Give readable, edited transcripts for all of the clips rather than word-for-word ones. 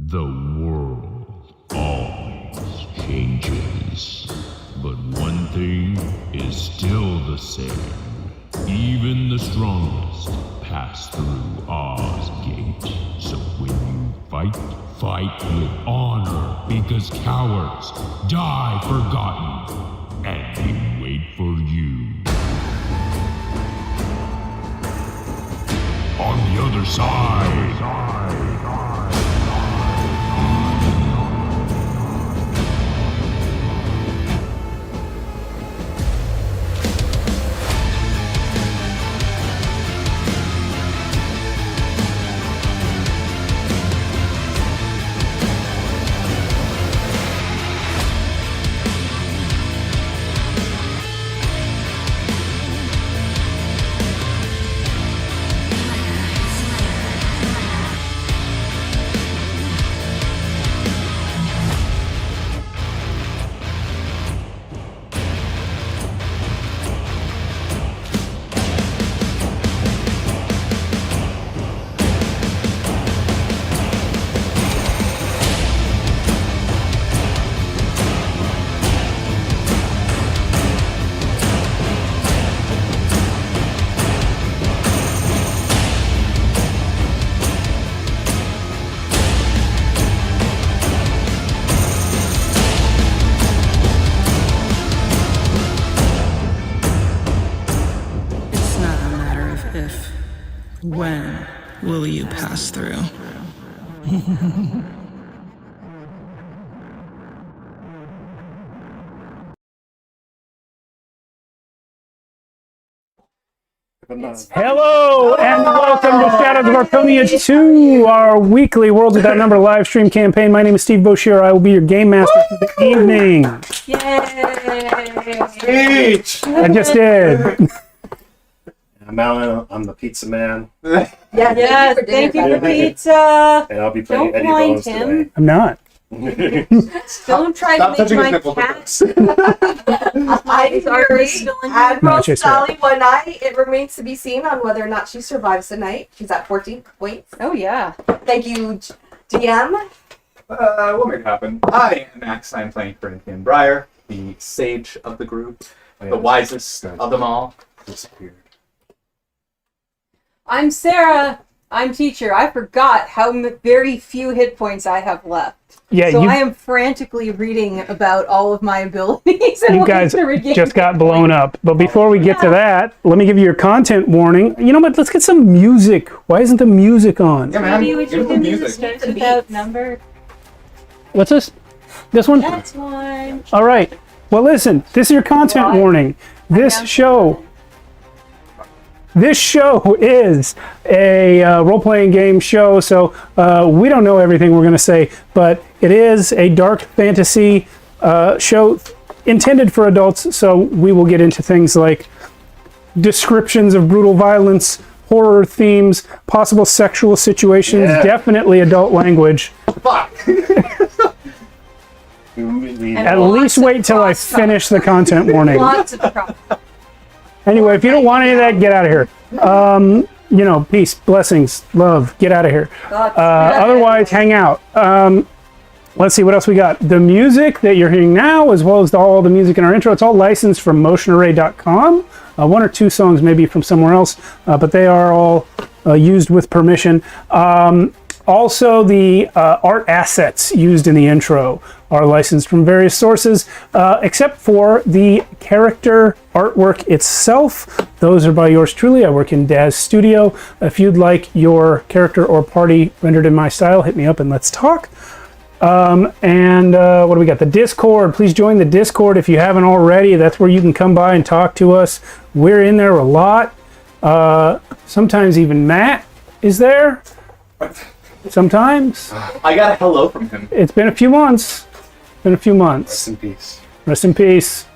The world always changes, but one thing is still the same. Even the strongest pass through Oz Gate. So when you fight, fight with honor, because cowards die forgotten, and we wait for you. On the other side. When will you pass through? Hello and welcome to Shadows of Archonia 2, our weekly Worlds Without Number live stream campaign. My name is Steve Boshier. I will be your game master for the evening. Yay! Speech! I just did. I'm Alan. I'm the pizza man, Yes, thank you for pizza. and I'll be playing Don't Eddie mind Bones him. today. I'm not. Don't try Stop to touching make his my nipple. cat. I agree. Admiral No, just Sally one night. It remains to be seen on whether or not she survives the night. She's at 14 points. Oh yeah. Thank you, DM. We'll make it happen. I am Max. I'm playing Corinthian Briar, the sage of the group, the wisest of them all. Disappeared. I'm Sarah. I'm teacher. I forgot how very few hit points I have left. Yeah, So you, I am frantically reading about all of my abilities. And you wanting guys to regain just got hit blown points. up. But before we get to that, let me give you your content warning. You know what? Let's get some music. Why isn't the music on? Yeah, man. Maybe we Give should them do the music. starts The without beats. number. What's this? This one? That's one. All right. Well, listen, this is your content Why? warning. This show is a role-playing game show, so we don't know everything we're going to say, but it is a dark fantasy show intended for adults, so we will get into things like descriptions of brutal violence, horror themes, possible sexual situations, Yeah. definitely adult language. Fuck! At least wait till I finish the content warning. Lots of problems. Anyway, if you don't want any of that, get out of here. You know, peace, blessings, love, get out of here. Otherwise, hang out. Let's see what else we got. The music that you're hearing now, as well as all the music in our intro, it's all licensed from motionarray.com. One or two songs maybe from somewhere else, but they are all used with permission. Also, the art assets used in the intro are licensed from various sources, except for the character artwork itself. Those are by yours truly. I work in Daz Studio. If you'd like your character or party rendered in my style, hit me up and let's talk. What do we got? The Discord. Please join the Discord if you haven't already. That's where you can come by and talk to us. We're in there a lot. Sometimes even Matt is there. Sometimes. I got a hello from him. It's been a few months. Rest in peace. Rest in peace.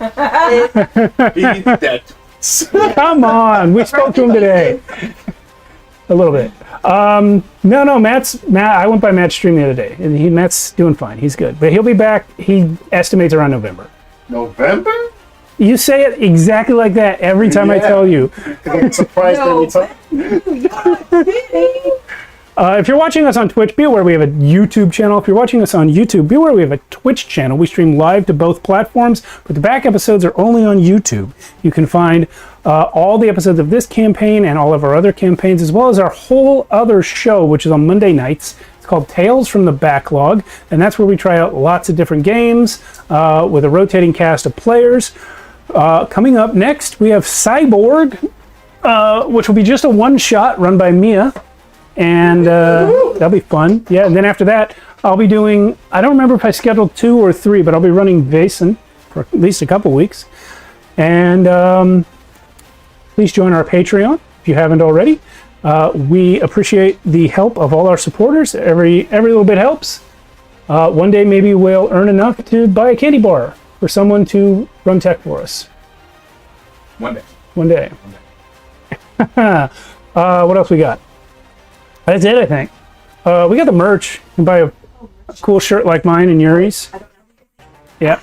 He's dead. Come on. We spoke to him today. A little bit. No, Matt. I went by Matt's stream the other day, and Matt's doing fine. He's good, but he'll be back. He estimates around November. November? You say it exactly like that every time I Yeah. tell you. I'm surprised anytime. If you're watching us on Twitch, be aware we have a YouTube channel. If you're watching us on YouTube, be aware we have a Twitch channel. We stream live to both platforms, but the back episodes are only on YouTube. You can find all the episodes of this campaign and all of our other campaigns, as well as our whole other show, which is on Monday nights. It's called Tales from the Backlog, and that's where we try out lots of different games with a rotating cast of players. Coming up next, we have Cyborg, which will be just a one-shot run by Mia. And that'll be fun. Yeah, and then after that, I'll be doing, I don't remember if I scheduled 2 or 3, but I'll be running Vason for at least a couple weeks. And please join our Patreon if you haven't already. We appreciate the help of all our supporters. Every little bit helps. One day maybe we'll earn enough to buy a candy bar for someone to run tech for us. One day. One day. What else we got? That's it, I think. We got the merch. You can buy a cool shirt like mine and Yuri's. Yeah.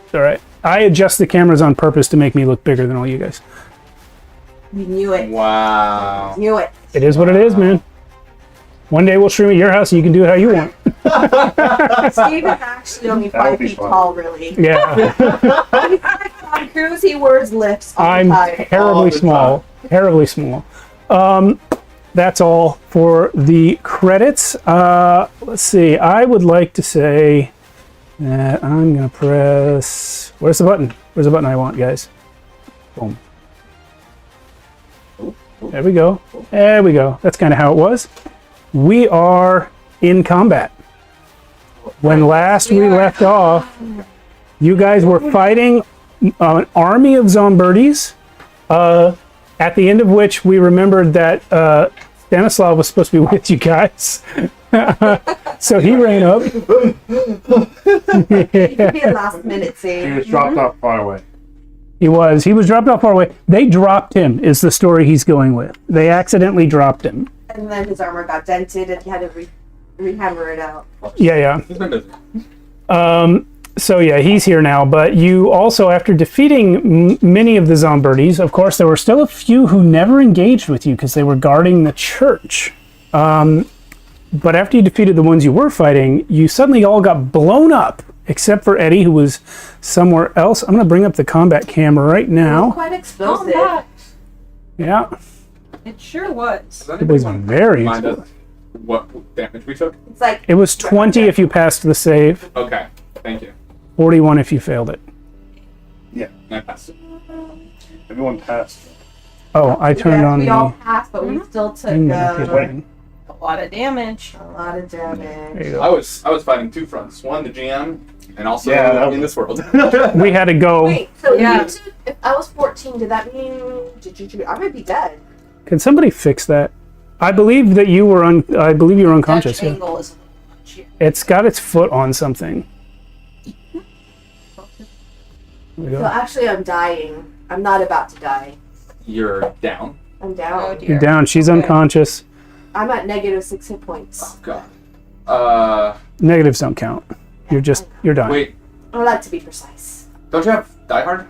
It's all right. I adjust the cameras on purpose to make me look bigger than all you guys. You knew it. Wow. Knew it. It is what it is, man. One day we'll stream at your house and you can do it how you want. Steve is actually only 5 feet tall, really. Yeah. On Cruise, he wears lifts all I'm the time. terribly small. Terribly small. That's all for the credits. Let's see. I would like to say that I'm going to press... Where's the button? Where's the button I want, guys? Boom. There we go. There we go. That's kind of how it was. We are in combat. When last we left off, you guys were fighting an army of Zombirdis, at the end of which we remembered that Stanislav was supposed to be with you guys. So he ran up. He could be a last minute He save. was dropped off far away. He was dropped off far away. They dropped him, is the story he's going with. They accidentally dropped him. And then his armor got dented and he had to rehammer it out. Yeah. He's been busy. So yeah, he's here now, but you also, after defeating many of the Zombirdis, of course, there were still a few who never engaged with you because they were guarding the church. But after you defeated the ones you were fighting, you suddenly all got blown up, except for Eddie, who was somewhere else. I'm going to bring up the combat cam right now. Quite explosive. Combat. Yeah, It sure was. Does it was anyone very remind us explosive. what damage we took? It's like It was 20 if you passed the save, Okay, thank you. 41 if you failed it. Yeah, I passed it. everyone passed. Oh, I turned on we the... all passed, but we still took I'm gonna hit a it. A lot of damage. lot of There damage. you I go. was fighting 2 fronts. One, the GM, and also Yeah, that in was- this world. We had to go... Wait, so Yeah. you took, if I was 14, did that mean I might be dead? Can somebody fix that? I believe that you were unconscious. Dutch Yeah. angle is shit. It's got its foot on something. There we So go. actually, I'm dying. I'm not about to die. You're down. I'm Oh down. dear. You're down. She's Okay. unconscious. I'm at -6 hit points. Oh god. Negatives don't count. You're dying. Wait. I like to be precise. Don't you have Die Hard?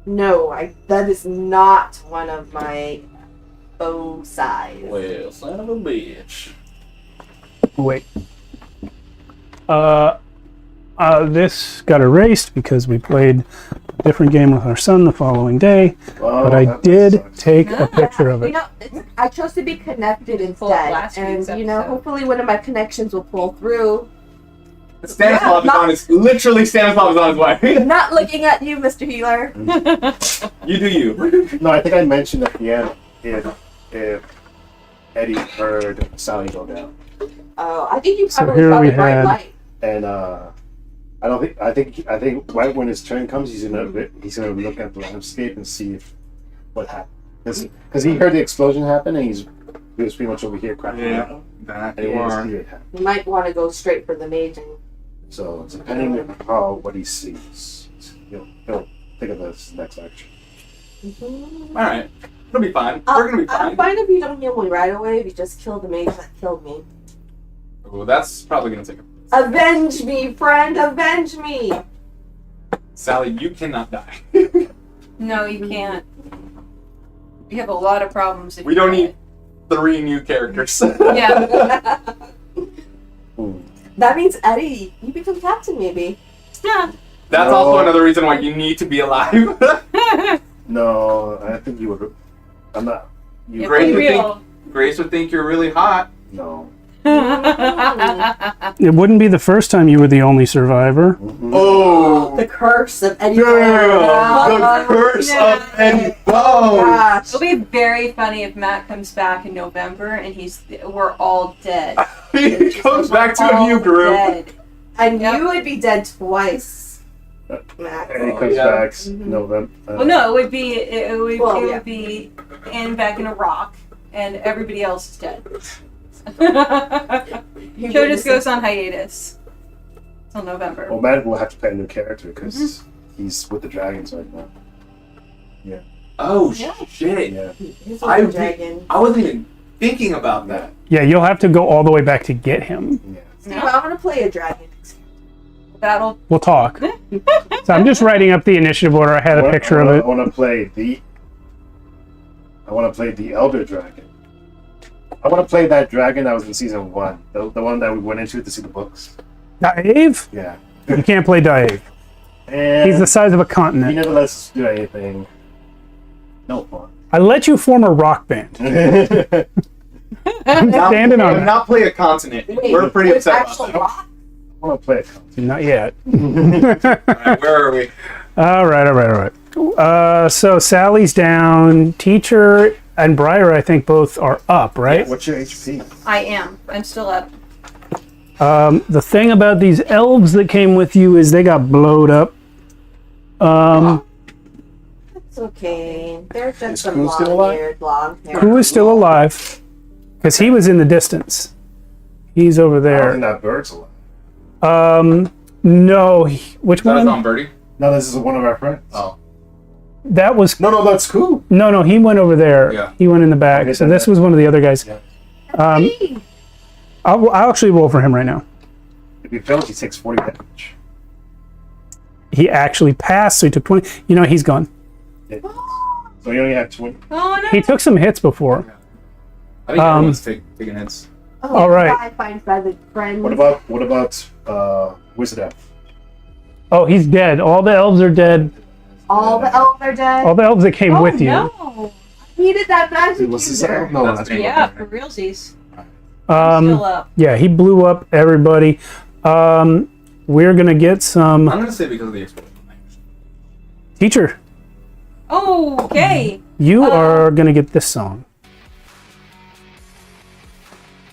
No, that is not one of my size. Well, son of a bitch. Wait. This got erased because we played a different game with our son the following day, Well, but I that did sucks. take a picture of You it. know, I chose to be connected Full of instead, last week's and you know, episode. hopefully one of my connections will pull through. Stanislav is on his literally Stanislav is on his way. I'm not looking at you, Mr. Healer. You do you. No, I think I mentioned at the end if Eddie heard Sally go down, Oh, I think you So probably here saw we the bright had- light. and I think right when his turn comes, he's gonna look at the landscape and see what happened, because he heard the explosion happen and he was pretty much over here cracking up, That and he you didn't are. see it happen. You might want to go straight for the mage and So depending on how what he sees, he'll think of this next action. Alright. It'll be fine. We're gonna be I'm fine. fine if you don't heal me right away. If you just kill the mage that killed me. Well, that's probably gonna take a... Avenge me, friend! Avenge me! Sally, you cannot die. No, you can't. We have a lot of problems. If We you don't do need it. 3 new characters. Yeah. That means Eddie, you become captain maybe. Yeah. That's also another reason why you need to be alive. No, I think you would. I'm not. You Yeah, Grace be would, real. Grace would think you're really hot. No. It wouldn't be the first time you were the only survivor. Oh, The curse of Eddie. the curse of Eddie Bone. Gosh. It'll be very funny if Matt comes back in November and we're all dead. He comes back to a new All group. dead. And Yep. you would be dead twice, Max. And he comes yeah. back November. Well, no, it would yeah. be Anne back in a rock, and everybody else is dead. Show just goes on hiatus till November. Well, Matt will have to play a new character because he's with the dragons right now. Oh Yeah. shit! Yeah. He's I a thi- dragon. I wasn't even thinking about that. Yeah, you'll have to go all the way back to get him. Yeah. Steve, I want to play a dragon. That'll We'll talk. So I'm just writing up the initiative order. I had a picture of I it. want to play the Elder Dragon. I want to play that dragon that was in season 1, the one that we went into to see the books. Dave? Yeah. You can't play Dave. And He's the size of a he continent. never lets us do anything. No fun. I let you form a rock band. I'm standing on And it. not play a continent. Wait, We're pretty with upset actual about rock? I want to play it. Not yet. that. Alright, where are we? All right. So Sally's down. Teacher and Briar, I think, both are up, right? What's your HP? I am. I'm still up. The thing about these elves that came with you is they got blowed up. It's okay. They're just Is some Koo still alive? long-haired, long-haired. Who is still alive? Because he was in the distance. He's over I don't there. think that bird's alive. No. Which That was one? on Birdie. No, this is one of our friends. Oh. That was No, that's cool. no. He went over there. Yeah. He went in the back. Okay, So then this that- was one of the other guys. Yeah. Hey, I'll actually roll for him right now. If he fails, he takes 40 damage. He actually passed, so he took 20. You know, he's gone. Yeah. So you only have 20. Oh no! He took some hits before. I think everyone's taking hits. oh, All right. I find by the friends. What about Wizard F? Oh, he's dead. All the elves are dead. all the elves are dead? All the elves that came Oh, with you. no. Needed that magic Was this user. No, That's that's me. Yeah, for realsies. Still up. Yeah, he blew up everybody. We're gonna get some I'm gonna say because of the explosion. teacher. Oh, okay. You are gonna get this song.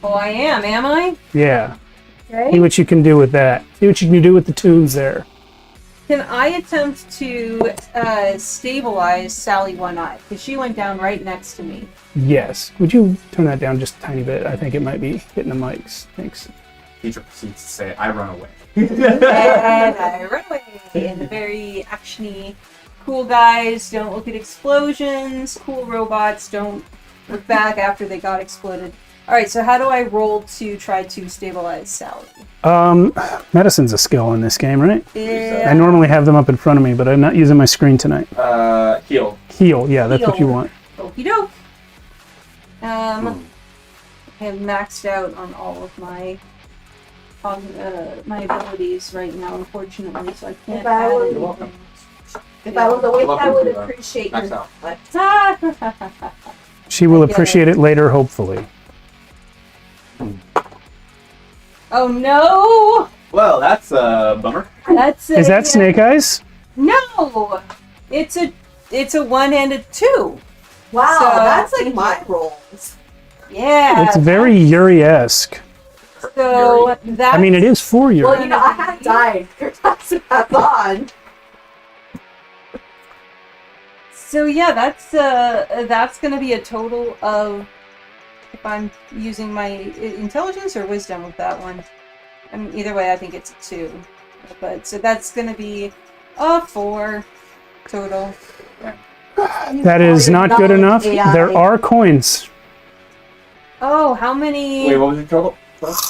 Oh, I am I? Yeah. See Okay. what you can do with that. See what you can do with the tunes there. Can I attempt to stabilize Sally One Eye? Because she went down right next to me. Yes. Would you turn that down just a tiny bit? I think it might be hitting the mics. Thanks. Teacher proceeds to say, "I run away." And I run away. And the very actiony, cool guys don't look at explosions. Cool robots don't look back after they got exploded. All right, so how do I roll to try to stabilize Sally? Medicine's a skill in this game, right? I Yeah. normally have them up in front of me, but I'm not using my screen tonight. Heal. Heal, yeah, that's what you Heal. want. Okie doke. I have maxed out on all of my my abilities right now, unfortunately, so I can't If I add were- anything. If I was awake, I Welcome would to, appreciate max your out. but She will I get appreciate it later, hopefully. Oh no! Well, that's a bummer. That's Is that Snake Eyes? No! It's a 1 and a 2. wow, So- that's like my rolls. Yeah. It's very Yuri-esque. So that. I mean, it is for Yuri. Well, you know, I had died. You're passing that on. So yeah, that's gonna be a total of, if I'm using my intelligence or wisdom with that one. I mean, either way, I think it's a 2. But so that's gonna be a 4 total. That is not good enough. There are coins. Oh, how many? Wait, what was your total?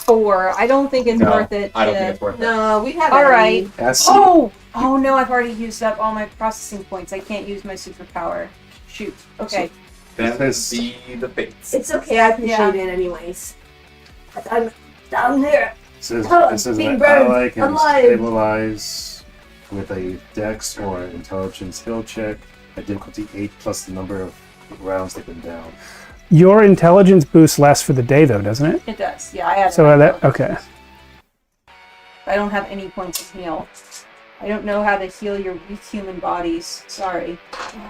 4. I don't think it's No, worth it. I don't think it's worth it. No, we have All right. That's Oh no! I've already used up all my processing points. I can't use my superpower. Shoot. Okay. Then This- be the fates. It's okay, I appreciate it anyways. I'm down there. It says being an burned ally can alive. stabilize with a dex or intelligence skill check at difficulty 8 plus the number of rounds they've been down. Your intelligence boost lasts for the day, though, doesn't it? It does. Yeah, I have. So that okay. I don't have any points of heal. I don't know how to heal your weak human bodies. Sorry.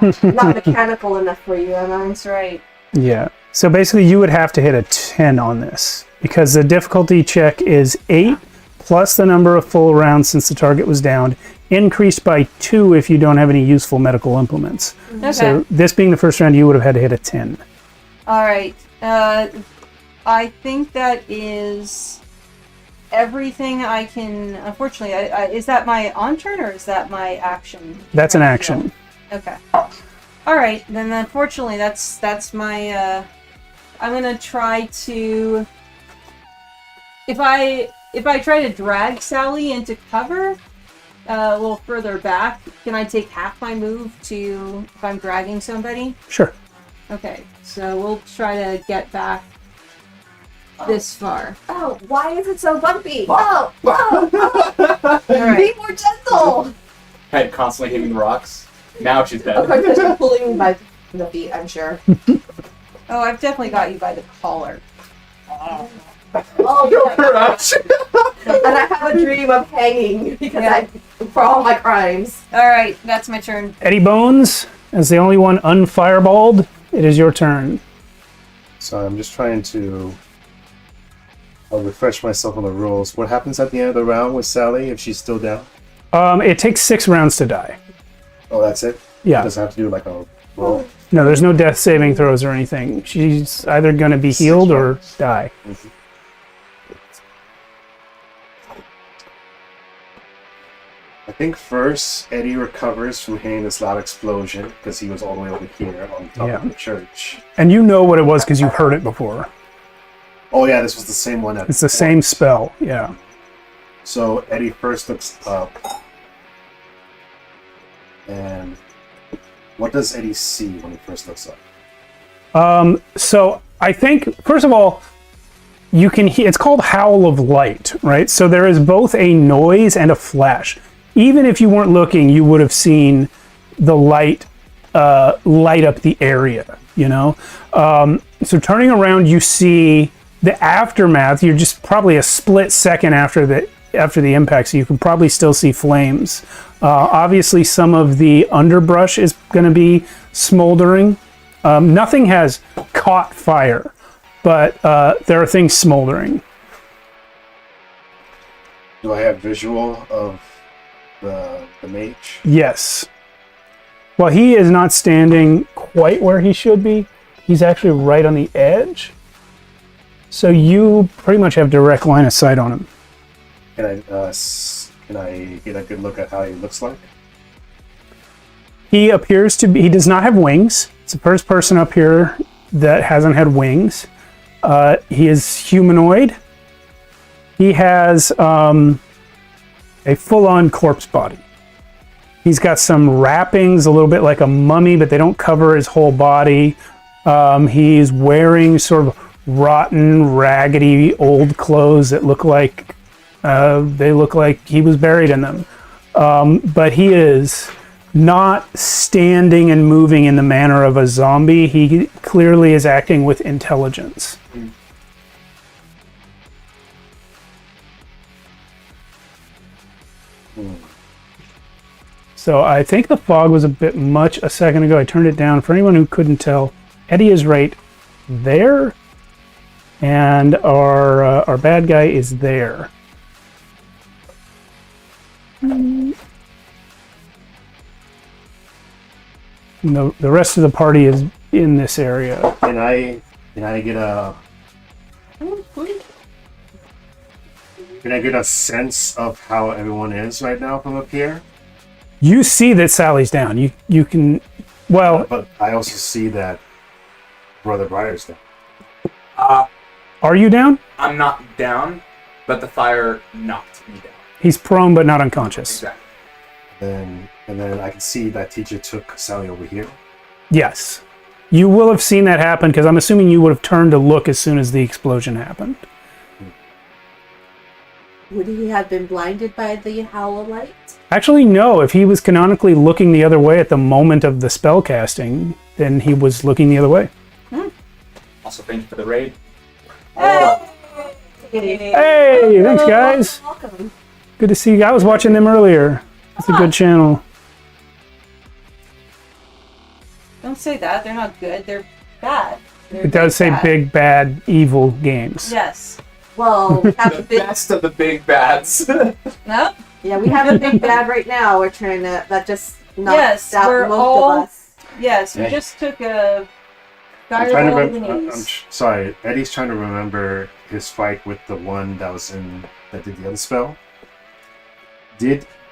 Not mechanical enough for you, am I? That's right. Yeah. So basically, you would have to hit a 10 on this because the difficulty check is 8 plus the number of full rounds since the target was downed, increased by 2 if you don't have any useful medical implements. Okay. So this being the first round, you would have had to hit a 10. All right. I think that is everything I can. Unfortunately, is that my on turn or is that my action? That's an action. Okay. All right. Then unfortunately, that's my. I'm gonna try to. If I try to drag Sally into cover, a little further back, can I take half my move to if I'm dragging somebody? Sure. Okay, so we'll try to get back this far. Oh, why is it so bumpy? Oh, All be right. more gentle. Head constantly hitting the rocks. Now she's dead. Of course, she's pulling me by the feet, I'm sure. Oh, I've definitely got you by the collar. Oh, yeah. And I have a dream of hanging because for all my crimes. All right, that's my turn. Eddie Bones, as the only one unfireballed, it is your turn. So I'm just trying to refresh myself on the rules. What happens at the end of the round with Sally if she's still down? It takes 6 rounds to die. Oh, that's it? Yeah. Doesn't have to do like a roll. No, there's no death saving throws or anything. She's either going to be healed or die. I think first Eddie recovers from hearing this loud explosion because he was all the way over here on top Yeah. of the church. And you know what it was because you've heard it before. Oh yeah, this was the same one. It's the same spell, yeah. So Eddie first looks up, and what does Eddie see when he first looks up? So I think, first of all, you can hear, it's called Howl of Light, right? So there is both a noise and a flash. Even if you weren't looking, you would have seen the light light up the area, you know? So turning around, you see the aftermath. You're just probably a split second after the impact, so you can probably still see flames. Obviously, some of the underbrush is going to be smoldering. Nothing has caught fire, but there are things smoldering. Do I have visual of the mage? Yes. Well, he is not standing quite where he should be. He's actually right on the edge. So you pretty much have direct line of sight on him. Can I get a good look at how he looks like? He appears to be, he does not have wings. It's the first person up here that hasn't had wings. He is humanoid. He has a full-on corpse body. He's got some wrappings, a little bit like a mummy, but they don't cover his whole body. He's wearing sort of rotten, raggedy, old clothes that look like he was buried in them. But he is not standing and moving in the manner of a zombie. He clearly is acting with intelligence. So I think the fog was a bit much a second ago. I turned it down. For anyone who couldn't tell, Eddie is right there, and our bad guy is there. The rest of the party is in this area. Can I get a sense of how everyone is right now from up here? You see that Sally's down. You can, well, But I also see that Brother Briar's down. are you down? I'm not down, but the fire knocked me down. He's prone but not unconscious. Exactly. And then I can see that teacher took Sally over here. Yes. You will have seen that happen because I'm assuming you would have turned to look as soon as the explosion happened. Would he have been blinded by the howl light? Actually, no. If he was canonically looking the other way at the moment of the spell casting, then he was looking the other way. Also, thank you for the raid. Hey, thanks, guys. Welcome. Good to see you. I was watching them earlier. It's a good channel. Don't say that. They're not good. They're bad. They're It does say bad. big, bad, evil games. Yes. Well, we have The a big, best of the big bads. No. yeah, we have a big bad right now. We're trying to that just knocks Yes, out we're most all- of us. Yes. We Yeah. just took a. I'm trying to Fireball in the remember. knees. Sorry, Eddie's trying to remember his fight with the one that did the other spell.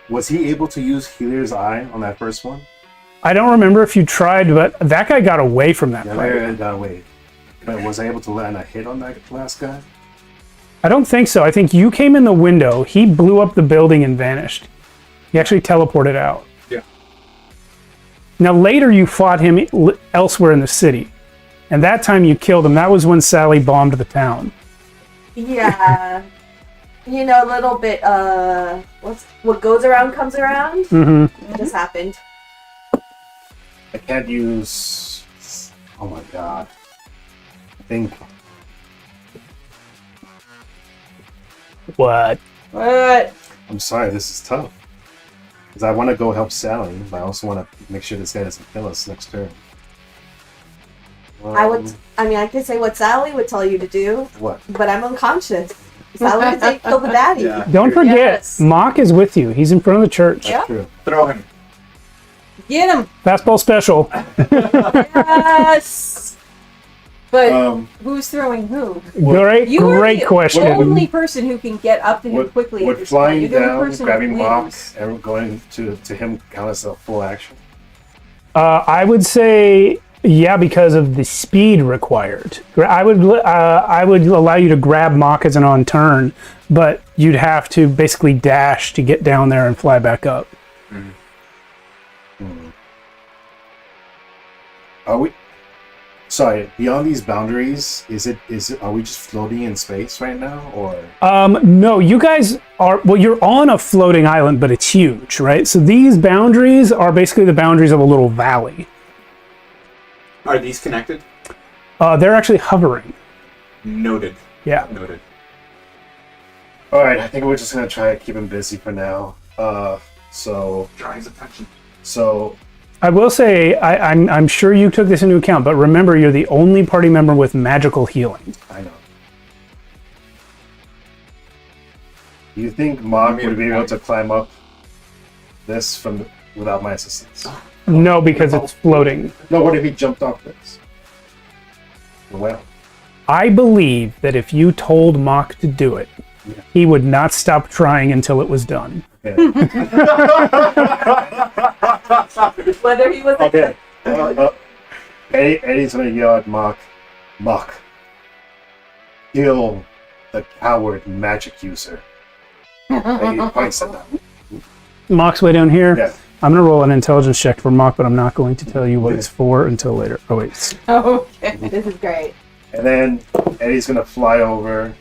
Was he able to use Healer's Eye on that first one? I don't remember if you tried, but that guy got away from that Yeah, fight. Larry got away. But was I able to land a hit on that last guy? I don't think so. I think you came in the window, he blew up the building and vanished. He actually teleported out. Yeah. Now later you fought him elsewhere in the city. And that time you killed him. That was when Sally bombed the town. Yeah. You know, a little bit, what goes around comes around? Mm-hmm. It just happened. I can't use. Oh my god. I think. What? What? I'm sorry, this is tough. Because I want to go help Sally, but I also want to make sure this guy doesn't kill us next turn. I could say what Sally would tell you to do, What? but I'm unconscious. Sally would say kill the daddy. Yeah. Don't forget, Yes. Mock is with you. He's in front of the church. Yeah. True. Throw him. Get him. Fastball special. Yes. But who's throwing who? Great, You are great the question. only person who can get up to him quickly. at Would this point. flying You're the only down, person grabbing with Mock, wings. and going to him count as a full action? I would say, yeah, because of the speed required. I would allow you to grab Mock as an on turn, but you'd have to basically dash to get down there and fly back up. Are we? Sorry, beyond these boundaries, are we just floating in space right now, or? No, you guys are, well, you're on a floating island, but it's huge, right? So these boundaries are basically the boundaries of a little valley. Are these connected? They're actually hovering. Noted. Yeah. Noted. All right, I think we're just gonna try to keep him busy for now. So Draw his attention. I will say, I'm sure you took this into account, but remember, you're the only party member with magical healing. I know. Do you think Mog would be able to climb up this without my assistance? No, because it's floating. No, what if he jumped off this? Well, I believe that if you told Mock to do it, he would not stop trying until it was done. yeah. Whether he was Okay. Eddie's gonna yell at Mock, kill the coward magic user. He probably said that. Mock's way down here. Yeah. I'm going to roll an intelligence check for Mock, but I'm not going to tell you what it's for until later. Oh, wait. Okay. This is great. And then Eddie's gonna fly over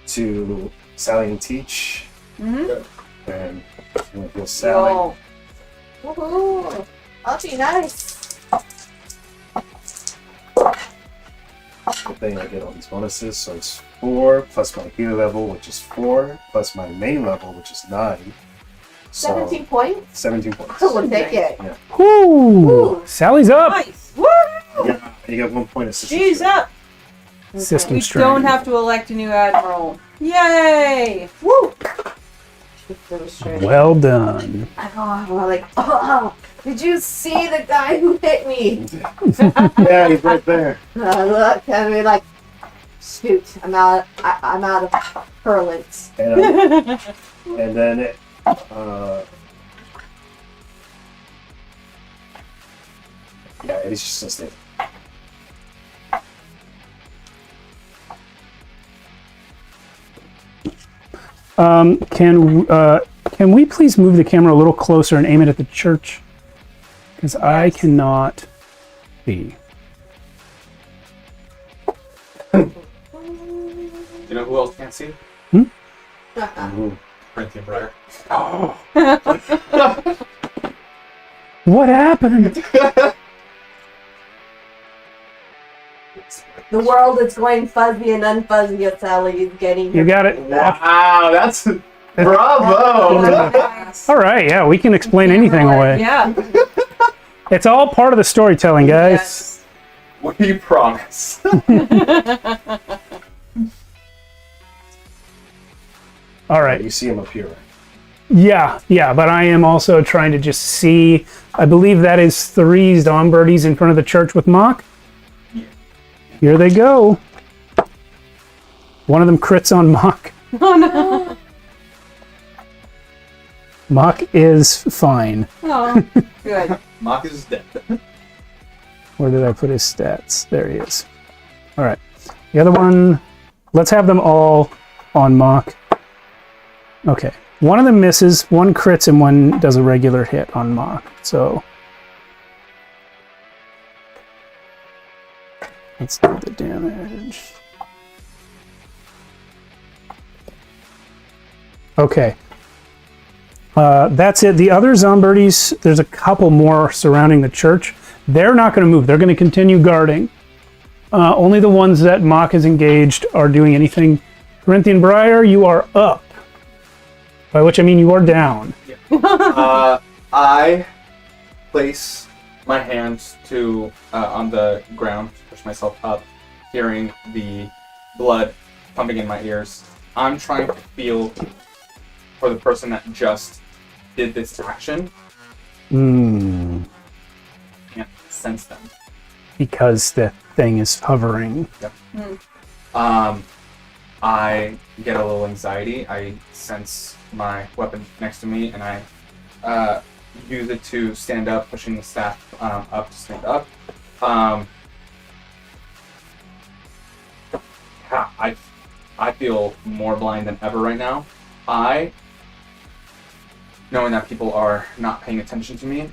to Sally and Teach. Mm-hmm. And I'm gonna kill Sally. Oh. Woohoo! That'll be nice. Good thing I get all these bonuses. So it's 4 plus my healer level, which is 4, plus my main level, which is 9. So 17 points? 17 points. We'll take it. Woo! Ooh. Sally's up! Nice. Woo! Yeah, you get 1 point of system. She's up. System We strain. don't have to elect a new admiral. Yay! Woo! Well done. Did you see the guy who hit me? Yeah, he's right there. Look, and we're like, shoot, I'm out of hurlants. And then yeah, Eddie's just gonna stay. Can we please move the camera a little closer and aim it at the church? Because I cannot see. know who else can't see? Corinthian Briar. What happened? The world is going fuzzy and unfuzzy as Sally is getting. You got it. Wow, that's bravo. All right, yeah, we can explain anything away. Yeah. It's all part of the storytelling, guys. Yes. We promise. All right. You see him up here. Yeah, but I am also trying to just see. I believe that is 3 Zombies in front of the church with Mock. Here they go. One of them crits on Mock. Oh no. Mock is fine. Oh, good. Mock is dead. Where did I put his stats? There he is. All right. The other one, let's have them all on Mock. Okay. One of them misses, one crits, and one does a regular hit on Mock. So let's do the damage. Okay. That's it. The other Zombies, there's a couple more surrounding the church. They're not going to move. They're going to continue guarding. Only the ones that Mock is engaged are doing anything. Corinthian Briar, you are up. By which I mean you are down. I place my hands to on the ground, push myself up, hearing the blood pumping in my ears. I'm trying to feel for the person that just did this action. Can't sense them. Because the thing is hovering. Yep. I get a little anxiety. I sense my weapon next to me, and I use it to stand up, pushing the staff up to stand up. I feel more blind than ever right now. Knowing that people are not paying attention to me,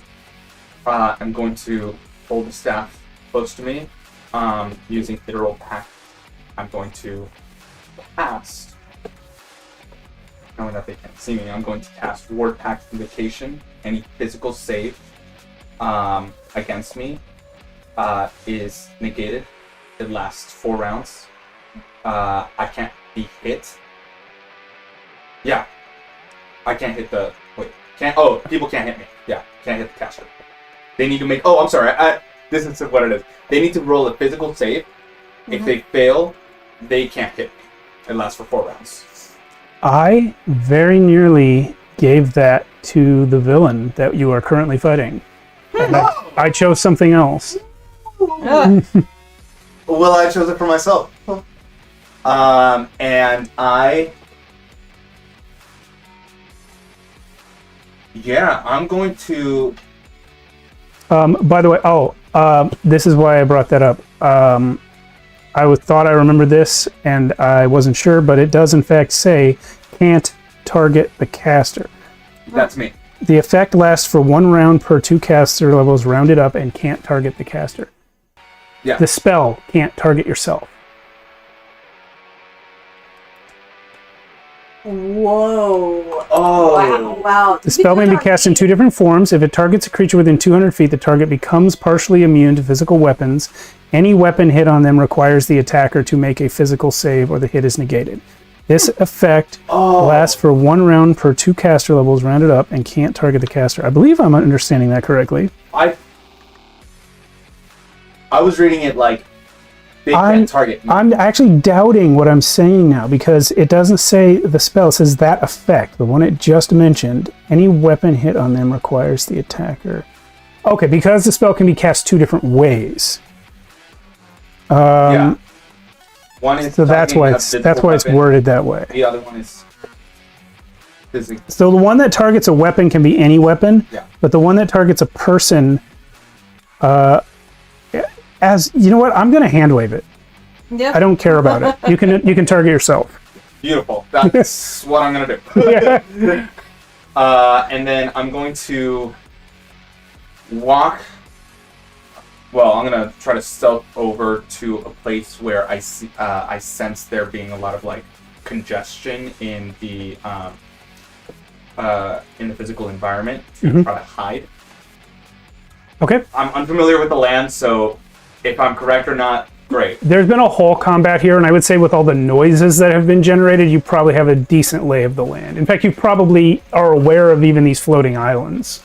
I'm going to hold the staff close to me, using Literal Pact. I'm going to cast, knowing that they can't see me, I'm going to cast Ward Pact Invocation. Any physical save against me is negated. It lasts 4 rounds. I can't be hit. Yeah. I can't hit the... Wait. People can't hit me. Yeah. Can't hit the caster. They need to make... Oh, I'm sorry. This is what it is. They need to roll a physical save. If they fail, they can't hit me. It lasts for 4 rounds. I very nearly gave that to the villain that you are currently fighting. And I chose something else. Well, I chose it for myself. And I'm going to... By the way, this is why I brought that up. I thought I remembered this, and I wasn't sure, but it does in fact say, can't target the caster. That's me. The effect lasts for 1 round per 2 caster levels rounded up and can't target the caster. Yeah. The spell can't target yourself. Whoa. Oh. Wow. The spell may be cast in 2 different forms. If it targets a creature within 200 feet, the target becomes partially immune to physical weapons. Any weapon hit on them requires the attacker to make a physical save or the hit is negated. This effect lasts for 1 round per 2 caster levels rounded up and can't target the caster. I believe I'm understanding that correctly. I was reading it like they can't target me. I'm actually doubting what I'm saying now because it doesn't say the spell. It says that effect, the one it just mentioned. Any weapon hit on them requires the attacker. Okay, because the spell can be cast 2 different ways. Yeah. One is So that's why it's weapon. worded that way. The other one is physical. So the one that targets a weapon can be any weapon, Yeah. but the one that targets a person, as you know what, I'm going to hand wave it. Yeah. I don't care about it. You can target yourself. Beautiful. That's what I'm gonna do. Yeah. And then I'm going to walk Well, I'm gonna try to stealth over to a place where I see, I sense there being a lot of like congestion in the physical environment to try to hide. Okay. I'm unfamiliar with the land, so if I'm correct or not, great. There's been a whole combat here, and I would say with all the noises that have been generated, you probably have a decent lay of the land. In fact, you probably are aware of even these floating islands.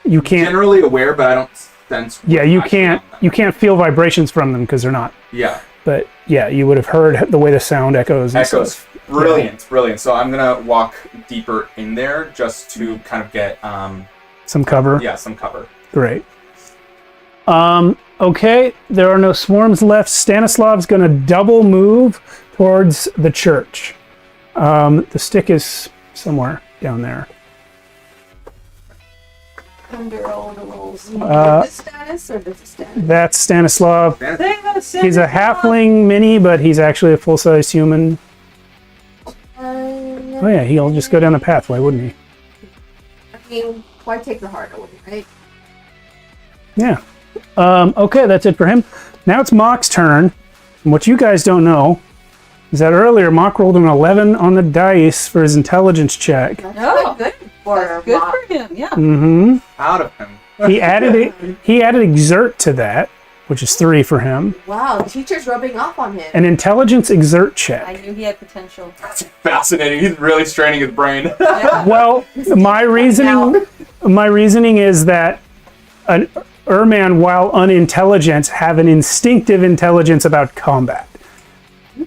You can't. Generally aware, but I don't sense. Yeah, you can't feel vibrations from them because they're not. Yeah. But yeah, you would have heard the way the sound echoes. And Echoes. stuff. Brilliant, brilliant. So I'm gonna walk deeper in there just to kind of get Some cover. yeah, some cover. Great. Okay, there are no swarms left. Stanislav's going to double move towards the church. The stick is somewhere down there. Under all the rules. This status or this status? That's Stanislav. He's a halfling mini, but he's actually a full-sized human. Oh yeah, he'll just go down the path. Why wouldn't he? I mean, why take the hard away, right? Yeah. Okay, that's it for him. Now it's Mock's turn. And what you guys don't know is that earlier Mock rolled an 11 on the dice for his intelligence check. That's Oh, good for That's good Rock. for him, yeah. Mm-hmm. Out of him. He added exert to that, which is 3 for him. Wow, the teacher's rubbing off on him. An intelligence exert I check. knew he had potential. That's fascinating. He's really straining his brain. Well, my reasoning is that an Erman, while unintelligent, have an instinctive intelligence about combat.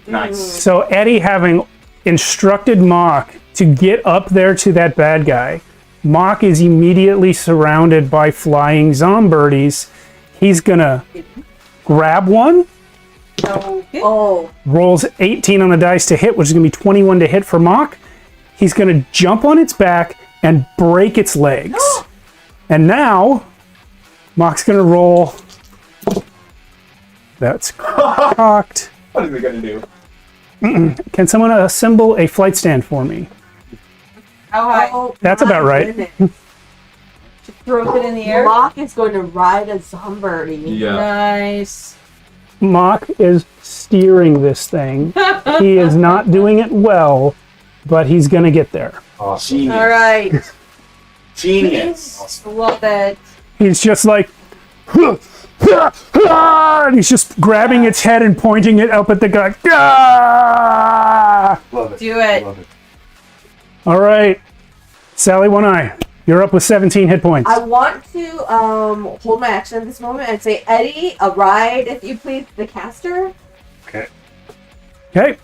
Nice. So Eddie, having instructed Mock to get up there to that bad guy, Mock is immediately surrounded by flying zombies. He's gonna grab one, Okay. Oh, rolls 18 on the dice to hit, which is gonna be 21 to hit for Mock. He's gonna jump on its back and break its legs. And now, Mock's gonna roll. That's cocked. What is he gonna do? Can someone assemble a flight stand for me? How high? oh That's my about right. goodness. Throws it in the air. Rock is going to ride a zombie. Yeah. Nice. Mock is steering this thing. He is not doing it well, but he's gonna get there. Awesome. Genius. All right. Genius. Love it. He's just like, and he's just grabbing its head and pointing it up at the guy. Ah! Love it. Do it. Love it. All right, Sally One Eye, you're up with 17 hit points. I want to hold my action at this moment and say, Eddie, a ride, if you please, the caster. Okay. Okay.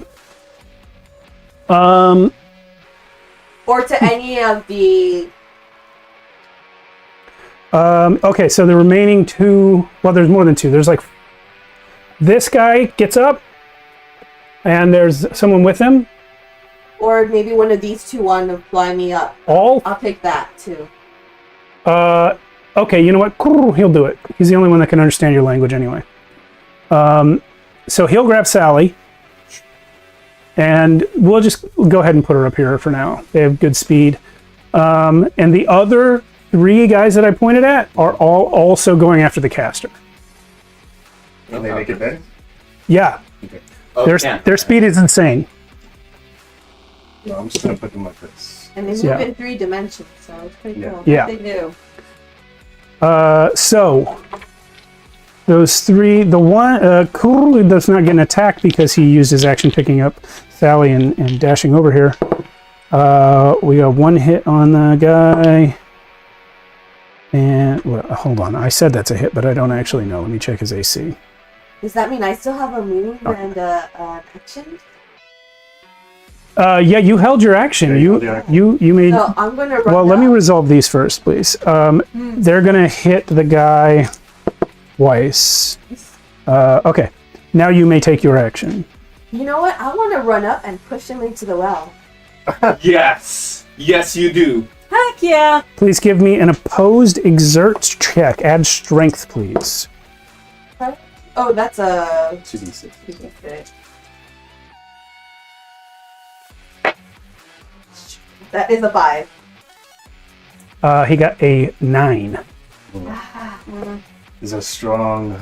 Or to any of the... Okay, so the remaining 2, well, there's more than 2. There's like, this guy gets up, and there's someone with him. Or maybe one of these two want to fly me up. All, I'll take that, too. okay, you know what? He'll do it. He's the only one that can understand your language anyway. So he'll grab Sally, and we'll just go ahead and put her up here for now. They have good speed. And the other 3 guys that I pointed at are all also going after the caster. Can they make it better? Yeah, Oh, their speed is insane. No, I'm just gonna put them like this. And they move Yeah. in 3 dimensions, so it's pretty Yeah. cool. Yeah. They do. So those 3, the one, Kuru does not get an attack because he used his action picking up Sally and dashing over here. We got 1 hit on the guy. And, well, hold on. I said that's a hit, but I don't actually know. Let me check his AC. Does that mean I still have a move and an action? Yeah, you held your action. Yeah, you held your action. You made... So I'm going to run Well, let me up. resolve these first, please. They're going to hit the guy twice. Okay. Now you may take your action. You know what? I want to run up and push him into the well. Yes. Yes, you do. Heck yeah. Please give me an opposed exert check. Add strength, please. Oh, that's a... 2d6. That is a 5. He got a 9. is a strong.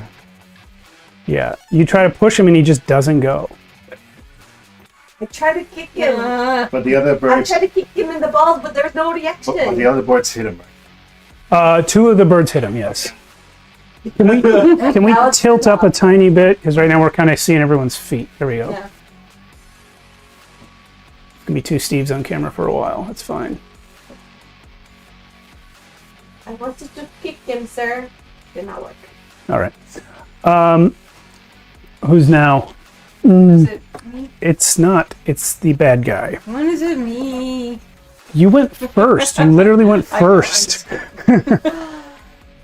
Yeah. You try to push him and he just doesn't go. I try to kick him. But the other I birds. try to kick him in the balls, but there's no reaction. But the other birds hit him. 2 of the birds hit him, yes. Can we tilt up a tiny bit? Because right now we're kind of seeing everyone's feet. There we go. Yeah. Gonna be 2 Steves on camera for a while. That's fine. I wanted to kick him, sir. Did not work. All right. Who's now? Is it me? It's not. It's the bad guy. When is it me? You went first. You literally went I know, I'm first.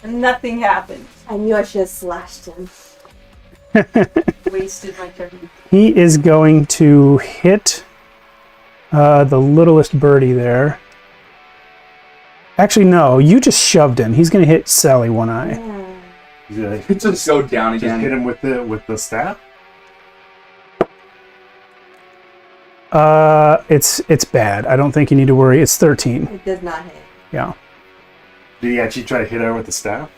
And nothing happened. I knew I should have slashed him. Wasted my turn. He is going to hit the littlest birdie there. Actually, no. You just shoved him. He's going to hit Sally One Eye. He's gonna Just go down just again. hit him with the staff. It's bad. I don't think you need to worry. It's 13. It does not hit. Yeah. Did he actually try to hit her with the staff?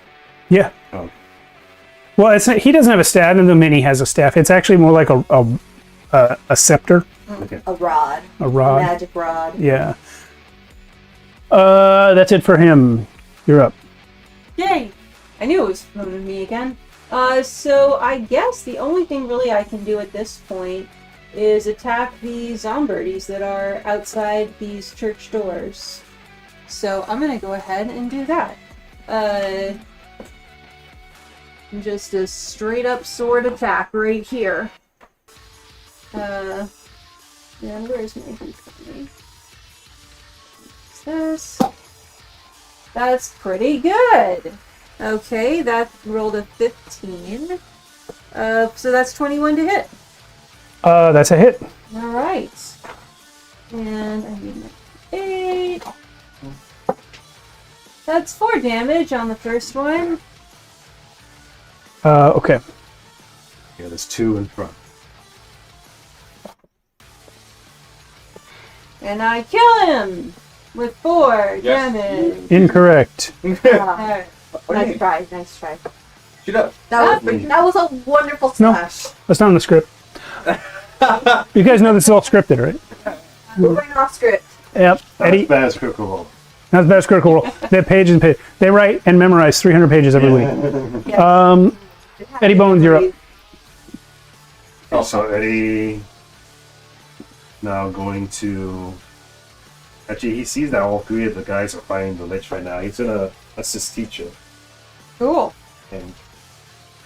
Yeah. Oh. Well, it's not, he doesn't have a staff, and the mini has a staff. It's actually more like a scepter, Okay. A rod. a rod. Magic rod. Yeah. That's it for him. You're up. Yay! I knew it was me again. So I guess the only thing really I can do at this point is attack the zombies that are outside these church doors. So I'm gonna go ahead and do that. Just a straight up sword attack right here. And where's my d20? What's this? That's pretty good. Okay, that rolled a 15. So that's 21 to hit. That's a hit. All right. And I need my 8. That's 4 damage on the first one. Okay. Yeah, there's 2 in front. And I kill him with 4 Yes. damage. Incorrect. Ah, Alright. nice try. Nice try. Shoot up. That was a wonderful No. slash. That's not in the script. You guys know this is all scripted, right? We're going off script. Yep. Eddie, Bad as critical roll. that's best critical role. They have pages and pages. They write and memorize 300 pages every week. Eddie Bones, you're up. Oh, so Eddie now going to. Actually, he sees that all 3 of the guys are fighting the lich right now. He's gonna assist teacher Cool. and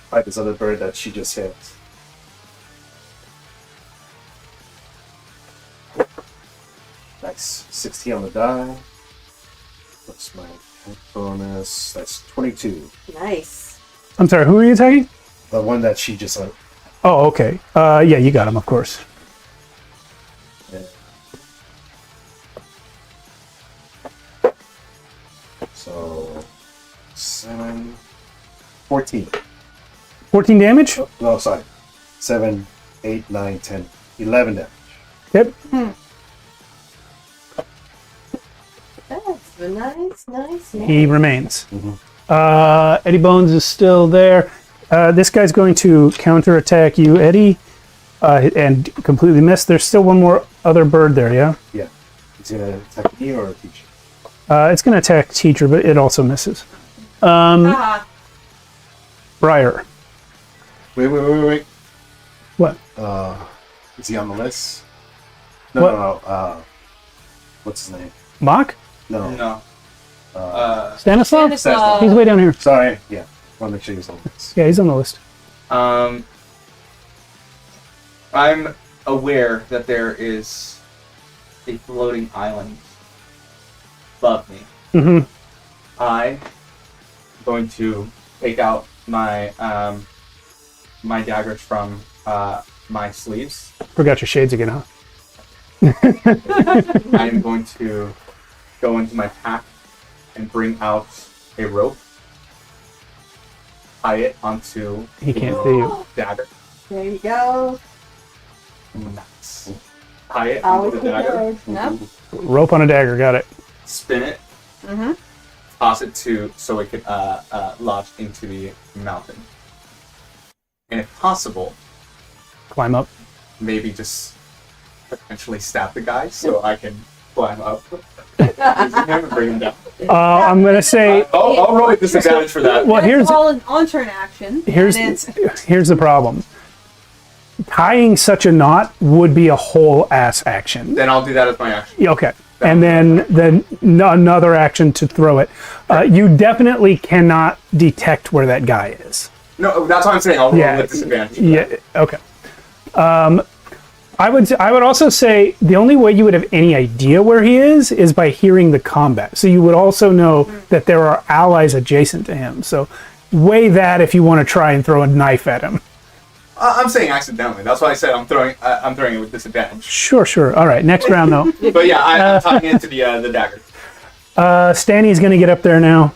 fight this other bird that she just hit. Nice. 16 on the die. What's my bonus? That's 22. Nice. I'm sorry, who are you attacking? The one that she just Oh, okay. Yeah, you got him, of course. yeah. So 7, 14. 14 damage? No, sorry. 7, 8, 9, 10, 11 damage. Yep. That's nice. He remains. Mhm. Eddie Bones is still there. This guy's going to counterattack you, Eddie, and completely miss. There's still one more other bird there, yeah? Yeah. He's gonna attack me or teacher. It's going to attack Teacher, but it also misses. Haha. Briar. Wait. What? Is he on the list? No, What? no. What's his name? Mock? No. No. Stanislav? Stanislav. He's way down here. Sorry. Yeah. Want to make sure he's on the list. Yeah, he's on the list. I'm aware that there is a floating island above me. Mm-hmm. I'm going to take out my my daggers from my sleeves. Forgot your shades again, huh? I am going to go into my pack and bring out a rope, tie it onto He can't see you. dagger. There you go. Nice. Tie it Always onto the dagger. prepared. Yep. Rope on a dagger, got it. Spin it. Mm-hmm. toss it so it could lodge into the mountain. And if possible, Climb up. maybe just potentially stab the guy so I can climb up. Using him and bring him down. I'm gonna say. I'll roll a disadvantage for that. Well, here's all an on-turn action. here's and it's here's the problem. Tying such a knot would be a whole ass action. Then I'll do that as my action. Yeah, okay. And then another action to throw it. You definitely cannot detect where that guy is. No, that's what I'm saying. I'll roll with disadvantage. Yeah. Okay. I would also say the only way you would have any idea where he is by hearing the combat. So you would also know that there are allies adjacent to him. So weigh that if you want to try and throw a knife at him. I'm saying accidentally. That's why I said I'm throwing it with disadvantage. Sure. All right. Next round though. But yeah, I'm tying it into the dagger. Stanny's gonna get up there now.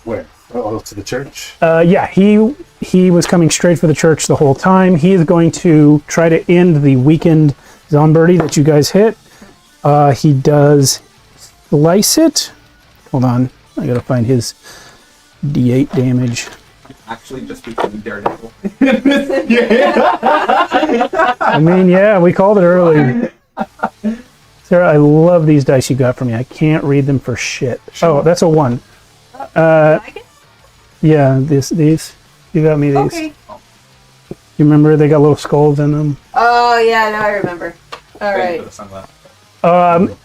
Where? Oh, to the church. Yeah, he was coming straight for the church the whole time. He is going to try to end the weakened Zombirdie that you guys hit. He does slice it. Hold on, I gotta find his D8 damage. Actually, just became Daredevil. I mean, yeah, we called it early. Sarah, I love these dice you got for me. I can't read them for shit. Oh, that's a 1. Yeah, these. You got me these. okay. You remember they got little skulls in them? Oh yeah, now I remember. All right.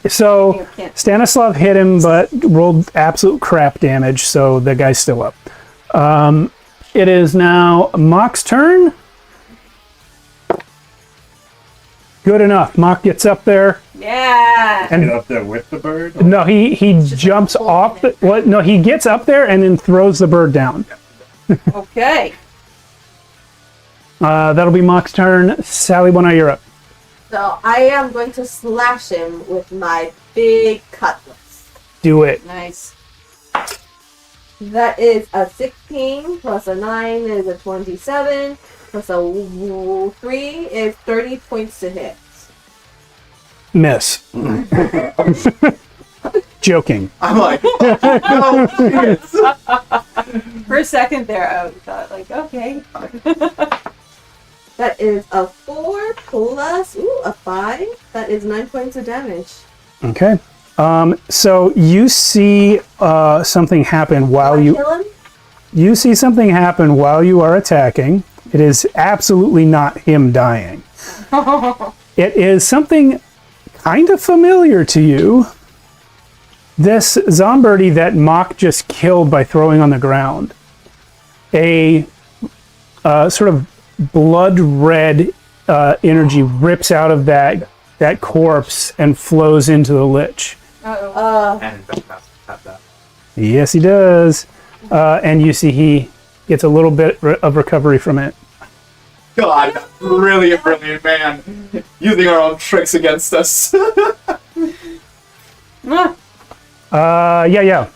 So Stanislav hit him, but rolled absolute crap damage, so the guy's still up. It is now Mock's turn. Good enough. Mock gets up there. Yeah. Get up there with the bird? No, he jumps off. No, he gets up there and then throws the bird down. Okay. That'll be Mock's turn. Sally, when are you up? So I am going to slash him with my big cutlass. Do it. Nice. That is a 16 plus a 9 is a 27 plus a 3 is 30 points to hit. Miss. Joking. I'm like, no, shit. For a second there, I thought, like, okay. That is a 4 plus a 5. That is 9 points of damage. Okay. So you see something happen while you see something happen while you are attacking. It is absolutely not him dying. It is something kind of familiar to you. This Zombirdie that Mock just killed by throwing on the ground. A sort of blood red energy rips out of that corpse and flows into the Lich. And have that. Yes, he does. And you see he gets a little bit of recovery from it. God, brilliant man. Using our own tricks against us. Yeah.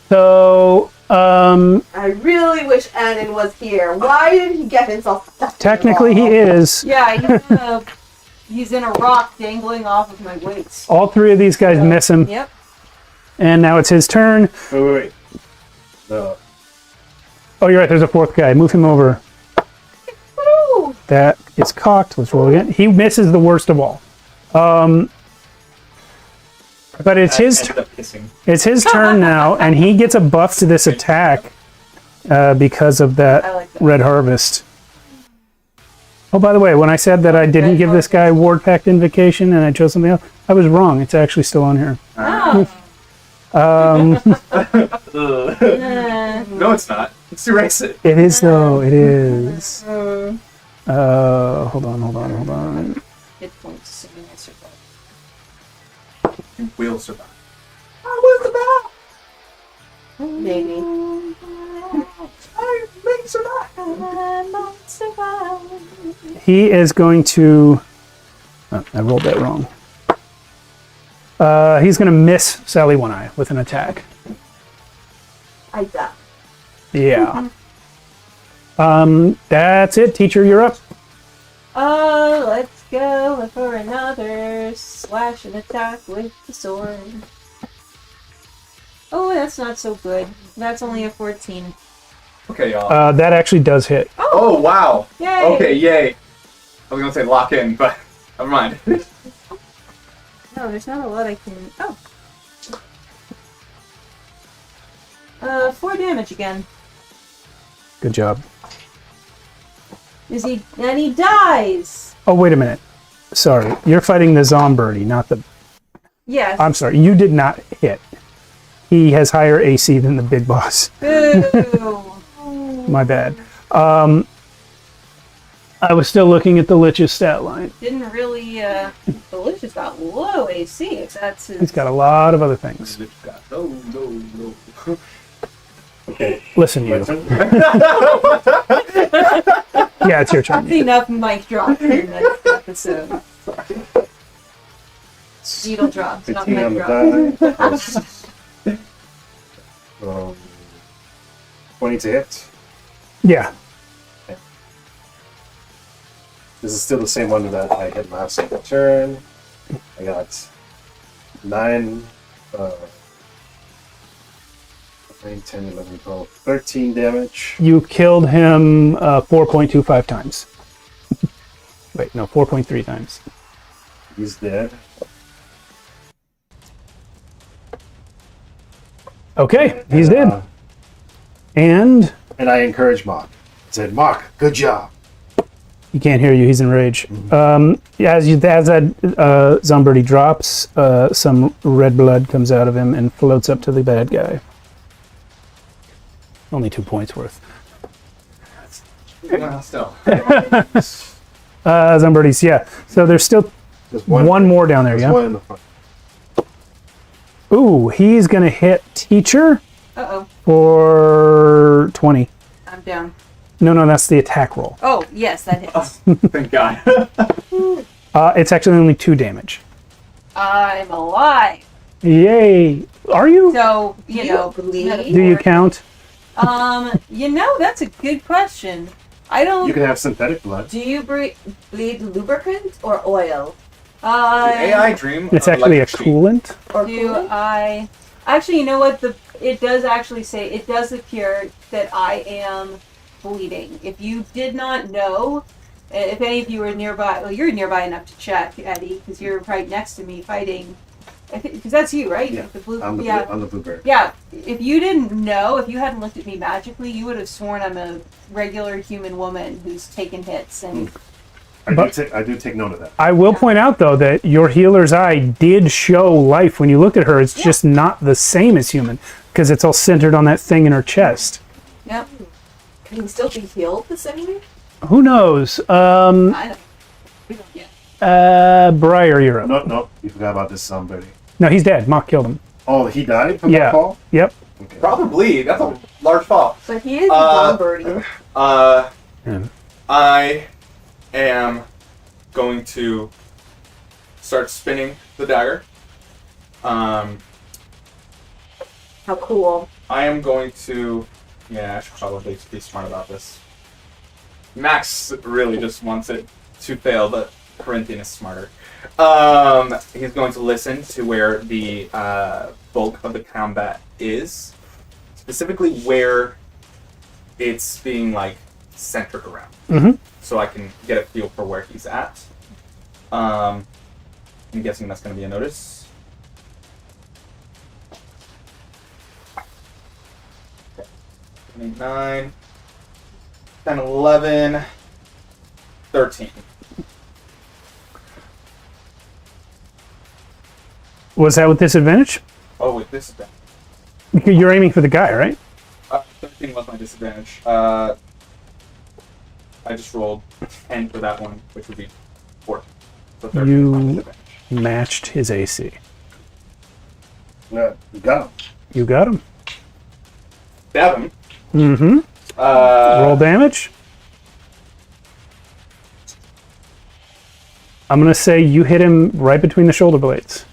So, I really wish Anon was here. Why did he get himself stuck? technically he is. Yeah, he's in a rock dangling off of my weights. All three of these guys miss him. Yep. And now it's his turn. Wait. No. Oh, you're right. There's a fourth guy. Move him over. That is cocked. Let's roll again. He misses the worst of all. But it's it's his turn now, and he gets a buff to this attack because of that Red Harvest. Oh, by the way, when I said that I didn't give this guy Ward Pact Invocation and I chose something else, I was wrong. It's actually still on here. Oh. No, it's not. Let's erase it. It is though. It is. Hold on. Hit points, assuming I survive. You will survive. I will survive. Maybe. I may survive. I might survive. He is going to. Oh, I rolled that wrong. He's going to miss Sally One Eye with an attack. I die. Yeah. That's it. Teacher, you're up. Let's go for another slash and attack with the sword. Oh, that's not so good. That's only a 14. Okay, y'all. That actually does hit. Oh, wow. Yay! Okay, yay. I was gonna say lock in, but never mind. No, there's not a lot I can... Oh. 4 damage again. Good job. And he dies! Oh, wait a minute. Sorry. You're fighting the Zombirdy, not the... Yes. I'm sorry. You did not hit. He has higher AC than the big boss. Boo! My bad. I was still looking at the Lich's stat line. Didn't really, the Lich has got low AC. If that's his... He's got a lot of other things. No. Okay. Listen, you. Yeah, it's your turn. That's enough mic drops in this episode. Needle drops, not 15 on mic the drops. die. 20 to hit. Yeah. This is still the same one that I hit last turn. I got 9, 9, 10, 11, 12, 13 damage. You killed him 4.25 times. Wait, no, 4.3 times. He's dead. Okay, he's dead. And And I encouraged Mark. I said, Mark, good job. he can't hear you. He's enraged. As that Zombirdy drops, some red blood comes out of him and floats up to the bad guy. Only 2 points worth. Still. Zombirdys, yeah. So there's still There's one more down there, There's yeah? one in the front. Ooh, he's going to hit Teacher Uh-oh. for 20. I'm down. No, that's the attack roll. Oh, yes, that hits. Thank God. It's actually only 2 damage. I'm alive. Yay! Are you? So, you know, bleed? Do you count? That's a good question. I don't... You can have synthetic blood. Do you bleed lubricant or oil? AI dream. It's of actually a electricity. coolant. Or Do coolant? I... Actually, you know what? It does actually say, it does appear that I am bleeding. If you did not know, if any of you are nearby, well, you're nearby enough to check, Eddie, because you're right next to me fighting. Because that's you, right? Yeah, The blue, on the, yeah. on the bluebird. Yeah, if you didn't know, if you hadn't looked at me magically, you would have sworn I'm a regular human woman who's taken hits. And I do take note of that. I will point out, though, that your healer's eye did show life when you looked at her. It's just not the same as human, because it's all centered on that thing in her chest. Yep. Can he still be healed the same way? Who knows? I don't. We don't yet. Briar, you're up. No, you forgot about this somebody. No, he's dead. Mock killed him. Oh, he died from Yeah. that fall? Yep. Okay. Probably. That's a large fall. But he is a Zombirdy. I am going to start spinning the dagger. How cool. I am going to... Yeah, I should probably be smart about this. Max really just wants it to fail, but Corinthian is smarter. He's going to listen to where the bulk of the combat is. Specifically where it's being, like, centered around. Mm-hmm. So I can get a feel for where he's at. I'm guessing that's going to be a notice. Okay. 9, 10, 11, 13. Was that with disadvantage? Oh, wait, this is bad. You're aiming for the guy, right? 13 was my disadvantage. I just rolled 10 for that one, which would be 4. So 13 was my You disadvantage. matched his AC. No, you got him. You got him. Stab him. Mm-hmm. Roll damage. I'm going to say you hit him right between the shoulder blades.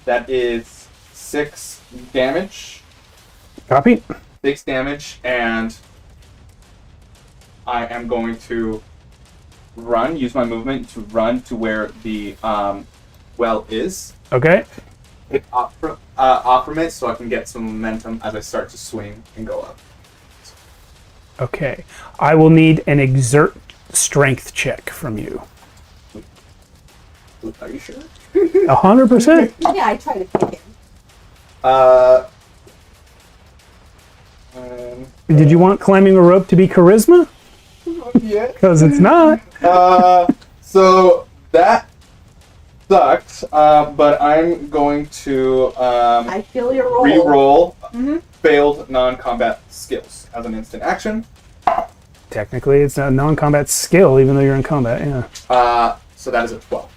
That is 6 damage. Copy. 6 damage, and I am going to use my movement to run to where the well is. Okay. Off from it so I can get some momentum as I start to swing and go up. Okay. I will need an exert strength check from you. Are you sure? 100%. Yeah, I try to kick him. Did you want climbing a rope to be charisma? Yeah. Because it's not. So that sucks, but I'm going to I feel your roll. re-roll failed non-combat skills as an instant action. Technically, it's a non-combat skill, even though you're in combat, yeah. So that is a 12.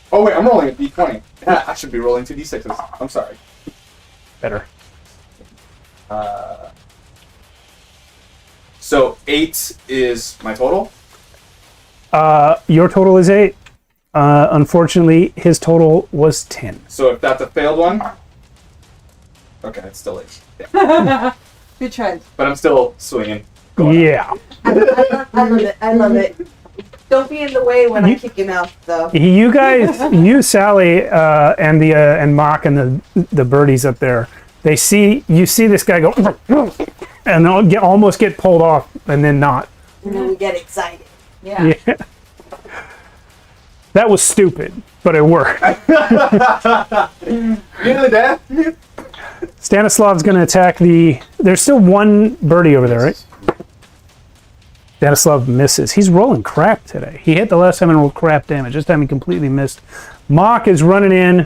Oh wait, I'm rolling a d20. I should be rolling 2 d6s. I'm sorry. Better. So 8 is my total. Your total is 8. Unfortunately, his total was 10. So if that's a failed one, okay, it's still 8. Yeah. Good try. But I'm still swinging. Going up. Yeah. I love it. I love it. Don't be in the way when I kick him out, though. You guys, you, Sally, and Mock and the birdies up there, you see this guy go, and they'll almost get pulled off, and then not. And then we get excited. Yeah. That was stupid, but it worked. Nearly dead. Stanislav's going to attack there's still one birdie over there, right? Stanislav misses. He's rolling crap today. He hit the last time and rolled crap damage. This time he completely missed. Mock is running in.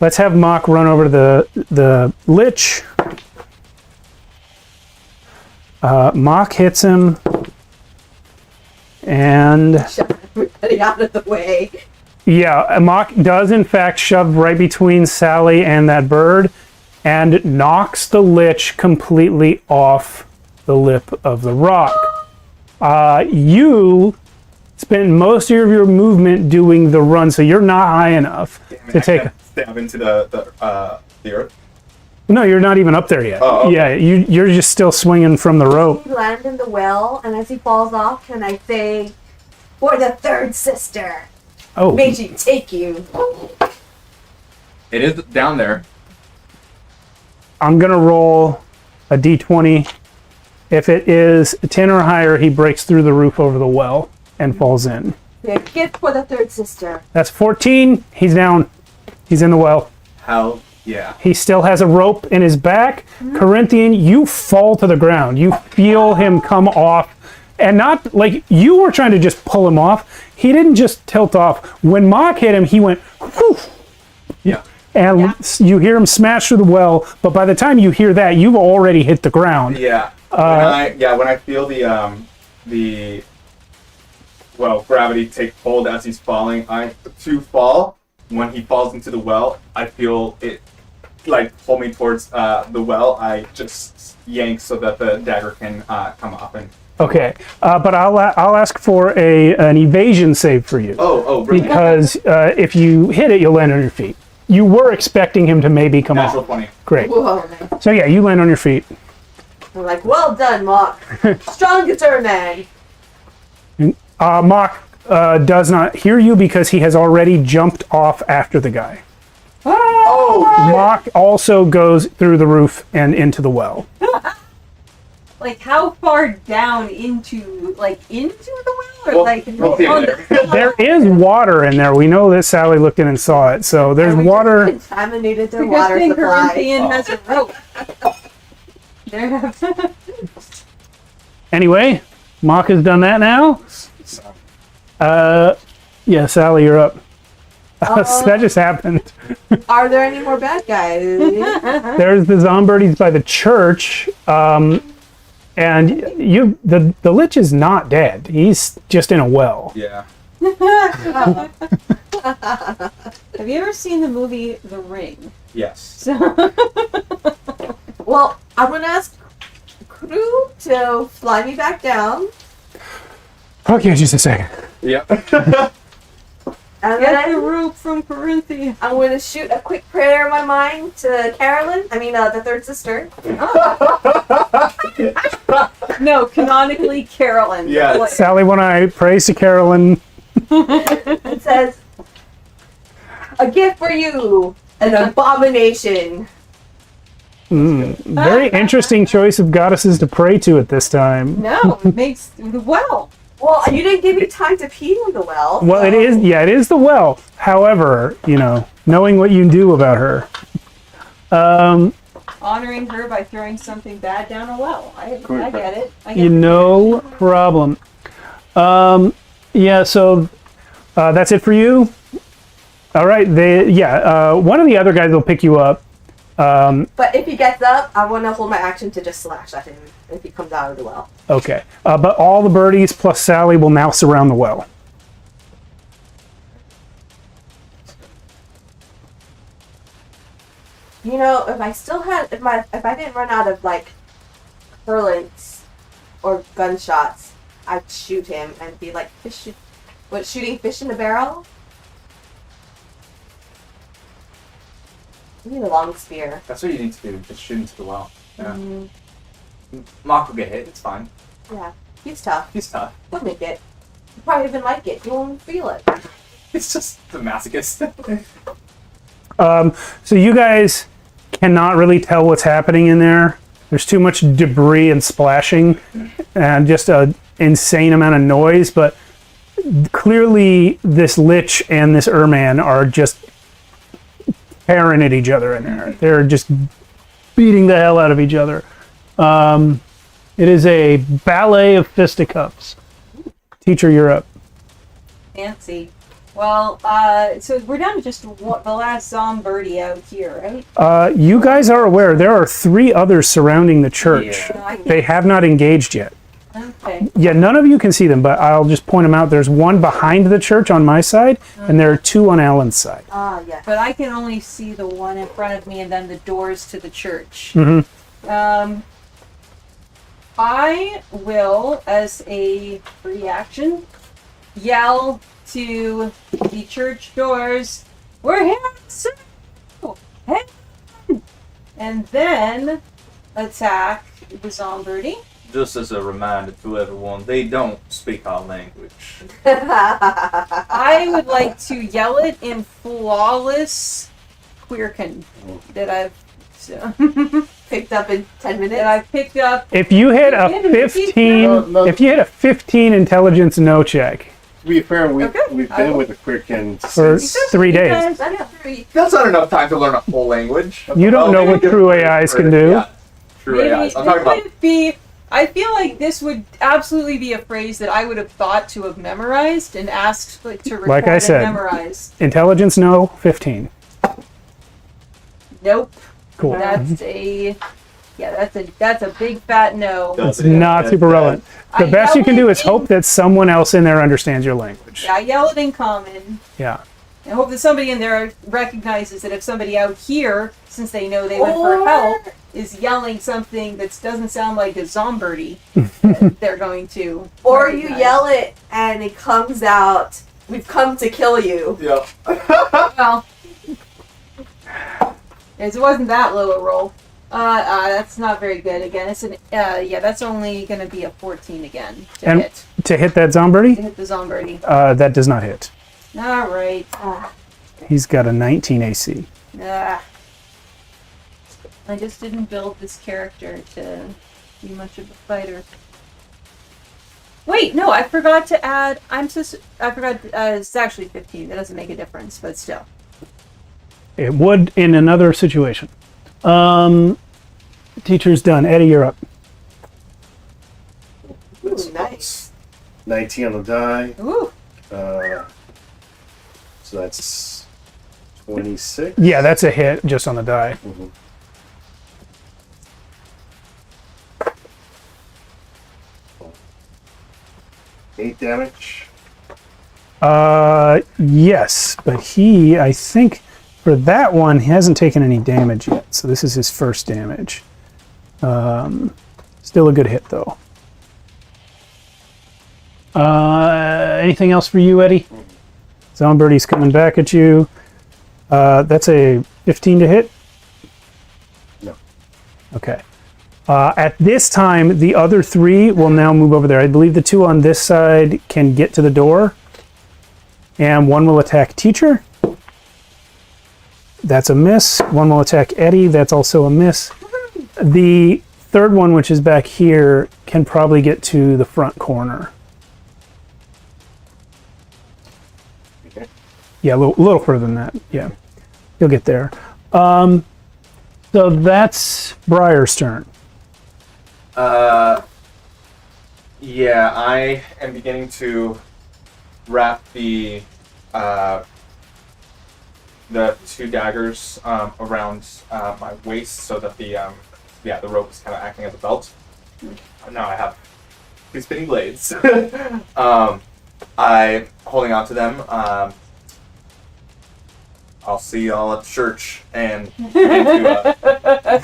Let's have Mock run over to the Lich. Mock hits him. And Shove everybody out of the way. yeah, Mock does in fact shove right between Sally and that bird and knocks the Lich completely off the lip of the rock. You spent most of your movement doing the run, so you're not high enough to take. Stab into the earth. No, you're not even up there yet. Oh, okay. Yeah, you're just still swinging from the rope. He lands in the well, and as he falls off, can I say, "For the third sister, Oh, may she take you." It is down there. I'm gonna roll a d20. If it is a 10 or higher, he breaks through the roof over the well and falls in. A gift for the third sister. That's 14. He's down. He's in the well. Hell yeah. He still has a rope in his back. Corinthian, you fall to the ground. You feel him come off. And not like you were trying to just pull him off. He didn't just tilt off. When Mock hit him, he went, whew. Yeah. And you hear him smash through the well. But by the time you hear that, you've already hit the ground. Yeah. When I feel the gravity take hold as he's falling, when he falls into the well, I feel it like pull me towards the well. I just yank so that the dagger can come off and. Okay, but I'll ask for an evasion save for you. Oh, brilliant. Because if you hit it, you'll land on your feet. You were expecting him to maybe come Natural off. 20. Great. Whoa. So yeah, you land on your feet. I'm like, well done, Mock. Strong guitar man. Mock does not hear you because he has already jumped off after the guy. Oh! Mock also goes through the roof and into the well. Like how far down into the well, or Well, like we'll see on later. the There is water in there. We know that Sally looked in and saw it. So there's And we water. just contaminated their Good water thing supply. Corinthian has a rope. There. Anyway, Mock has done that now. Yeah, Sally, you're up. That just happened. Are there any more bad guys? There's the Zombies by the church, and the Lich is not dead. He's just in a well. Yeah. Have you ever seen the movie The Ring? Yes. Well, I'm gonna ask crew to fly me back down, Okay, just a second. Yeah. and Get the then rope from Corinthian. I'm gonna shoot a quick prayer in my mind to Carolyn. The third sister. No, canonically Carolyn. Yeah. What- Sally, when I praise to Carolyn, It says, "A gift for you, an abomination." very interesting choice of goddesses to pray to at this time. No, it makes well. Well, you didn't give me time to pee in the well. Well, it is, yeah, it is the well. However, knowing what you do about her. Honoring her by throwing something bad down a well. I get it. I get No problem. Yeah, so that's it for you. All right, one of the other guys will pick you up. But if he gets up, I want to hold my action to just slash at him if he comes out of the well. Okay, but all the birdies plus Sally will now surround the well. If I still had, if I didn't run out of like hurlants or gunshots, I'd shoot him and be like shooting fish in a barrel. I need a long spear. That's what you need to do. Just shoot into the well. Yeah. Mark will get hit. It's fine. Yeah, he's tough. He's tough. He'll make it. He'll probably even like it. He won't feel it. It's just the masochist. So you guys cannot really tell what's happening in there. There's too much debris and splashing and just an insane amount of noise, but clearly this Lich and this Erman are just tearing at each other in there. They're just beating the hell out of each other. It is a ballet of fisticuffs. Teacher, you're up. fancy. Well, so we're down to just the last Zombirdie out here, right? You guys are aware there are 3 others surrounding the church. Yeah. They have not engaged yet. Okay. Yeah, none of you can see them, but I'll just point them out. There's one behind the church on my side, and there are 2 on Alan's side. Ah, yes. But I can only see the one in front of me and then the doors to the church. I will, as a free action, yell to the church doors, "We're here, sir!" Hey! And then attack the Zombirdie. Just as a reminder to everyone, they don't speak our language. I would like to yell it in flawless Quierk that I've Picked up in 10 minutes. that I've picked up. If you hit a 15, No. if you hit a 15 intelligence no check To be fair, Okay. we've I been will- with the Quierk for since 3 days, That's 3. That's not enough time to learn a full language. you don't know maybe what just true AIs can do. Yeah, true Maybe AIs. I'm talking this about. would be. I feel like this would absolutely be a phrase that I would have thought to have memorized and asked to record Like I said. and memorize. Intelligence no, 15. Nope. Cool. That's a big fat no. It's not super relevant. The I best you can yell do it is hope that someone else in there understands your language. I yell it in common. Yeah. I hope that somebody in there recognizes that if somebody out here, since they know they went for Or- help, is yelling something that doesn't sound like a Zombirdie, that they're going to. Or you recognize. yell it and it comes out, "We've come to kill you." Yeah. Well, it wasn't that low a roll. That's not very good. Again, it's an that's only going to be a 14 again to And- hit. To hit that To Zombirdie, hit the Zombirdie. that does not hit. All right. He's got a 19 AC. I just didn't build this character to be much of a fighter. Wait, no, I forgot to add. I forgot. It's actually 15. That doesn't make a difference, but still. It would in another situation. Teacher's done. Eddie, you're up. Ooh, nice. 19 on the die. Ooh. So that's 26. Yeah, that's a hit just on the die. Mhm. 8 damage. Yes, but he, I think, for that one, he hasn't taken any damage yet. So this is his first damage. Still a good hit, though. Anything else for you, Eddie? Zombirdie's coming back at you. That's a 15 to hit? No. Okay. At this time, the other 3 will now move over there. I believe the 2 on this side can get to the door. And 1 will attack Teacher. That's a miss. 1 will attack Eddie. That's also a miss. The 3rd one, which is back here, can probably get to the front corner. Okay. Yeah, a little further than that. Yeah, you'll get there. So that's Briar's turn. Yeah, I am beginning to wrap the 2 daggers around my waist so that the rope is kind of acting as a belt. Now I have 2 spinning blades. I'm holding on to them. I'll see y'all at church and begin to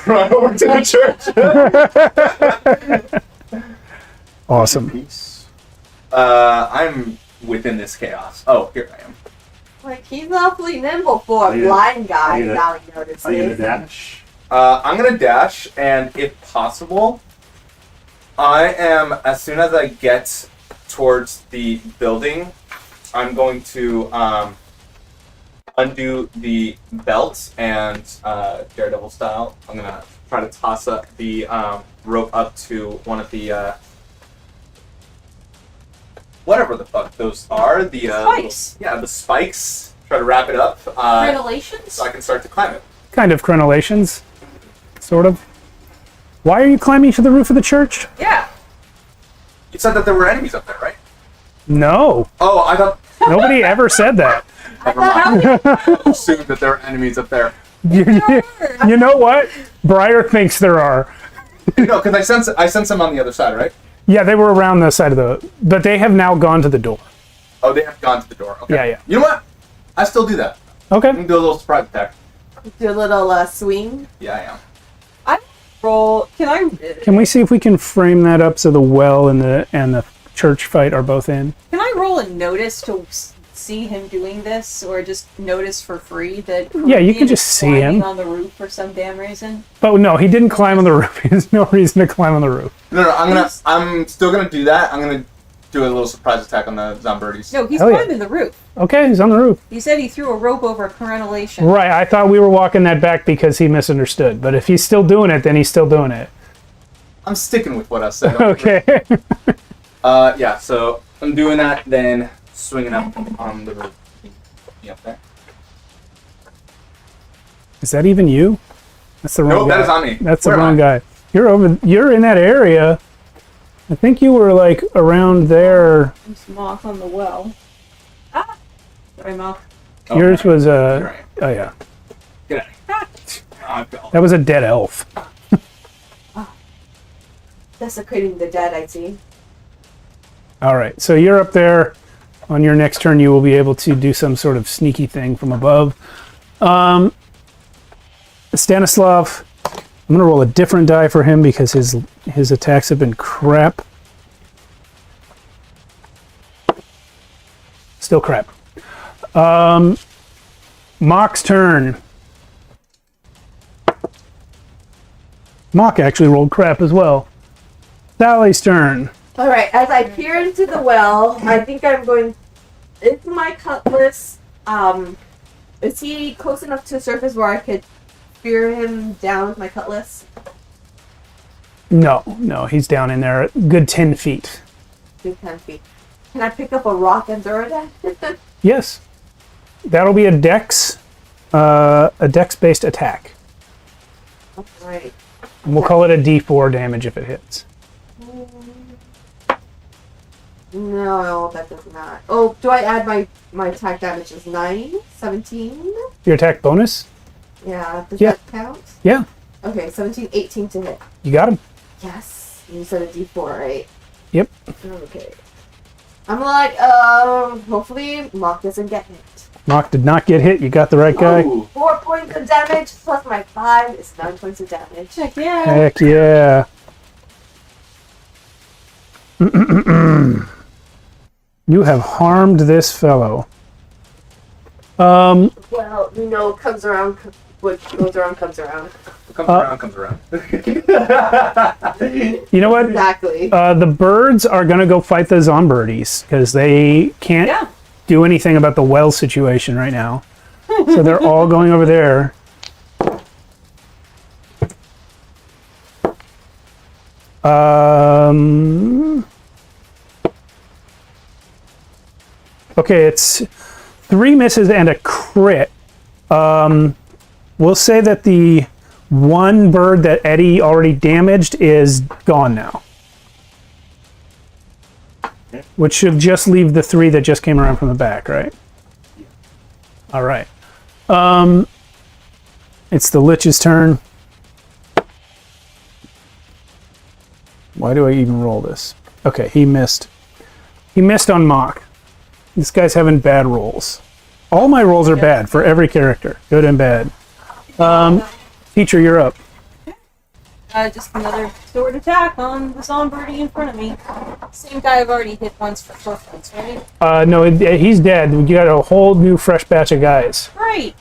run over to the church. Awesome. Peace. I'm within this chaos. Oh, here I am. Like, he's awfully nimble for Are a you- blind guy, are you- now he notices. Are you gonna dash? I'm gonna dash, and if possible, I am, as soon as I get towards the building, I'm going to undo the belt and Daredevil style. I'm gonna try to toss up the rope up to one of the whatever the fuck those are. The Spikes. the spikes. Try to wrap it up Crenulations? so I can start to climb it. Kind of crenellations, sort of. Why are you climbing to the roof of the church? Yeah. You said that there were enemies up there, right? No, Oh, I thought. nobody ever said that. Never mind. I assumed that there were enemies up there. You know what? Briar thinks there are. No, because I sense them on the other side, right? Yeah, they were around the side of the... But they have now gone to the door. Oh, they have gone to the door. Okay. Yeah, yeah. You know what? I still do that. I'm Okay. gonna do a little surprise attack. Do a little swing. Yeah, I am. Roll. Can I? Can we see if we can frame that up so the well and the church fight are both in? Can I roll a notice to see him doing this, or just notice for free that? Yeah, you can Ian just is see climbing him. on the roof for some damn reason. Oh, no, he didn't climb on the roof. There's no reason to climb on the roof. No, I'm still gonna do that. I'm gonna do a little surprise attack on the Zombies. No, he's Oh, yeah. climbing the roof. Okay, he's on the roof. He said he threw a rope over a crenellation. Right, I thought we were walking that back because he misunderstood. But if he's still doing it, then he's still doing it. I'm sticking with what I said. Okay. Yeah, so I'm doing that, then swinging up on the roof. Yeah, there. Is that even you? That's the wrong Nope, guy. that is on me. That's Where the am wrong I? guy. You're in that area. I think you were like around there. There's moth on the well. Ah! Sorry, moth. Oh, Yours was Here I am. oh yeah. Get out of here. I fell. That was a dead elf. Desecrating the dead, I see. All right. So you're up there. On your next turn, you will be able to do some sort of sneaky thing from above. Stanislav, I'm gonna roll a different die for him because his attacks have been crap. Still crap. Mock's turn. Mock actually rolled crap as well. Sally's turn. Alright, as I peer into the well, I think I'm going into my cutlass. Is he close enough to the surface where I could spear him down with my cutlass? No, he's down in there, a good 10 feet. Do 10 feet. Can I pick up a rock and throw it at? Yes. That'll be a dex-based attack. Alright. And we'll call it a D4 damage if it hits. No, that does not. Oh, do I add my attack damage is 9? 17? Your attack bonus? Yeah, does Yeah. that count? Yeah, Okay, 17, 18 to hit. you got him. Yes. You said a D4, right? Yep. Okay. I'm like, hopefully Mock doesn't get hit. Mock did not get hit. You got the right guy. Ooh. 4 points of damage plus my 5 is 9 points of damage. Heck yeah. Heck yeah. You have harmed this fellow. Well, comes around, what goes around comes around. Comes around, comes around. You know what? Exactly. The birds are gonna go fight the Zombirdies because they can't Yeah. do anything about the well situation right now. So they're all going over there. Okay, it's 3 misses and a crit. We'll say that the one bird that Eddie already damaged is gone now. Which should just leave the 3 that just came around from the back, right? All right. It's the Lich's turn. Why do I even roll this? Okay, he missed. He missed on Mock. This guy's having bad rolls. All my rolls are bad for every character, good and bad. Teacher, you're up. Just another sword attack on the Zombirdie in front of me. Same guy I've already hit once for close, right? No, he's dead. You got a whole new fresh batch of guys. Great!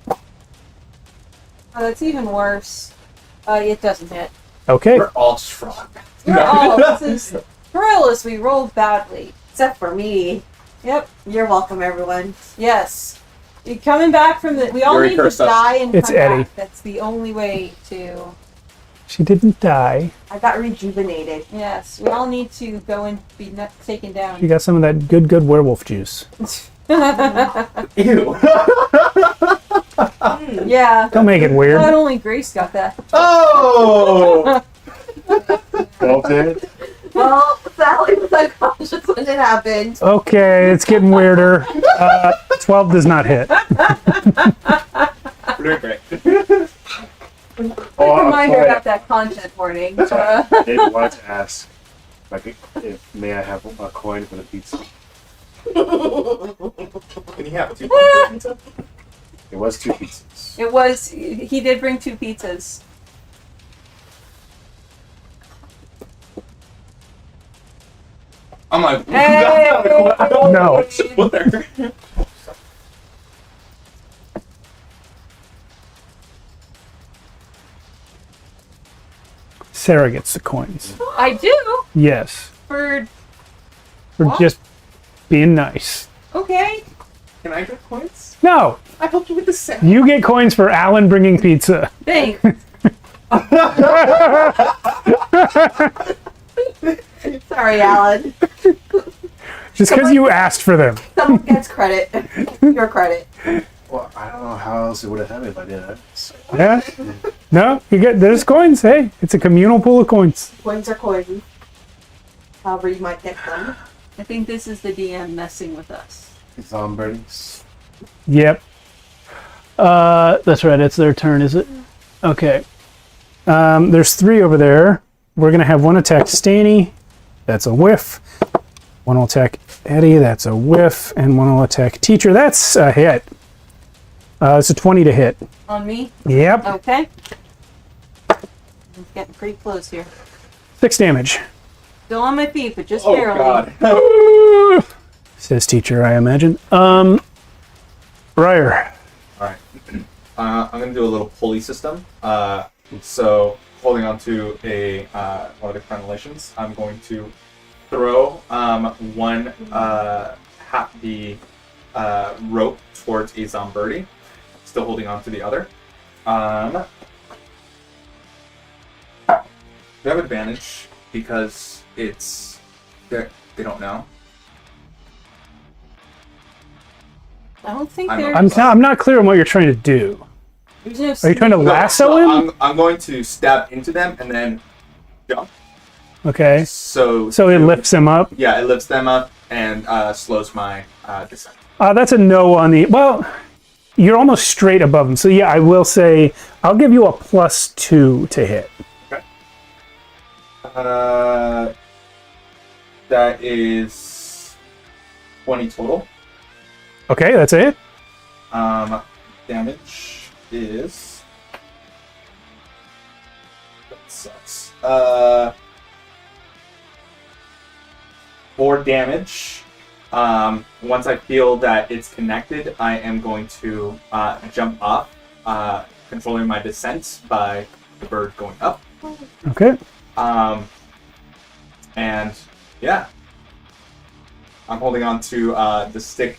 Oh, that's even worse. It doesn't hit. Okay. We're all strong. This is Gorillas, we rolled badly. Except for me. Yep, You're welcome, everyone. yes. You're coming back from the... We all Very need to cursed us. die and It's come Eddie. back. That's the only way to... She didn't die. I got rejuvenated. Yes, we all need to go and be taken She down. got some of that good werewolf juice. Ew. Yeah. Don't make it weird. Not only Grace got that. Oh! Well, dead. Well, Sally was unconscious when it happened. Okay, it's getting weirder. 12 does not hit. We're doing great. Oh, Reminder sorry. about that content warning. David wanted to ask, like, if may I have a coin for the pizza? Can you have 2 points pizza? It was 2 pizzas. It was... He did bring 2 pizzas. I'm like, Hey! that's not a coin. I don't know No. what to put there. Sarah gets the coins. I do? Yes. For... For What? just being nice. Okay. Can I get points? No, I helped you with the set. you get coins for Alan bringing pizza. Thanks. Sorry, Alan. Just because you asked for them. Someone gets credit. Your credit. Well, I don't know how else it would have happened if I didn't. So, Yeah? No, you get, there's coins. Hey, it's a communal pool of coins. Coins are coins. However you might get them. I think this is the DM messing with us. Zombirdies. Yep. That's right. It's their turn, is it? Okay. There's 3 over there. We're gonna have one attack Stanny. That's a whiff. One will attack Eddie. That's a whiff, and one will attack Teacher. That's a hit. It's a 20 to hit. On me? Yep. Okay. I'm getting pretty close here. 6 damage. Still on my feet, but just Oh, barely. God. Says Teacher, I imagine. Ryer. Alright. I'm going to do a little pulley system. So, holding on to one of the crenellations, I'm going to throw one the rope towards a Zombirdie, still holding on to the other. We have advantage because they don't know. I don't think I'm- there's... I'm not clear on what you're trying to do. there's no Are you trying to sneak- lasso him? I'm going to stab into them and then jump. Okay. So So it lifts him up. Yeah, it lifts them up and slows my descent. That's a no on the... Well, you're almost straight above him. So yeah, I will say I'll give you a +2 to hit. That is 20 total. Okay, that's it. Damage is... That sucks. 4 damage. Once I feel that it's connected, I am going to jump off controlling my descent by the bird going up. Okay. And yeah, I'm holding on to the stick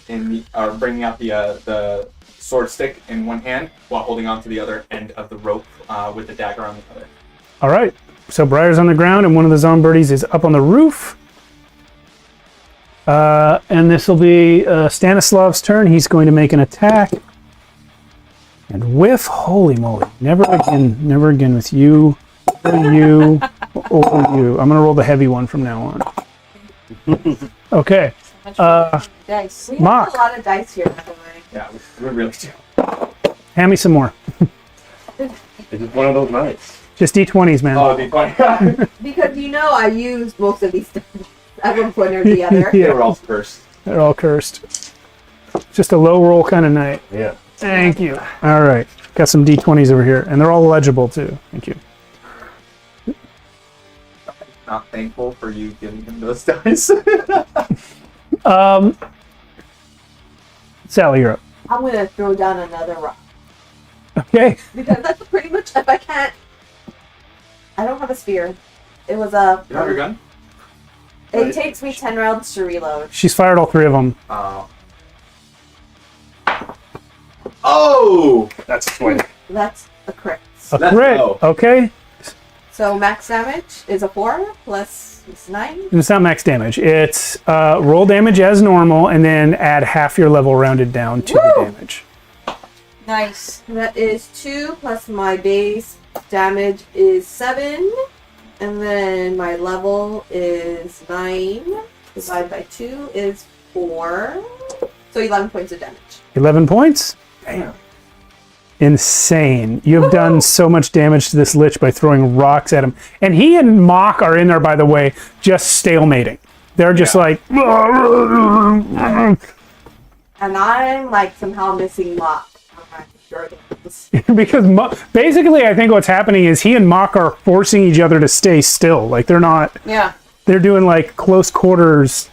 or bringing out the sword stick in one hand while holding on to the other end of the rope with the dagger on the other. All right. So Briar's on the ground, and one of the zombirdies is up on the roof. And this will be Stanislav's turn. He's going to make an attack. And whiff. Holy moly. Never again with you, or you, or you. I'm going to roll the heavy one from now on. Okay. Dice. We Mock. have a lot of dice here, by the way. Yeah, we really do. Hand me some more. It's just one of those nights. Just D20s, man. Oh, D20. Because I used most of these dice at one point or the other. They were all cursed. They're all cursed. Just a low roll kind of night. Yeah. Thank you. All right. Got some D20s over here, and they're all legible too. Thank you. Not thankful for you giving him those dice. Sally, you're up. I'm gonna throw down another rock. Okay. Because that's pretty much, if I can't, I don't have a spear. It was a. You have your gun? It takes me 10 rounds to reload. She's fired all three of them. Oh! That's a 20. That's a crit. A Let's crit. go. Okay. So max damage is a 4 plus it's 9. It's not max damage. It's roll damage as normal, and then add half your level rounded down to the damage. Nice. That is 2 plus my base damage is 7. And then my level is 9. Divided by 2 is 4. So 11 points of damage. 11 points. Damn. Insane. You have done so much damage to this lich by throwing rocks at him. And he and Mock are in there, by the way, just stalemating. They're just like... And I'm like somehow missing Mock. I'm not sure it is. because basically I think what's happening is he and Mock are forcing each other to stay still. Like they're not... Yeah. They're doing like close quarters,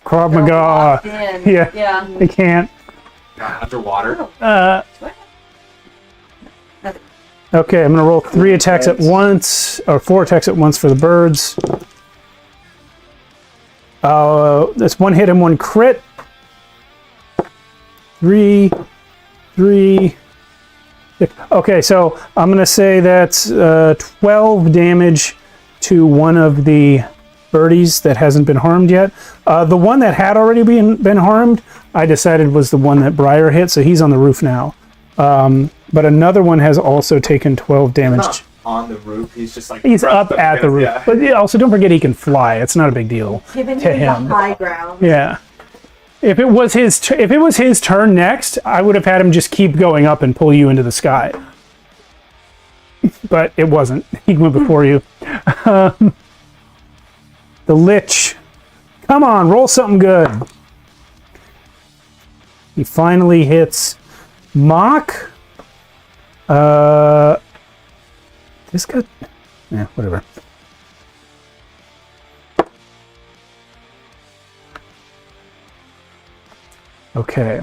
Krav Maga. Locked in. Yeah. Yeah. They can't. Underwater. Okay, I'm gonna roll 3 attacks at once, or 4 attacks at once for the birds. That's 1 hit and 1 crit. 3. Okay, so I'm gonna say that's 12 damage to one of the birdies that hasn't been harmed yet. The one that had already been harmed, I decided was the one that Briar hit, so he's on the roof now. But another one has also taken 12 damage. Not on the roof. He's just like... He's up at the roof. Yeah. But yeah, also don't forget he can fly. It's not a big deal Giving to me the him. high ground. Yeah. If it was his turn next, I would have had him just keep going up and pull you into the sky. But it wasn't. He went before you. The Lich. Come on, roll something good. He finally hits Mock. This guy... Yeah, whatever. Okay.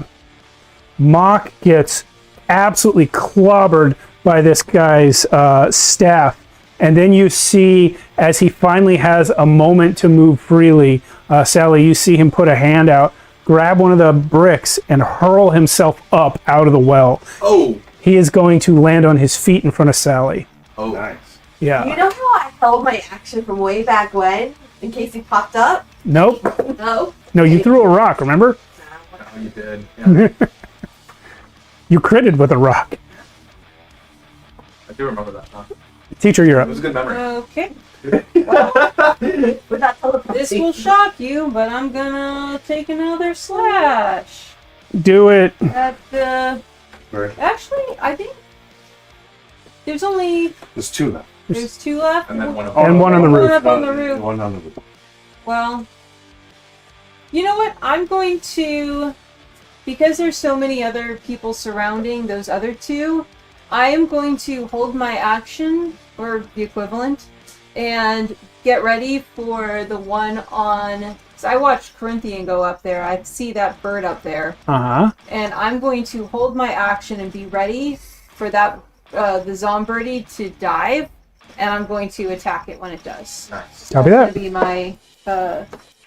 Mock gets absolutely clobbered by this guy's staff. And then you see, as he finally has a moment to move freely, Sally, you see him put a hand out, grab one of the bricks, and hurl himself up out of the well. Oh! He is going to land on his feet in front of Sally. Oh. Nice. Yeah. You know how I held my action from way back when? In case he popped up? Nope. No? No, you threw a rock, remember? Oh, you did. Yeah. You critted with a rock. I do remember that. Huh? Teacher, you're It up. was a good memory. Okay. With that telepathy. This will shock you, but I'm gonna take another slash Do it. at the. Right. Actually, I think there's only There's 2 left. there's 2 left. And then one of And one on the One roof. up on the roof. One on the roof. Well, you know what? I'm going to, because there's so many other people surrounding those other 2, I am going to hold my action, or the equivalent, and get ready for the one on... So I watched Corinthian go up there. I see that bird up there. Uh-huh. And I'm going to hold my action and be ready for that the Zombirdie to dive, and I'm going to attack it when it does. Nice. Copy That's that. gonna be my.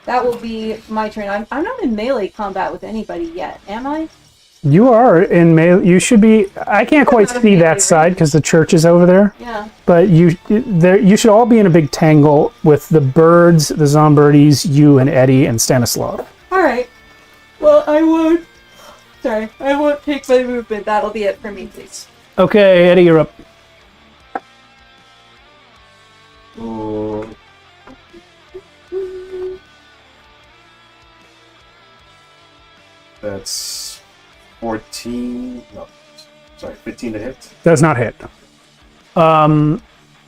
That will be my turn. I'm not in melee combat with anybody yet, am I? You are in melee. You should be. I can't quite Not in see melee, that right? side because the church is over there. Yeah. But you should all be in a big tangle with the birds, the Zombirdis, you and Eddie and Stanislav. All right. Well, I won't. Sorry, I won't take my movement. That'll be it for me, please. Okay, Eddie, you're up. Ooh. That's 14. No, sorry, 15 to hit. Does not hit.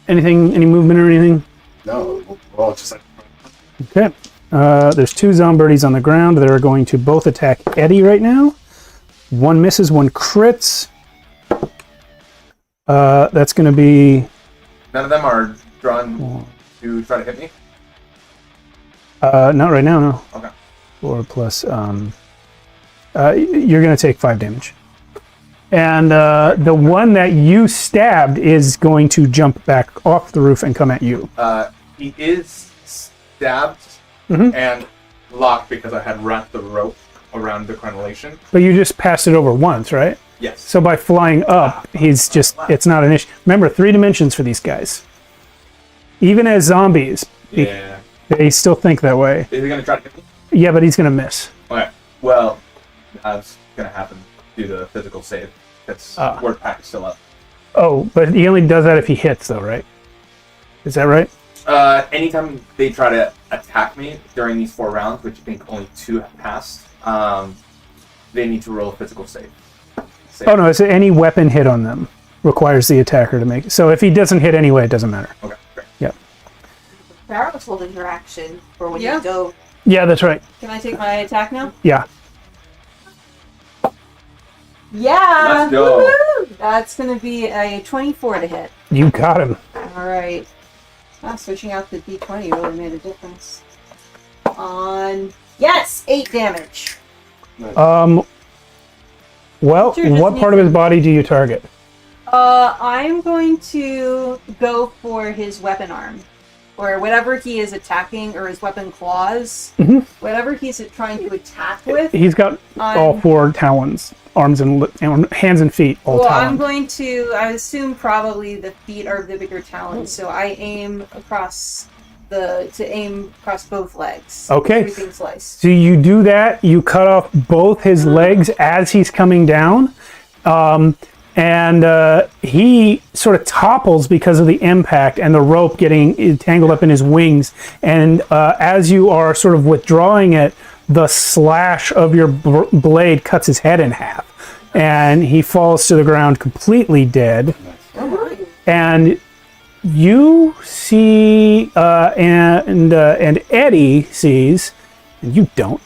Anything? Any movement or anything? No, we're all just like. Okay. There's two Zombirdis on the ground that are going to both attack Eddie right now. One misses, one crits. That's going to be... None of them are drawn to try to hit me? not right now, no. Okay. 4 plus... you're going to take 5 damage. And the one that you stabbed is going to jump back off the roof and come at you. He is stabbed and locked because I had wrapped the rope around the crenellation. But you just passed it over once, right? Yes. So by flying up, he's just, it's not an issue. Remember, 3 dimensions for these guys. Even as zombies, Yeah. they still think that way. Is he going to try to hit me? Yeah, but he's going to miss. Okay. Well, that's going to happen due to the physical save. That's word pack is still up. Oh, but he only does that if he hits, though, right? Is that right? Anytime they try to attack me during these 4 rounds, which I think only 2 have passed, they need to roll a physical save. Oh, no, it's any weapon hit on them requires the attacker to make it. So if he doesn't hit anyway, it doesn't matter. Okay, great. Yeah. Farrah was holding her action for when Yeah. you go. Yeah, that's right. Can I take my attack now? Yeah. Yeah! Let's go. Woo-hoo! That's gonna be a 24 to hit. You got him. Alright. Switching out the d20 really made a difference. Yes! 8 damage. Well, Sure, just what part of his body do you target? I'm going to go for his weapon arm. Or whatever he is attacking, or his weapon claws. Whatever he's trying to attack with. He's got all 4 talons, arms and hands and feet, all Well, talons. I'm going to, I assume probably the feet are the bigger talons, so I aim across across both legs. Okay. Everything sliced. So you do that, you cut off both his legs as he's coming down, and he sort of topples because of the impact and the rope getting tangled up in his wings. And as you are sort of withdrawing it, the slash of your blade cuts his head in half. And he falls to the ground completely dead. And you see, and Eddie sees, and you don't,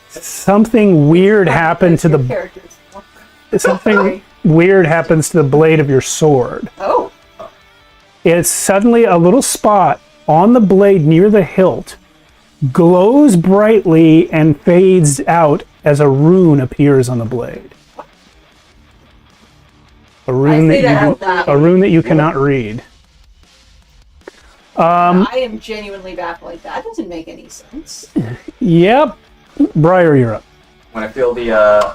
something weird happened to the... Characters. Something weird happens to the blade of your sword. Oh. It's suddenly a little spot on the blade near the hilt glows brightly and fades out as a rune appears on the blade. A rune that you cannot read. I am genuinely baffled. That doesn't make any sense. Yep. Briar, you're up. When I feel the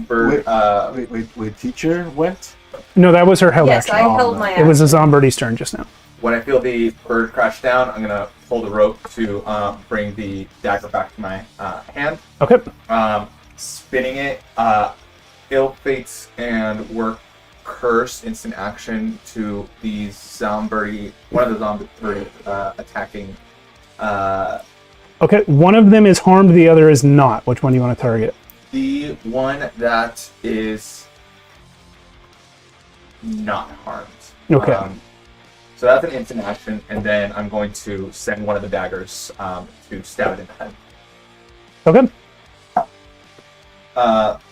bird, Wait, teacher went? No, that was her held Yes, action. I held my It was a Zombirdie's turn just now. when I feel the bird crash down, I'm gonna pull the rope to bring the dagger back to my hand. Okay. Spinning it, ill fates and work curse instant action to the Zombirdie, one of the Zombirdie attacking. Okay, one of them is harmed, the other is not. Which one do you want to target? The one that is not harmed. Okay. So that's an instant action, and then I'm going to send one of the daggers to stab it in the head. Okay.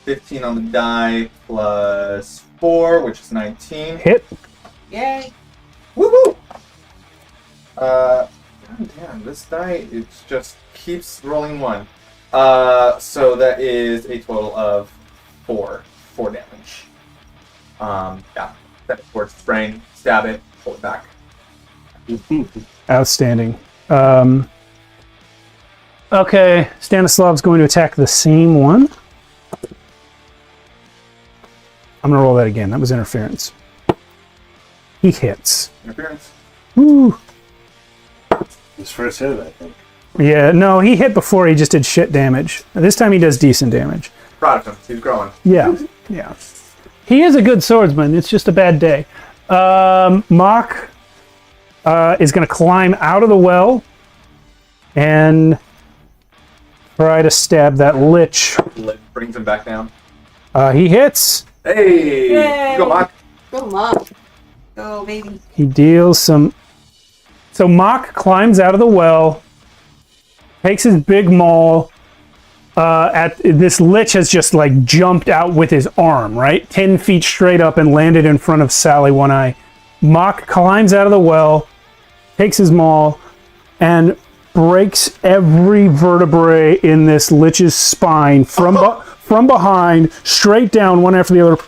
15 on the die plus 4, which is 19. Hit. Yay. Woohoo! Damn, this die, it just keeps rolling 1. So that is a total of 4 damage. Yeah, step it towards its brain, stab it, pull it back. Outstanding. Okay, Stanislav's going to attack the same one. I'm going to roll that again. That was interference. He hits. Interference. Woo. His first hit, I think. Yeah, no, he hit before. He just did shit damage. This time he does decent damage. Proud of him. He's growing. Yeah, yeah. He is a good swordsman. It's just a bad day. Mock is going to climb out of the well and try to stab that lich. Brings him back down. He hits. Hey! Yay. Go, Mock. Go, Mom. Go, baby. He deals some... So Mock climbs out of the well, takes his big maul. This lich has just like jumped out with his arm, right? 10 feet straight up and landed in front of Sally One Eye. Mock climbs out of the well, takes his maul, and breaks every vertebrae in this lich's spine from behind, straight down, one after the other.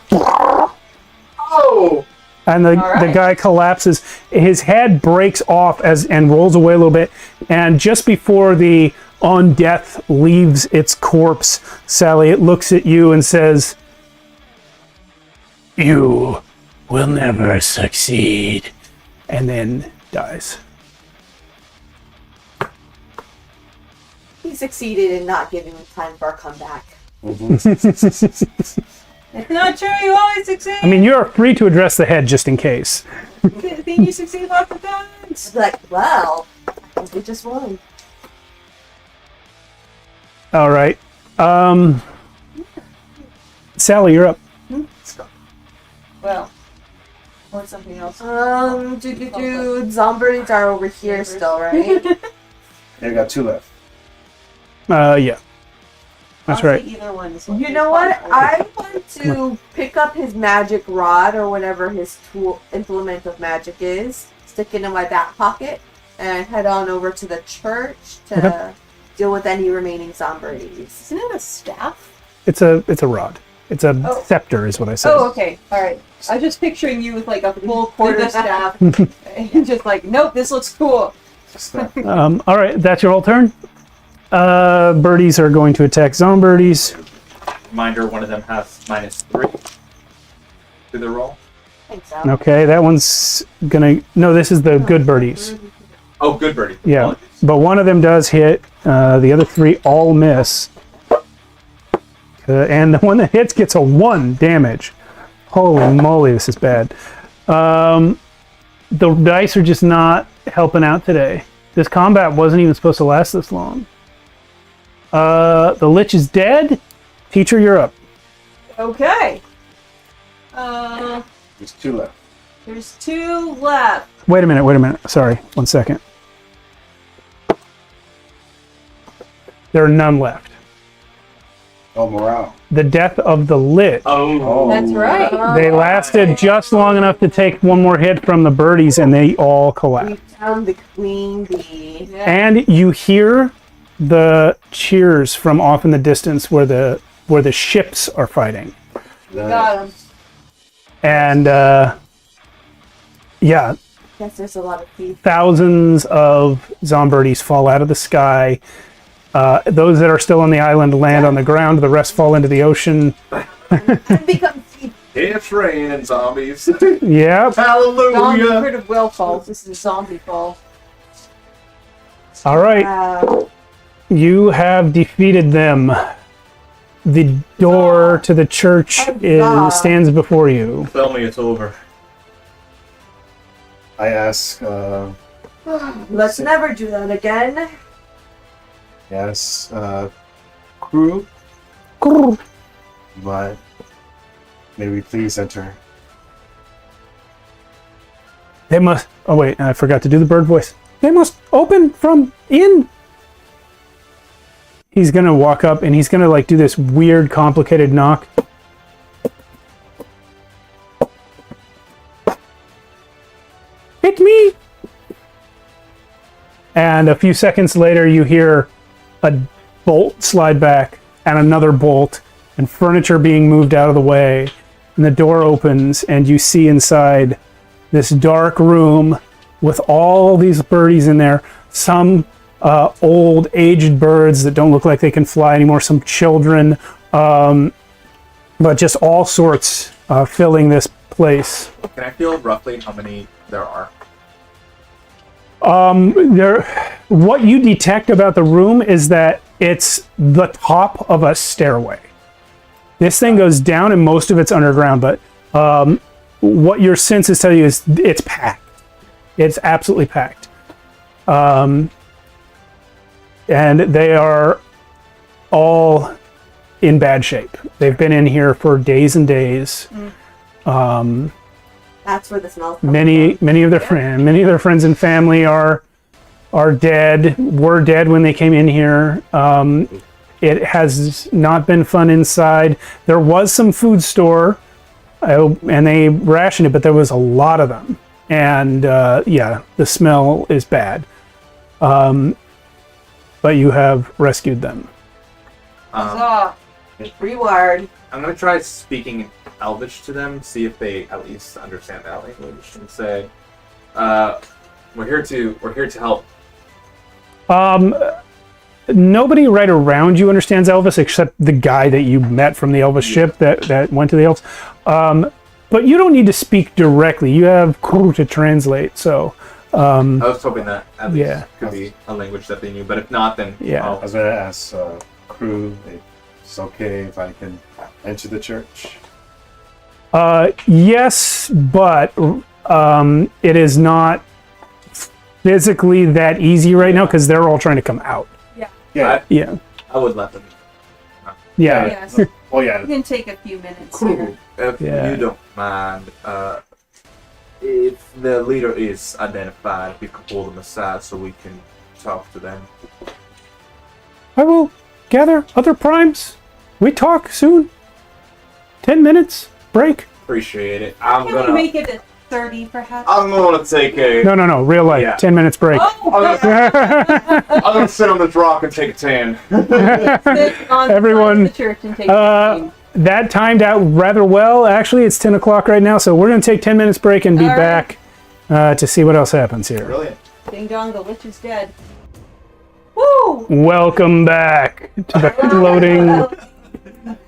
Oh! And the guy collapses. His head breaks off and rolls away a little bit. And just before the on death leaves its corpse, Sally, it looks at you and says, "You will never succeed," and then dies. He succeeded in not giving me time for a comeback. It's not true. You always succeed. I mean, you're free to address the head just in case. I think you succeed lots of times. Like, well, I think we just won. All right. Sally, you're up. Well, or something else. Zombies are over here still, right? I got 2 left. Yeah. That's Honestly, right. Either one is You know what? I want to pick up his magic rod or whatever his implement of magic is, stick it in my back pocket, and head on over to the church to deal with any remaining zombies. Isn't it a staff? It's a rod. It's a scepter, is what I said. Oh, okay. All right. I was just picturing you with like a full quarter staff, and just like, nope, this looks cool. All right, that's your whole turn. Birdies are going to attack Zombirdies. Reminder, one of them has -3 to the roll. Thanks, so. Okay, that one's gonna. No, this is the good birdies. Oh, good birdie. Yeah, Apologies. but one of them does hit. The other 3 all miss. And the one that hits gets a 1 damage. Holy moly, this is bad. The dice are just not helping out today. This combat wasn't even supposed to last this long. The lich is dead. Teacher, you're up. Okay. There's 2 left. There's 2 left. Wait a minute. Sorry, 1 second. There are none left. Oh, morale. The death of the lich. Oh. That's right. They lasted just long enough to take 1 more hit from the birdies, and they all We collapsed. found the queen bee. Yeah. And you hear the cheers from off in the distance where the ships are fighting. Got him. And yeah, Guess there's a lot of people. thousands of Zombirdies fall out of the sky. Those that are still on the island land on the ground. The rest fall into the ocean. And become sea. It's raining zombies. Yep. Zombie Hallelujah. heard of whale falls. This is zombie fall. All right. You have defeated them. The door to the church stands before you. Tell me it's over. I ask, Let's never do that again. yes, crew, but may we please enter? They must. Oh wait, I forgot to do the bird voice. They must open from in. He's gonna walk up and he's gonna like do this weird, complicated knock. It's me. And a few seconds later, you hear a bolt slide back and another bolt, and furniture being moved out of the way. and the door opens, and you see inside this dark room with all these birdies in there. Some old, aged birds that don't look like they can fly anymore. Some children, but just all sorts filling this place. Can I feel roughly how many there are? What you detect about the room is that it's the top of a stairway. This thing goes down, and most of it's underground. But what your senses tell you is it's packed. It's absolutely packed. And they are all in bad shape. They've been in here for days and days. That's where the smell comes Many of their friends and family are dead. Were dead when they came in here. It has not been fun inside. There was some food store, and they rationed it, but there was a lot of them. And yeah, the smell is bad. But you have rescued them. Huzzah. Rewired. I'm gonna try speaking in Elvish to them, see if they at least understand that language, and say, "We're here to help." Nobody right around you understands Elvis except the guy that you met from the Elvis ship that went to the elves. But you don't need to speak directly. You have crew to translate. So I was hoping that at least Yeah. could be a language that they knew, but if not, then Yeah. I was gonna ask crew if it's okay if I can enter the church. yes, but it is not physically that easy right now because they're all trying to come out. Yeah. Yeah. I would let them. Yeah. Yes. Oh yeah. It can take a few minutes here. If Yeah. you don't mind, if the leader is identified, if you could pull them aside so we can talk to them. I will gather other primes. We talk soon. 10 minutes break. Appreciate it. I'm Can we gonna. make it a 30, perhaps? I'm gonna take a. No, real life. Yeah. 10 minutes break. Oh, I'm gonna sit on this rock and take a tan. sit on Everyone, the church and take a That timed out rather well. Actually, it's 10 o'clock right now, so we're going to take 10 minutes break and be All right. back to see what else happens here. Brilliant. Ding dong, the witch is dead. Woo! Welcome back to the floating...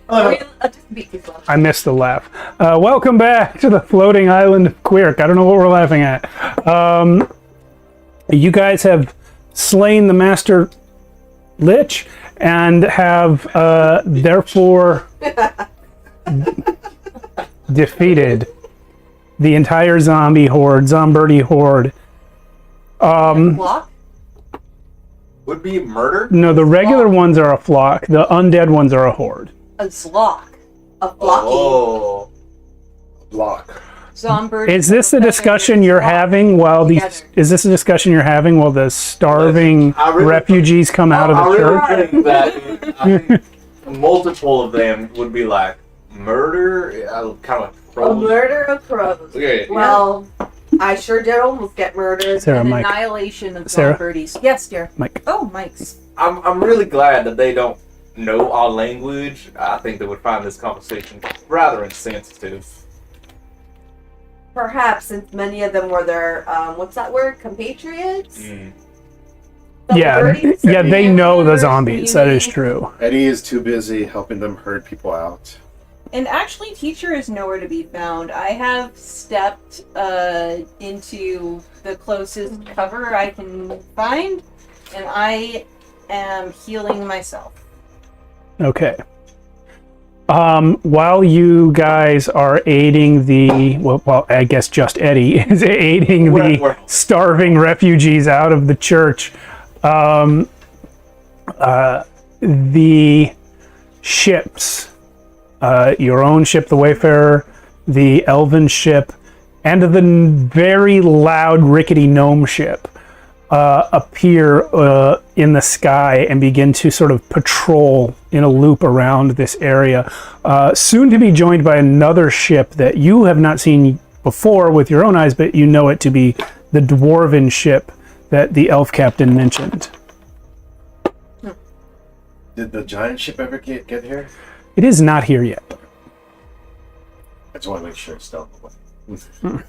Just beat yourself. I missed the laugh. Welcome back to the floating island of Quierk. I don't know what we're laughing at. You guys have slain the Master Lich and have therefore defeated the entire zombie horde. Block? Would be murder. No, the regular ones are a flock. The undead ones are a horde. A zlock. A flocking. Oh. Block. Zombird. Is this the discussion you're having while these? Together. Is this a discussion you're having while the starving I really- refugees come out of the church? I really think that I think multiple of them would be like murder. Kind of like A crows. murder of crows. Okay. Well, I sure did almost get murdered. Sarah, An Mike, annihilation of Sarah? zombirdies. Yes, dear. Mike. Oh, Mike's. I'm really glad that they don't know our language. I think they would find this conversation rather insensitive. Perhaps, since many of them were their, what's that word? Compatriots? Mm. Yeah, they know the zombies. That is true. Eddie is too busy helping them herd people out. And actually, teacher is nowhere to be found. I have stepped into the closest cover I can find, and I am healing myself. Okay. While you guys are aiding the well, I guess just Eddie is aiding the We're- starving refugees out of the church. The ships, your own ship, the Wayfarer, the Elven ship, and the very loud, rickety gnome ship appear in the sky and begin to sort of patrol in a loop around this area, soon to be joined by another ship that you have not seen before with your own eyes, but you know it to be the dwarven ship that the elf captain mentioned. Did the giant ship ever get here? It is not here yet. just want to make sure it's down the way.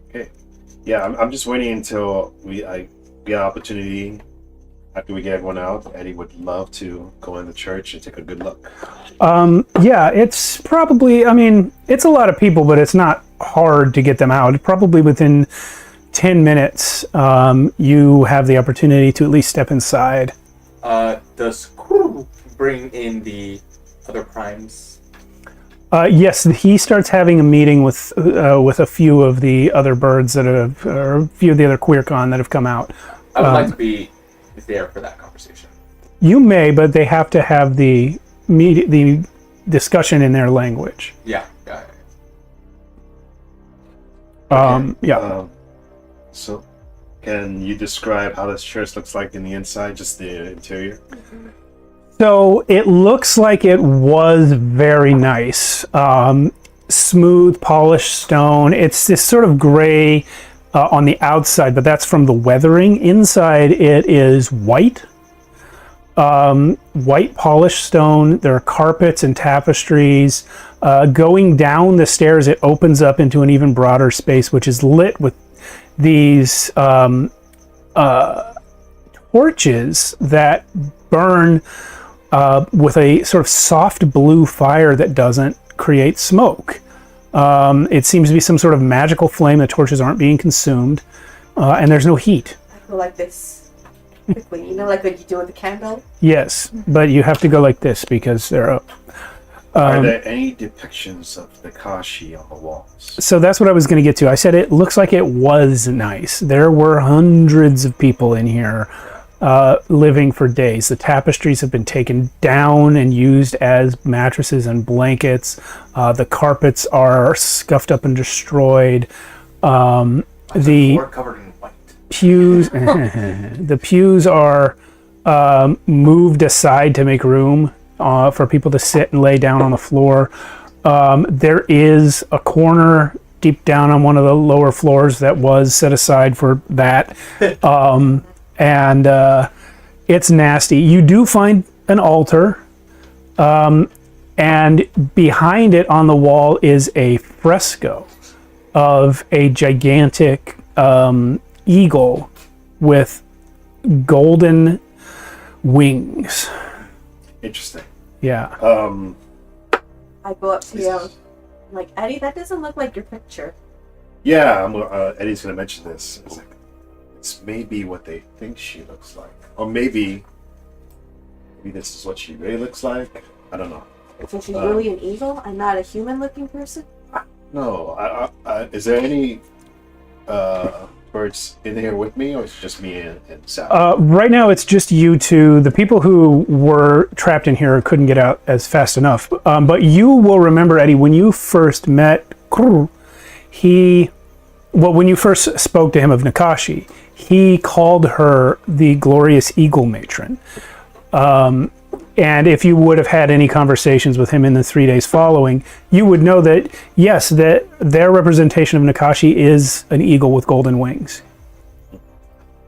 Okay. Yeah, I'm just waiting until I get an opportunity. After we get everyone out, Eddie would love to go in the church and take a good look. Yeah, it's probably, I mean, it's a lot of people, but it's not hard to get them out. Probably within 10 minutes, you have the opportunity to at least step inside. Does Quierk bring in the other primes? Yes, he starts having a meeting with a few of the other birds that have, or a few of the other Quierkon that have come out. I would like to be there for that conversation. You may, but they have to have the discussion in their language. Yeah, yeah. Yeah. So, can you describe how this church looks like in the inside, just the interior? So it looks like it was very nice. Smooth, polished stone. It's this sort of gray on the outside, but that's from the weathering. Inside it is white. White polished stone. There are carpets and tapestries. Going down the stairs, it opens up into an even broader space, which is lit with these torches that burn with a sort of soft blue fire that doesn't create smoke. It seems to be some sort of magical flame. The torches aren't being consumed, and there's no heat. I go like this. Quickly, you know, like what you do with the candle? Yes, but you have to go like this because they're up. Are there any depictions of Nakashi on the walls? So that's what I was going to get to. I said it looks like it was nice. There were hundreds of people in here living for days. The tapestries have been taken down and used as mattresses and blankets. The carpets are scuffed up and destroyed. The Floor covered in white. pews, the pews are moved aside to make room for people to sit and lay down on the floor. There is a corner deep down on one of the lower floors that was set aside for that. And it's nasty. You do find an altar, and behind it on the wall is a fresco of a gigantic eagle with golden wings. Interesting. Yeah. I go up to you. I'm like, Eddie, that doesn't look like your picture. Yeah, Eddie's gonna mention this. It's like, it's maybe what they think she looks like, or maybe this is what she really looks like. I don't know. So she's really an eagle and not a human-looking person? No. Is there any birds in here with me, or is it just me and Sal? Right now, it's just you two. The people who were trapped in here couldn't get out as fast enough. But you will remember, Eddie, when you first met when you first spoke to him of Nakashi, he called her the glorious eagle matron. And if you would have had any conversations with him in the 3 days following, you would know that, yes, that their representation of Nakashi is an eagle with golden wings.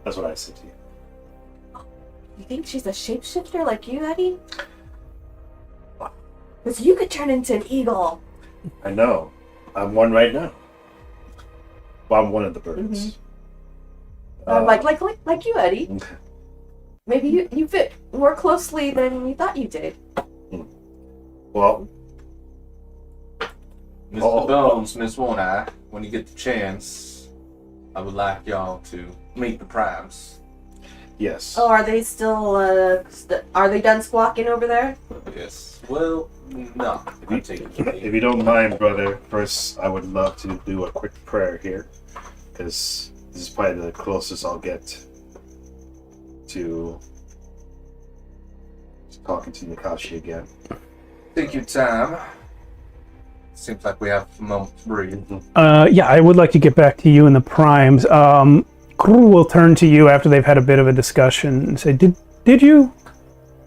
That's what I said to you. You think she's a shapeshifter like you, Eddie? Because you could turn into an eagle. I know. I'm one right now. Well, I'm one of the birds. Like you, Eddie. Maybe you fit more closely than you thought you did. Well, Mr. Bones, Miss One Eye, when you get the chance, I would like y'all to meet the primes. yes. Oh, are they still, are they done squawking over there? Yes. Well, no. If you don't mind, brother, first I would love to do a quick prayer here, because this is probably the closest I'll get to talking to Nakashi again. Take your time. Seems like we have a moment to breathe. Yeah, I would like to get back to you and the primes. Crew will turn to you after they've had a bit of a discussion and say, Did you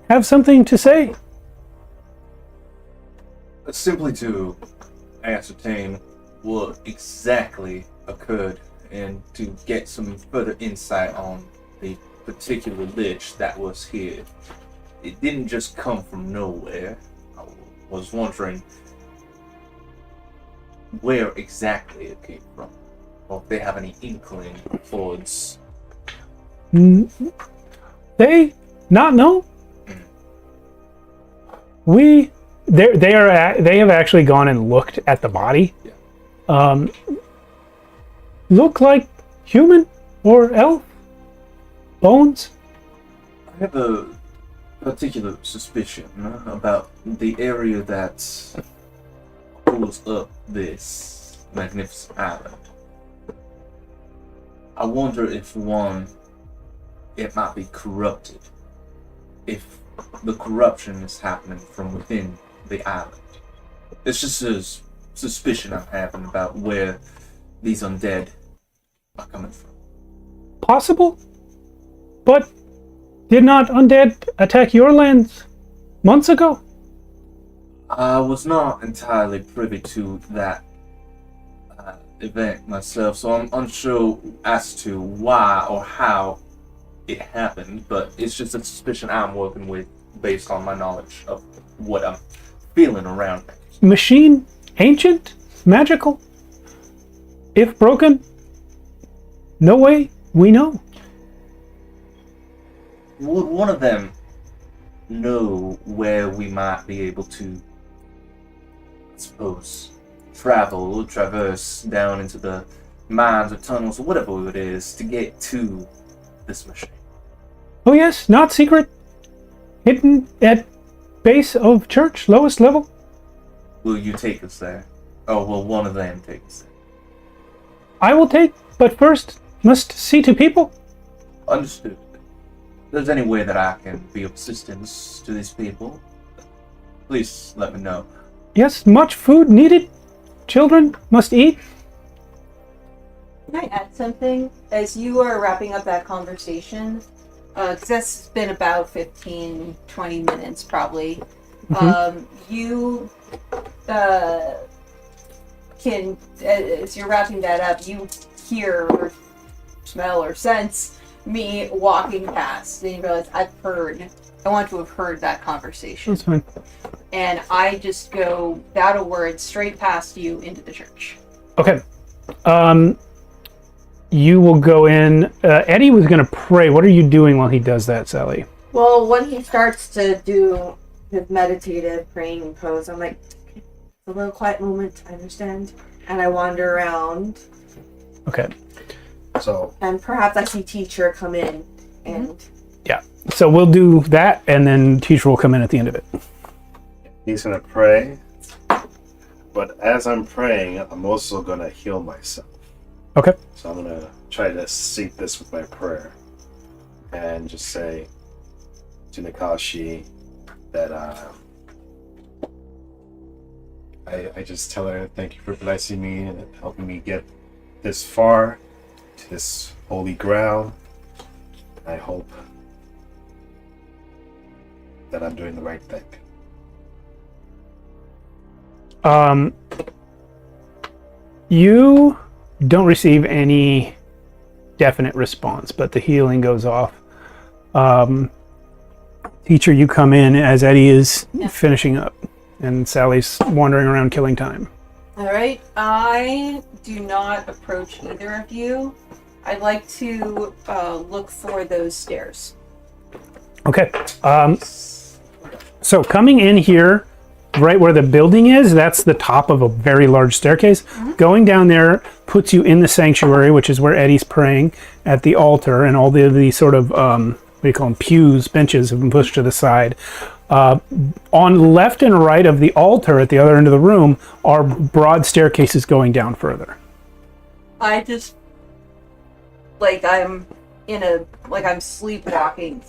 have something to say? Simply to ascertain what exactly occurred and to get some further insight on the particular lich that was here. It didn't just come from nowhere. was wondering where exactly it came from, or if they have any inkling towards. They not know. They have actually gone and looked at the body. Yeah. Look like human or elf bones. I have a particular suspicion about the area that pulls up this magnificent island. I wonder if it might be corrupted. If the corruption is happening from within the island. It's just a suspicion I'm having about where these undead are coming from. Possible, but did not undead attack your lands months ago? I was not entirely privy to that event myself, so I'm unsure as to why or how it happened, but it's just a suspicion I'm working with based on my knowledge of what I'm feeling around me. Machine, ancient, magical. If broken, no way we know. Would one of them know where we might be able to, I suppose, traverse down into the mines or tunnels or whatever it is to get to this machine? Oh yes, not secret. Hidden at base of church, lowest level. Will you take us there? Or will one of them take us there? I will take, but first must see to people. Understood. If there's any way that I can be of assistance to these people, please let me know. Yes, much food needed. Children must eat. Can I add something? As you are wrapping up that conversation, because that's been about 15, 20 minutes probably, you can, as you're wrapping that up, you hear or smell or sense me walking past, and you realize I want to have heard that conversation. That's fine. And I just go, without a word, straight past you into the church. Okay. You will go in. Eddie was going to pray. What are you doing while he does that, Sally? Well, when he starts to do his meditative praying pose, I'm like, it's a little quiet moment, I understand. And I wander around. Okay. So And perhaps I see teacher come in and Yeah. So we'll do that, and then teacher will come in at the end of it. he's gonna pray, but as I'm praying, I'm also gonna heal myself. Okay. So I'm gonna try to sync this with my prayer, and just say to Nakashi that I just tell her thank you for blessing me and helping me get this far to this holy ground. I hope that I'm doing the right thing. You don't receive any definite response, but the healing goes off. Teacher, you come in as Eddie is finishing up, and Sally's wandering around killing time. All right. I do not approach either of you. I'd like to look for those stairs. Okay. So coming in here, right where the building is, that's the top of a very large staircase. Going down there puts you in the sanctuary, which is where Eddie's praying at the altar, and all the sort of, what do you call them, pews, benches have been pushed to the side. On left and right of the altar at the other end of the room are broad staircases going down further. I just, I'm sleepwalking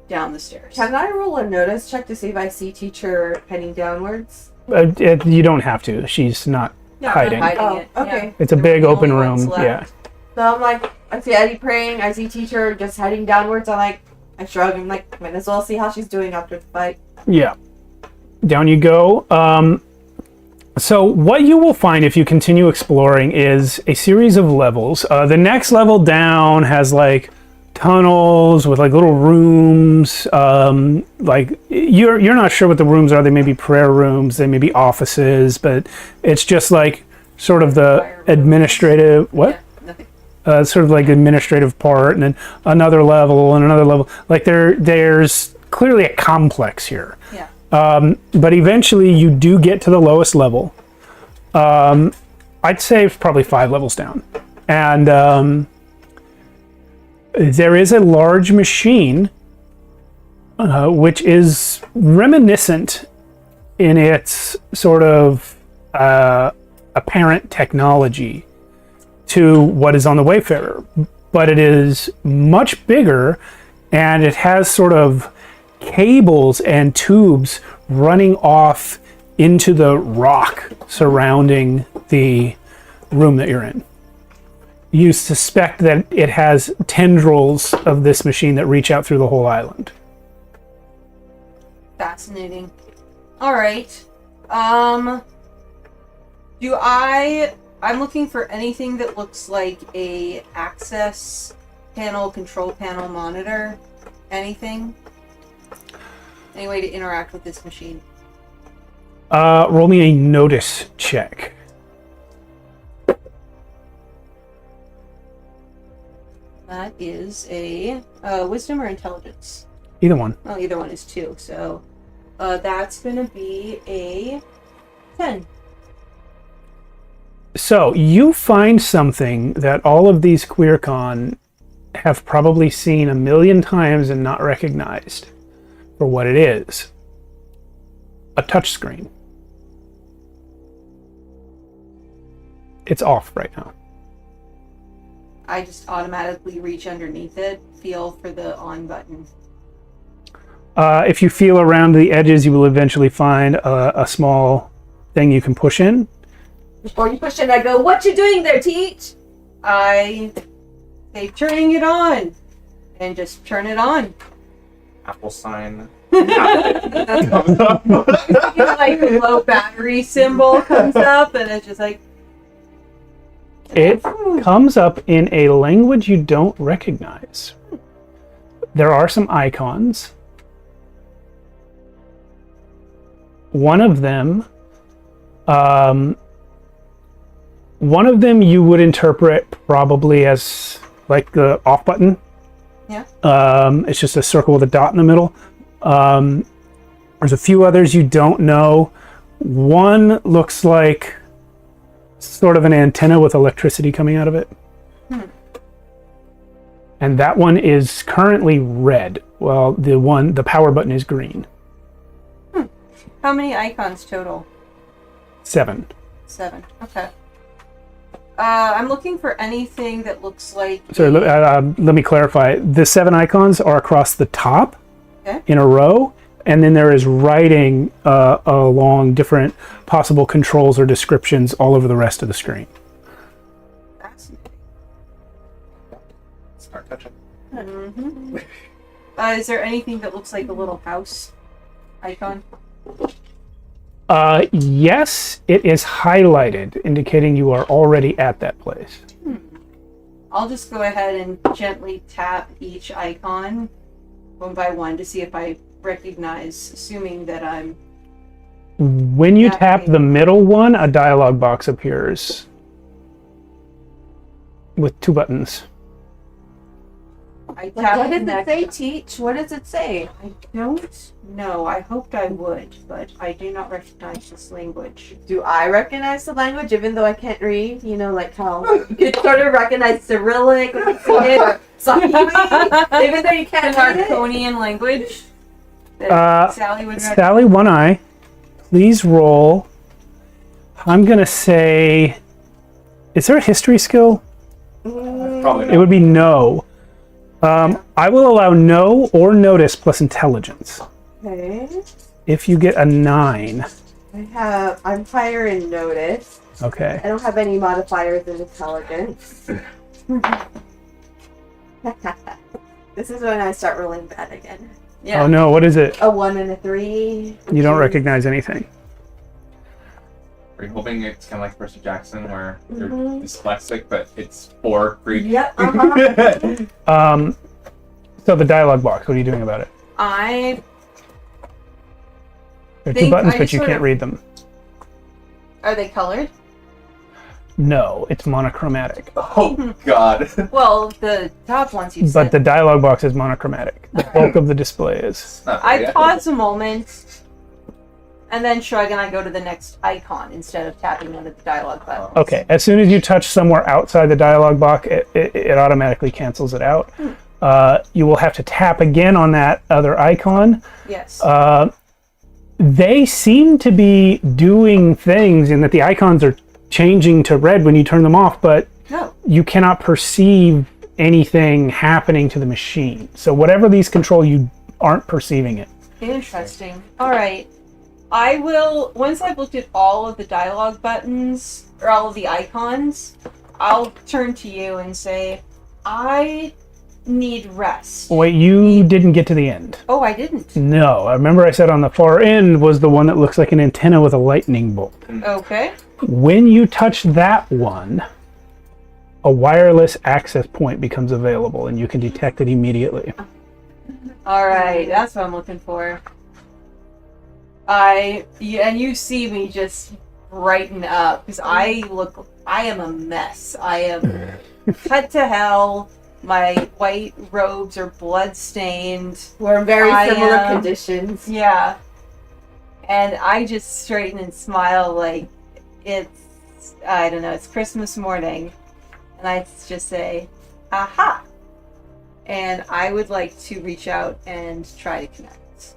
down the stairs. can I roll a notice check to see if I see teacher heading downwards? You don't have to. She's not hiding. Oh, It. okay. Yeah. It's a They're big the open only ones room. left. Yeah. So I'm like, I see Eddie praying, I see teacher just heading downwards. I shrug. I'm like, might as well see how she's doing after the fight. Yeah. Down you go. So what you will find if you continue exploring is a series of levels. The next level down has tunnels with like little rooms. Like you're not sure what the rooms are. They may be prayer rooms, they may be offices, but it's just like sort of the administrative Yeah, nothing. sort of like administrative part, and then another level and another level. Like there's clearly a complex here. Yeah. But eventually you do get to the lowest level. I'd say probably 5 levels down. And there is a large machine which is reminiscent in its sort of apparent technology to what is on the Wayfarer. But it is much bigger, and it has sort of cables and tubes running off into the rock surrounding the room that you're in. You suspect that it has tendrils of this machine that reach out through the whole island. Fascinating. All right. I'm looking for anything that looks like a access panel, control panel, monitor, anything. Any way to interact with this machine? Roll me a notice check. That is a wisdom or intelligence. Either one. Oh, either one is 2. So that's going to be a 10. So you find something that all of these Quierk have probably seen a million times and not recognized for what it is. A touchscreen. It's off right now. I just automatically reach underneath it, feel for the on button. If you feel around the edges, you will eventually find a small thing you can push in. Before you push it, I go, "What you doing there, Teach?" I say, turning it on, and just turn it on. Apple sign. Like the low battery symbol comes up, and it's just like. It comes up in a language you don't recognize. There are some icons. One of them you would interpret probably as like the off button. Yeah. It's just a circle with a dot in the middle. There's a few others you don't know. One looks like sort of an antenna with electricity coming out of it. And that one is currently red. Well, the power button is green. How many icons total? 7. 7. Okay. I'm looking for anything that looks like. Sorry, let me clarify. The 7 icons are across the top in a row, and then there is writing along different possible controls or descriptions all over the rest of the screen. Fascinating. Start touching. Mm-hmm. Is there anything that looks like a little house icon? Yes, it is highlighted, indicating you are already at that place. I'll just go ahead and gently tap each icon one by one to see if I recognize, assuming that I'm. When you tap the middle one, a dialog box appears with 2 buttons. I tap What does the it say, next. Teach? What does it say? I don't know. I hoped I would, but I do not recognize this language. Do I recognize the language even though I can't read? You know, like how you could sort of recognize Cyrillic when you see it, or Sahili, even though you can't An read it? Archonian language that Sally would recognize. Sally, One Eye, please roll. I'm going to say, is there a history skill? Probably It not. would be no. I will allow no or notice plus intelligence. Okay. If you get a 9. I'm higher in notice. Okay. I don't have any modifiers in intelligence. This is when I start rolling bad again. Yeah. Oh no, what is it? A 1 and a 3. You don't recognize anything. Are you hoping it's kind of like Percy Jackson, where you're Mhm. dyslexic, but it's 4 Greek? Yep. Uh-huh. So the dialogue box, what are you doing about it? I There are two think buttons, I but just you sort can't of- read them. Are they colored? No, it's monochromatic. Oh God. Well, the top ones you But said. the dialogue box is monochromatic. The bulk of the display is. I pause a moment, and then shrug, and I go to the next icon instead of tapping on the dialogue button. Okay, as soon as you touch somewhere outside the dialogue box, it automatically cancels it out. You will have to tap again on that other icon. Yes. They seem to be doing things in that the icons are changing to red when you turn them off, but No. you cannot perceive anything happening to the machine. So whatever these control, you aren't perceiving it. Interesting. All right. I will, once I've looked at all of the dialogue buttons, or all of the icons, I'll turn to you and say, I need rest. Wait, you didn't get to the end. Oh, I didn't. No, I remember I said on the far end was the one that looks like an antenna with a lightning bolt. Okay. When you touch that one, a wireless access point becomes available and you can detect it immediately. All right. That's what I'm looking for. And you see me just brighten up because I am a mess. I am cut to hell. My white robes are blood stained. We're in very I similar am- conditions. Yeah. And I just straighten and smile like it's, I don't know, it's Christmas morning. And I just say, aha. And I would like to reach out and try to connect.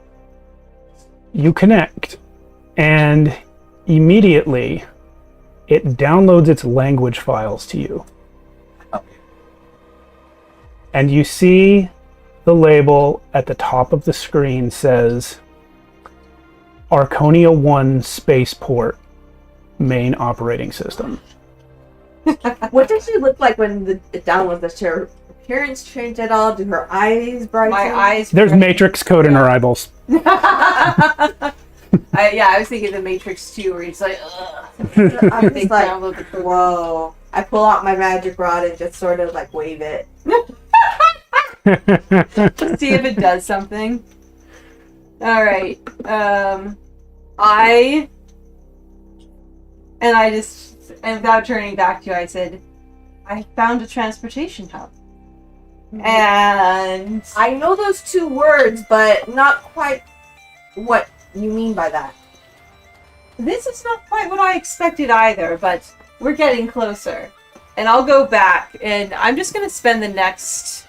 You connect, and immediately it downloads its language files to you. And you see the label at the top of the screen says Archonia 1 Spaceport Main Operating System. What does she look like when it downloads? Does her appearance change at all? Do her eyes brighten? My eyes. There's Matrix code in her eyeballs. I was thinking the Matrix 2 where he's like, ugh. I'm They just like, download the program. whoa. I pull out my magic rod and just sort of like wave it. See if it does something. All right. And without turning back to you, I said, I found a transportation hub. And I know those two words, but not quite what you mean by that. this is not quite what I expected either, but we're getting closer. And I'll go back, and I'm just going to spend the next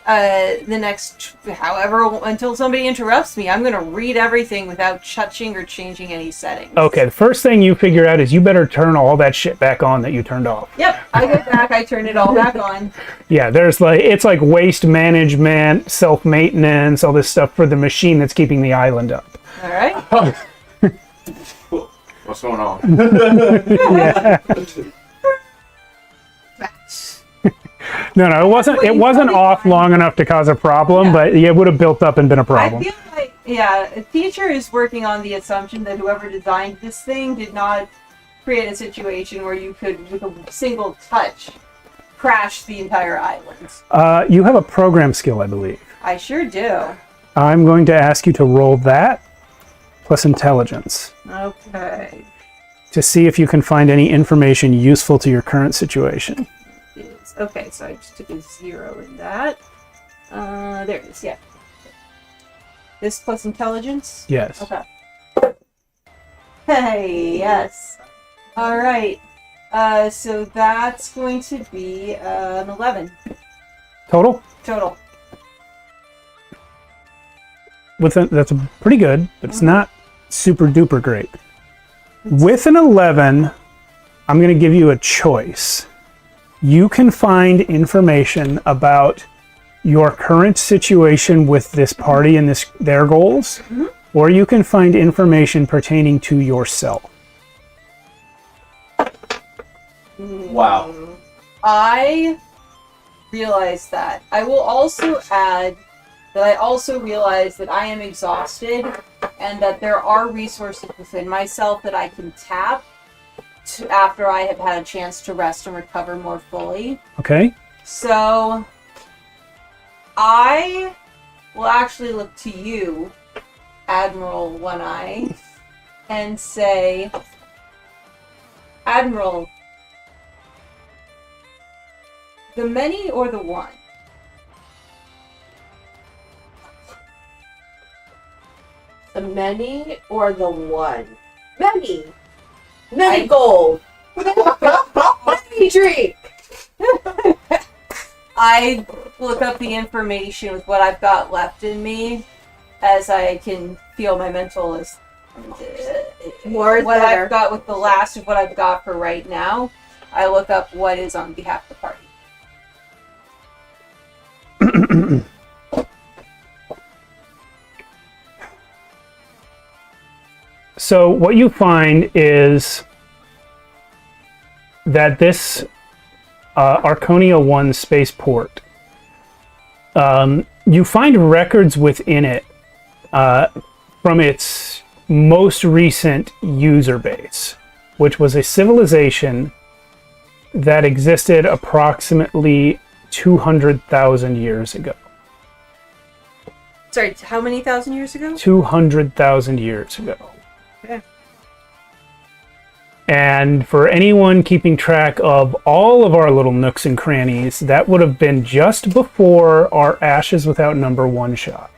however, until somebody interrupts me, I'm going to read everything without touching or changing any settings. Okay, the first thing you figure out is you better turn all that shit back on that you turned off. Yep, I go back, I turn it all back on. Yeah, it's like waste management, self-maintenance, all this stuff for the machine that's keeping the island up. All right. What's going on? Yeah. No, it wasn't off long enough to cause a problem, but it would have built up and been a problem. I feel like, a teacher is working on the assumption that whoever designed this thing did not create a situation where you could, with a single touch, crash the entire island. You have a program skill, I believe. I sure do. I'm going to ask you to roll that plus intelligence Okay. to see if you can find any information useful to your current situation. Okay, so I just took a 0 in that. There it is, yeah. This plus intelligence? Yes. Okay. Hey, yes. Alright. So that's going to be an 11 Total? total. That's pretty good, but it's not super duper great. With an 11, I'm going to give you a choice. You can find information about your current situation with this party and their goals, or you can find information pertaining to yourself. Wow. I realize that. I will also add that I also realize that I am exhausted and that there are resources within myself that I can tap after I have had a chance to rest and recover more fully. Okay? So I will actually look to you, Admiral One Eye, and say, Admiral, the many or the one? The many or the one? Many. Many gold. Many drink. I look up the information with what I've got left in me as I can feel my mental is More is what better. I've got with the last of what I've got for right now. I look up what is on behalf of the party. So what you find is that this Archonia 1 spaceport, you find records within it from its most recent user base, which was a civilization that existed approximately 200,000 years ago. Sorry, how many thousand years ago? 200,000 years ago. Okay. And for anyone keeping track of all of our little nooks and crannies, that would have been just before our Ashes Without Number one shot.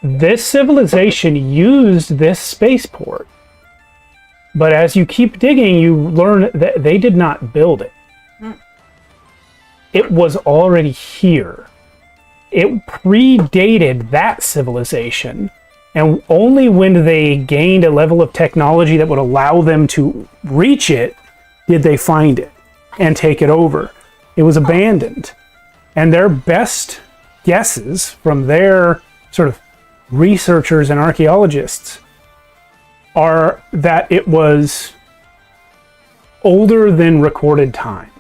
This civilization used this spaceport, but as you keep digging, you learn that they did not build it. It was already here. It predated that civilization. And only when they gained a level of technology that would allow them to reach it, did they find it and take it over. It was abandoned. And their best guesses from their sort of researchers and archaeologists are that it was older than recorded time.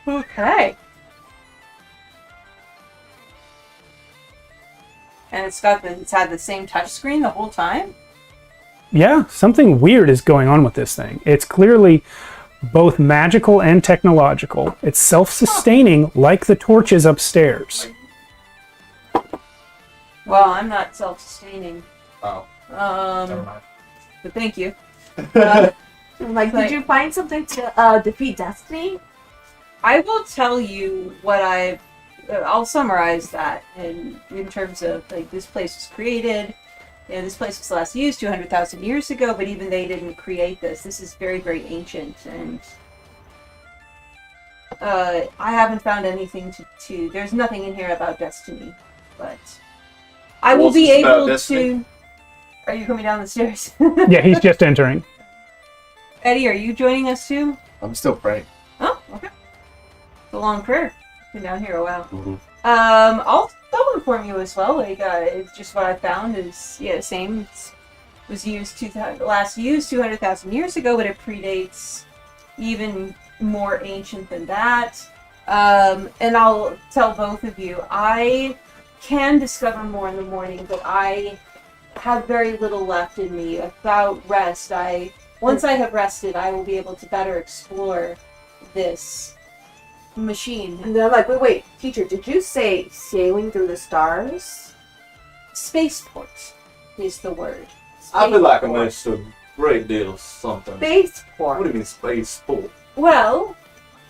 Okay. And it's had the same touchscreen the whole time? Yeah, something weird is going on with this thing. It's clearly both magical and technological. It's self-sustaining like the torches upstairs. Well, I'm not self-sustaining. Oh, never Um, mind. but thank you. I'm like, did you find something to defeat Destiny? I will tell you what I'll summarize that in terms of, like, this place was created. You know, this place was last used 200,000 years ago, but even they didn't create this. This is very, very ancient, and I haven't found anything to there's nothing in here about Destiny, but I will What's be this about able Destiny? to... Are you coming down the stairs? Yeah, he's just entering. Eddie, are you joining us too? I'm still praying. Oh, okay. It's a long prayer. Been down here a while. Mhm. I'll inform you as well. Like, it's just what I found is same. It was used last used 200,000 years ago, but it predates even more ancient than that. And I'll tell both of you, I can discover more in the morning, but I have very little left in me. Without rest, once I have rested, I will be able to better explore this machine. And then I'm like, wait, teacher, did you say sailing through the stars? Spaceport is the word. I feel like I Spaceport. missed a great deal of something. Spaceport. What do you mean spaceport? Well,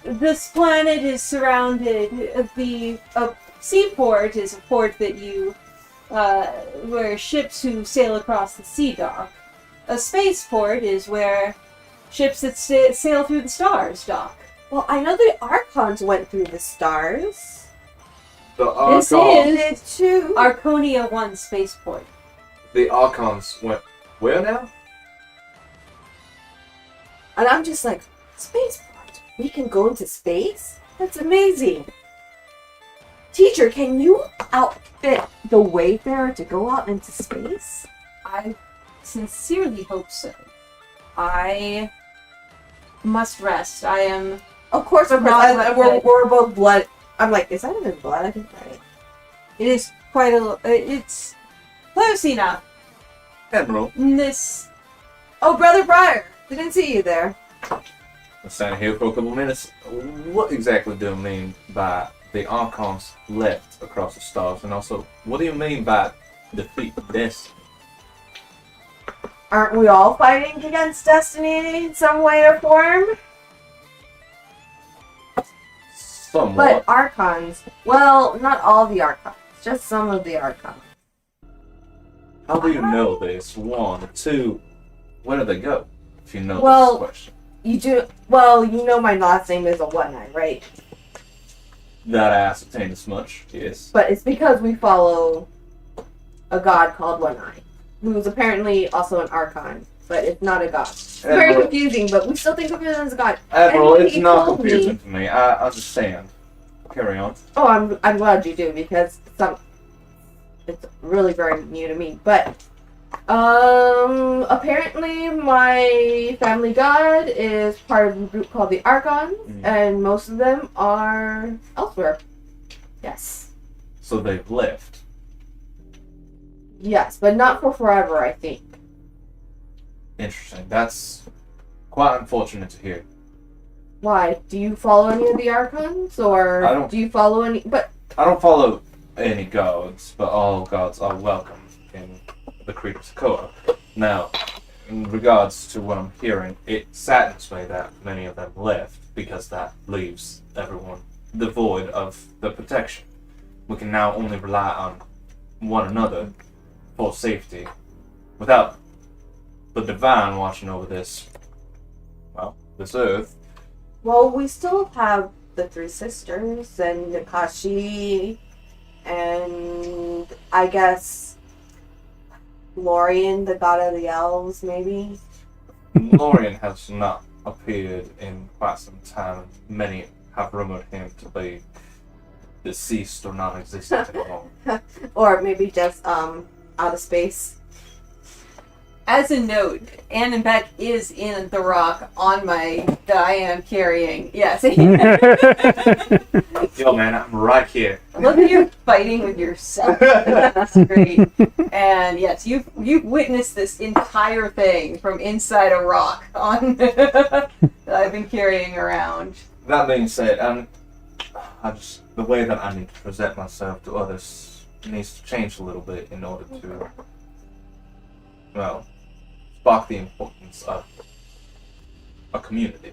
this planet is surrounded. The seaport is a port that where ships who sail across the sea dock. A spaceport is where ships that sail through the stars dock. Well, I know the Archons went through the stars. The This Archons. is Too. Archonia 1 spaceport. The Archons went where now? And I'm just like, spaceport? We can go into space? That's amazing. Teacher, can you outfit the Wayfarer to go out into space? I sincerely hope so. I must rest. I am... Of course. Not We're both blood. I'm like, is that even blood? I think right. It is quite a... It's close enough. Admiral. This... Oh, Brother Briar. Didn't see you there. standing here for a couple of minutes. What exactly do you mean by the Archons left across the stars? And also, what do you mean by defeat Destiny? Aren't we all fighting against destiny in some way or form? Somewhat. But Archons, well, not all the Archons, just some of the Archons. How do you know this? One. Two, where do they go? If you know Well, this question. You do, well, you know my last name is a one-eye, right? That I ascertained as much, yes. But it's because we follow a god called One-Eye, who's apparently also an Archon, but it's not a god. It's very Admiral- confusing, but we still think of him as a god. Admiral, And it's he not told confusing me- to me. I understand. Carry on. Oh, I'm glad you do, because it's really very new to me. But apparently my family god is part of a group called the Archons, and most of them are elsewhere. Yes. So they've left. Yes, but not for forever, I think. Interesting. That's quite unfortunate to hear. Why? Do you follow any of the Archons, or I don't- do you follow any? But I don't follow any gods, but all gods are welcome in the Creed of Sokoa. Now, in regards to what I'm hearing, it saddens me that many of them left, because that leaves everyone devoid of the protection. We can now only rely on one another for safety. Without the Divine watching over this, well, this earth, well, we still have the three sisters and Nakashi, and I guess Lorien, the god of the elves, maybe. Lorien has not appeared in quite some time. Many have rumored him to be deceased or non-existent anymore. Or maybe just out of space. As a note, Annenbeck is in the rock on that I am carrying. Yes. Yo, man, I'm right here. Look at you fighting with yourself. That's great. And yes, you've witnessed this entire thing from inside a rock on that I've been carrying around. That being said, the way that I need to present myself to others needs to change a little bit in order to, well, spark the importance of a community.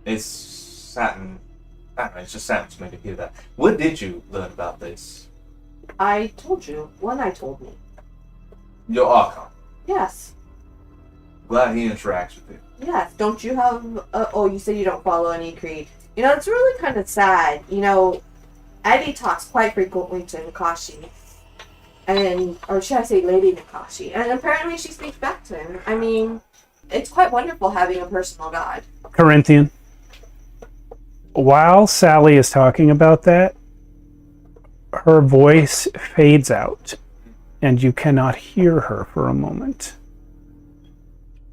It's saddening. I don't know, it's just saddening to me to hear that. Where did you learn about this? I told you. One-Eye told me. Your Archon. Yes. Glad he interacts with you. Yes. Don't you have... oh, you said you don't follow any creed. You know, it's really kind of sad. You know, Eddie talks quite frequently to Nakashi. Or should I say Lady Nakashi. And apparently she speaks back to him. I mean, it's quite wonderful having a personal god. Corinthian. While Sally is talking about that, her voice fades out, and you cannot hear her for a moment.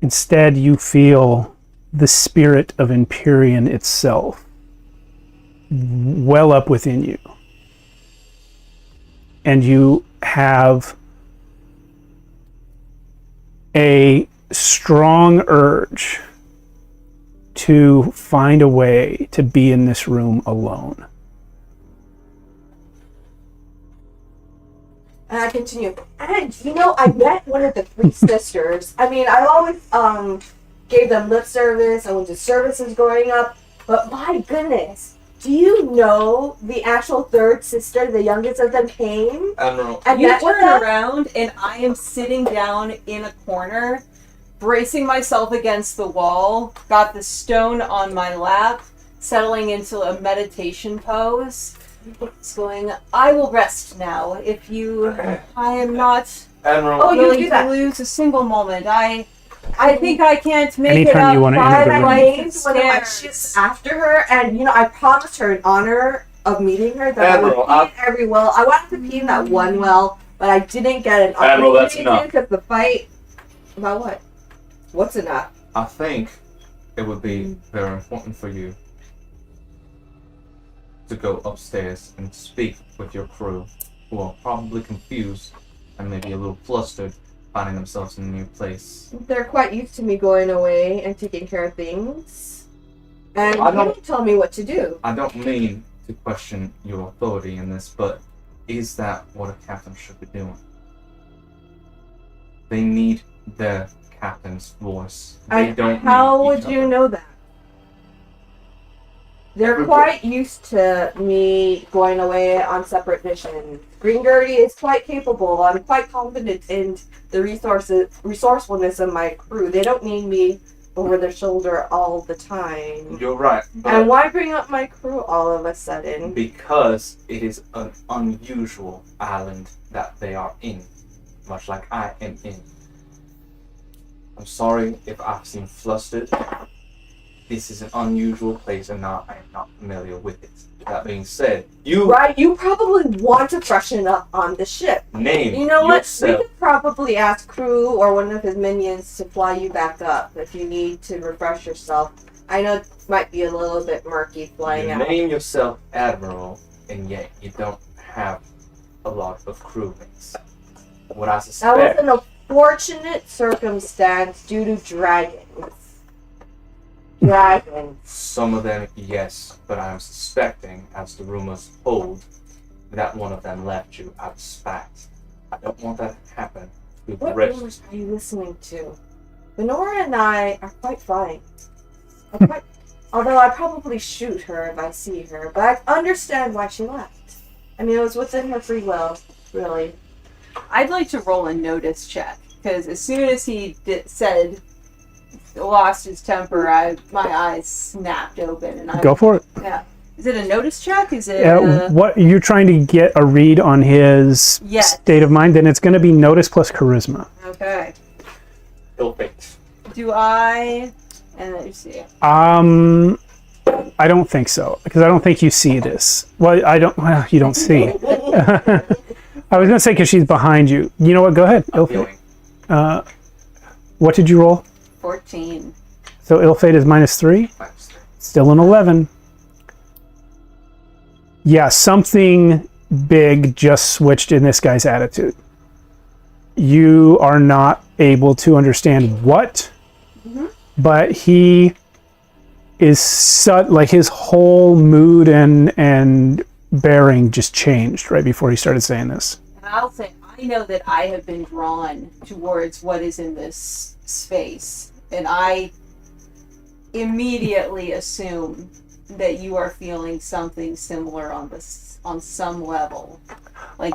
Instead, you feel the spirit of Empyrean itself well up within you. And you have a strong urge to find a way to be in this room alone. And I continue. And, you know, I met one of the three sisters. I mean, I always gave them lip service. I went to services growing up. But my goodness, do you know the actual third sister, the youngest of them, came? Admiral. And You met with turn them? around and I am sitting down in a corner, bracing myself against the wall, got the stone on my lap, settling into a meditation pose. It's going, I will rest now. I am not Admiral. Oh, you willing do to that. lose a single moment. I think I can't make Anytime it up you wanna enter five the room. I flights named of one of my stairs. ships after her, and you know, I promised her in honor of meeting her that Admiral, I would pee in every well. I wanted to pee in that one well, but I didn't get an Admiral, that's opportunity enough. because the fight. About what? What's enough? I think it would be very important for you to go upstairs and speak with your crew, who are probably confused and maybe a little flustered finding themselves in a new place. They're quite used to me going away and taking care of things. And I you don't- don't tell me what to do. I don't mean to question your authority in this, but is that what a captain should be doing? They need their captain's voice. They And don't how need would each you other. know that? They're quite used to me going away on separate missions. Green Gertie is quite capable. I'm quite confident in the resourcefulness of my crew. They don't need me over their shoulder all the time. You're right, but And why bring up my crew all of a sudden? because it is an unusual island that they are in, much like I am in. I'm sorry if I've seemed flustered. This is an unusual place and I am not familiar with it. That being said, you Right, you probably want to freshen up on the ship. name You know what? We yourself. could probably ask Crew or one of his minions to fly you back up if you need to refresh yourself. I know it might be a little bit murky flying You out. name yourself Admiral, and yet you don't have a lot of crewmates. What I That was suspect, an unfortunate circumstance due to dragons. Dragons. some of them, yes, but I am suspecting, as the rumors hold, that one of them left you out of spite. I don't want that to happen to the What rest. rumors are you listening to? Lenora and I are quite fine. Although I probably shoot her if I see her, but I understand why she left. I mean, it was within her free will, really. I'd like to roll a notice check because as soon as he said lost his temper, my eyes snapped open and I Go for it. Yeah. Is it a notice check? Is it? What you're trying to get a read on his Yes. state of mind? Then it's going to be notice plus charisma. Okay. Ill fate. Do I? And let me see. I don't think so because I don't think you see this. Well, I don't. Well, you don't see. I was going to say because she's behind you. You know what? Go ahead. Ill fate. Feeling What did you roll? 14. So ill fate is -3. Still an 11. Yeah, something big just switched in this guy's attitude. You are not able to understand what, but he is like his whole mood and bearing just changed right before he started saying this. And I'll say, I know that I have been drawn towards what is in this space. And I immediately assume that you are feeling something similar on some level. Like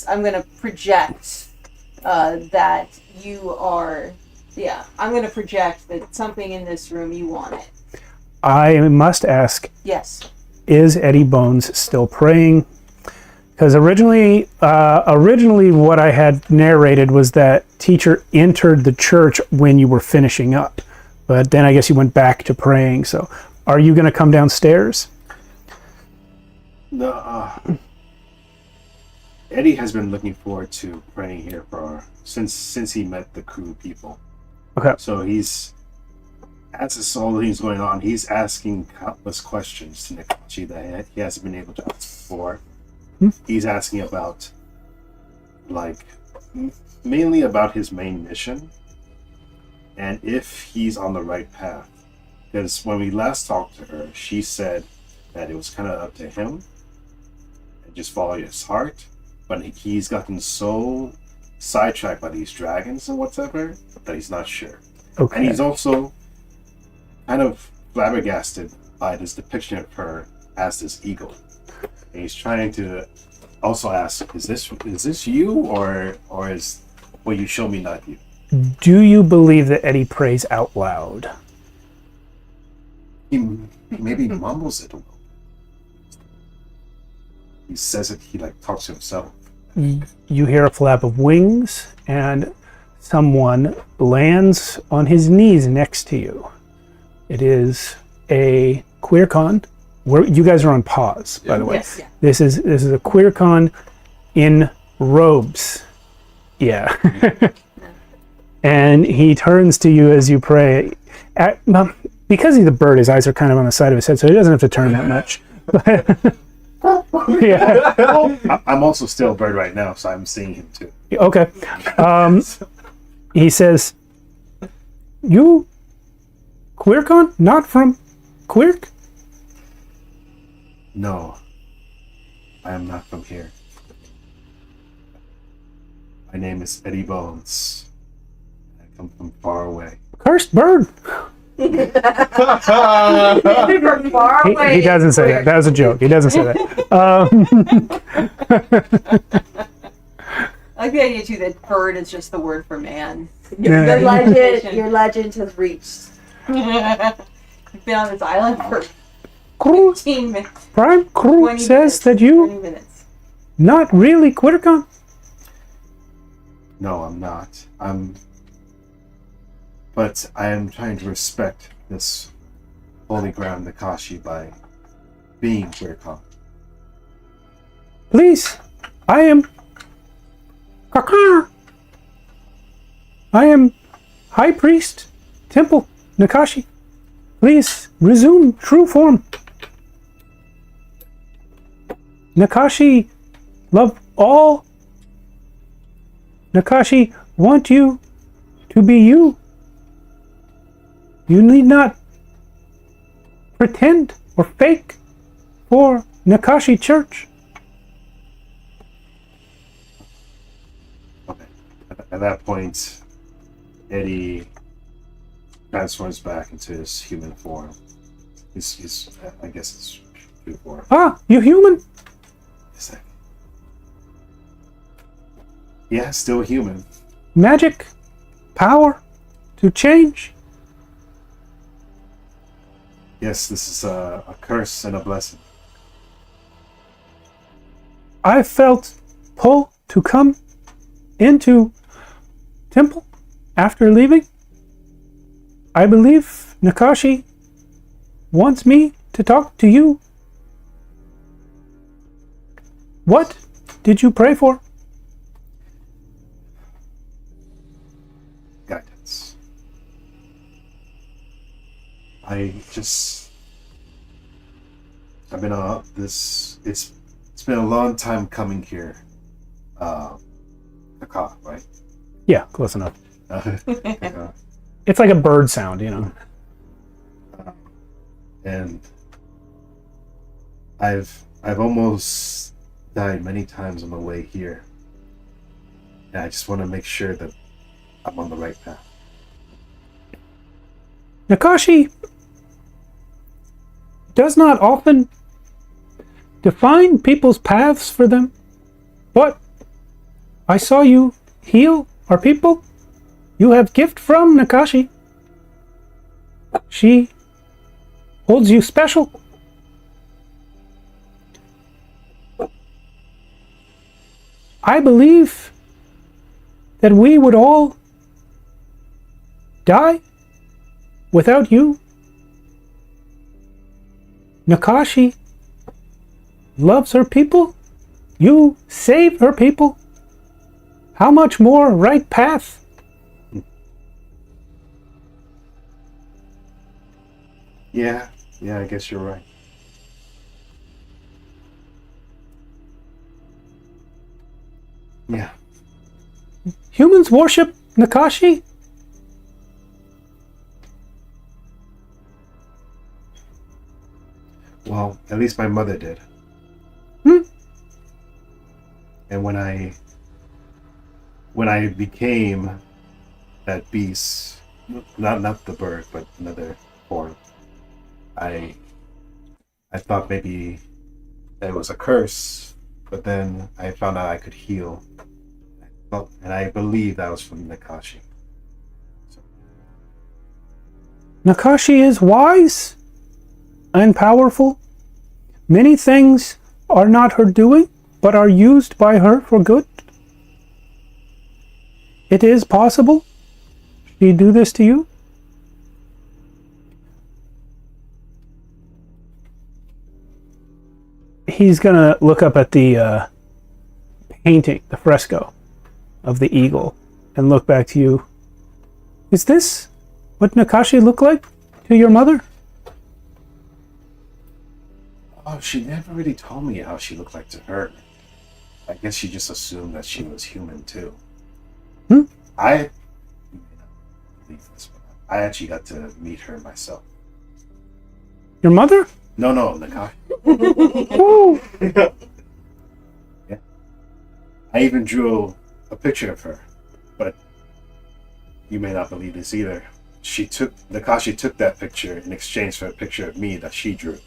I'm going to project that you are, I'm going to project that something in this room, you want it. I must ask, Yes. is Eddie Bones still praying? Because originally what I had narrated was that teacher entered the church when you were finishing up. But then I guess you went back to praying. So are you going to come downstairs? No, Eddie has been looking forward to praying here since he met the crew people. Okay. So as this all things going on, he's asking countless questions to Nikachi that he hasn't been able to ask before. He's asking about, mainly about his main mission and if he's on the right path. Because when we last talked to her, she said that it was kind of up to him and just follow his heart. But he's gotten so sidetracked by these dragons and whatever that he's not sure. Okay. And he's also kind of flabbergasted by this depiction of her as this eagle. And he's trying to also ask, is this you or is what you show me not you? Do you believe that Eddie prays out loud? He maybe mumbles it a little. He says it, he talks to himself. You hear a flap of wings and someone lands on his knees next to you. It is a Quierk. You guys are on pause, by the way. Yes. Yeah. This is a Quierk in robes. Yeah. And he turns to you as you pray. Because he's a bird, his eyes are kind of on the side of his head, so he doesn't have to turn that much. Yeah. I'm also still a bird right now, so I'm seeing him too. Okay. he says, "You, Quierkon? Not from Quierk?" No, I am not from here. My name is Eddie Bones. I come from far away. Cursed bird. From far away. He doesn't say that. That was a joke. He doesn't say that. I like the idea too that bird is just the word for man. Your legend has reached. I've been on this island for Crew, 15 minutes. Prime Crew 20 says minutes, that you 20 minutes. not really Quierkon. No, I'm not. But I am trying to respect this holy ground Nakashi by being Quierkon. Please, I am Kaka. I am High Priest, Temple, Nakashi. Please resume true form. Nakashi love all. Nakashi want you to be you. You need not pretend or fake for Nakashi Church. Okay. At that point, Eddie transforms back into his human form. He's I guess it's true form. Ah, you human? Is that? Yeah, still human. Magic, power to change. Yes, this is a curse and a blessing. I felt pull to come into temple after leaving. I believe Nakashi wants me to talk to you. What did you pray for? Guidance. I've been it's been a long time coming here. Naka, right? Yeah, close enough. Naka. It's like a bird sound, you know. And I've almost died many times on the way here. And I just want to make sure that I'm on the right path. Nakashi does not often define people's paths for them, but I saw you heal our people. You have gift from Nakashi. She holds you special. I believe that we would all die without you. Nakashi loves her people. You save her people. How much more right path? Yeah, I guess you're right. Yeah. Humans worship Nakashi? Well, at least my mother did. And when I became that beast, not the bird, but another form, I thought maybe that it was a curse, but then I found out I could heal. And I believe that was from Nakashi. Nakashi is wise and powerful. Many things are not her doing, but are used by her for good. It is possible she do this to you. He's gonna look up at the painting, the fresco of the eagle, and look back to you. Is this what Nakashi looked like to your mother? Oh, she never really told me how she looked like to her. I guess she just assumed that she was human too. Hmm? I believe this one. I actually got to meet her myself. Your mother? No, Nakashi. Woo! Yeah. I even drew a picture of her, but you may not believe this either. Nakashi took that picture in exchange for a picture of me that she drew.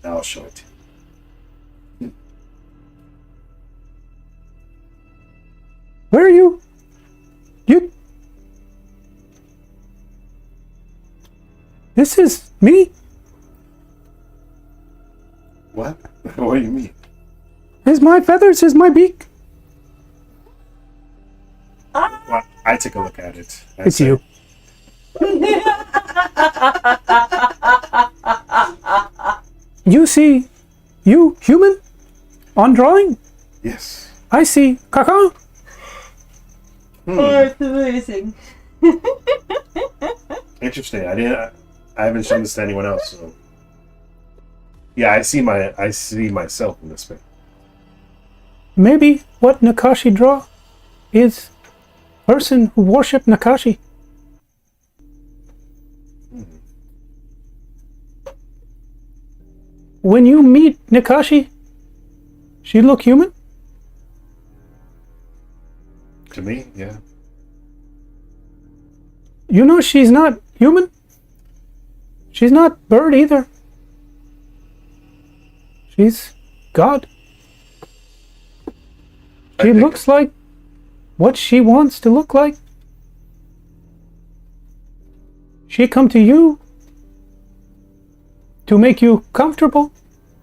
Now I'll show it to you. Where are you? This is me? What? What do you mean? Is my feathers? Is my beak? Well, I take a look at it. and It's say, you. You see, you human on drawing. Yes. I see caca. Oh, it's amazing. Interesting. I haven't shown this to anyone else. So. Yeah, I see myself in this bit. Maybe what Nakashi draw is person who worship Nakashi. When you meet Nakashi, she look human? To me, yeah. You know she's not human? She's not bird either. She's God. She looks like what she wants to look like. She come to you to make you comfortable.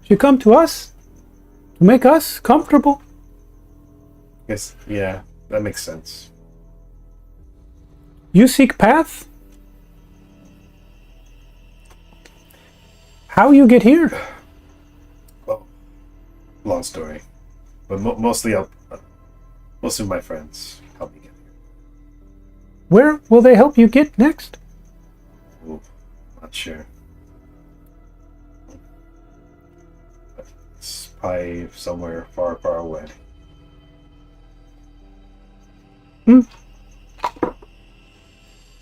She come to us to make us comfortable. Yes, yeah, that makes sense. You seek path? How you get here? Well, long story, but most of my friends help me get here. Where will they help you get next? Ooh, not sure. But it's probably somewhere far, far away.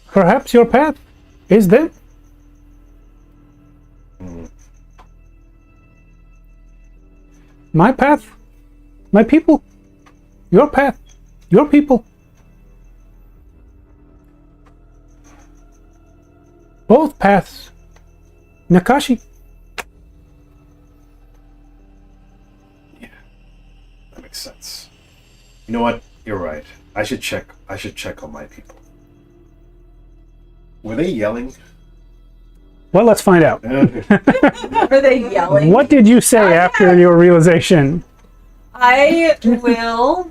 Perhaps your path is them. My path, my people. Your path, your people. Both paths. Nakashi. Yeah, that makes sense. You know what? You're right. I should check on my people. Were they yelling? Well, let's find out. Are they yelling? What did you say after your realization? I will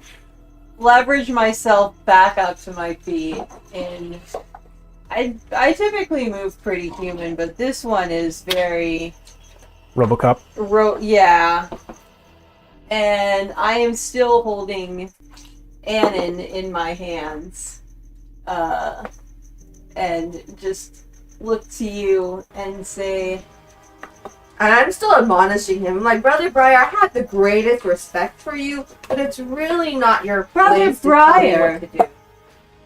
leverage myself back up to my feet, and I typically move pretty human, but this one is very Robocop. yeah. And I am still holding Annan in my hands, and just look to you and say, And I'm still admonishing him. I'm like, Brother Briar, I have the greatest respect for you, but it's really not your Brother place to tell me Briar. what to do.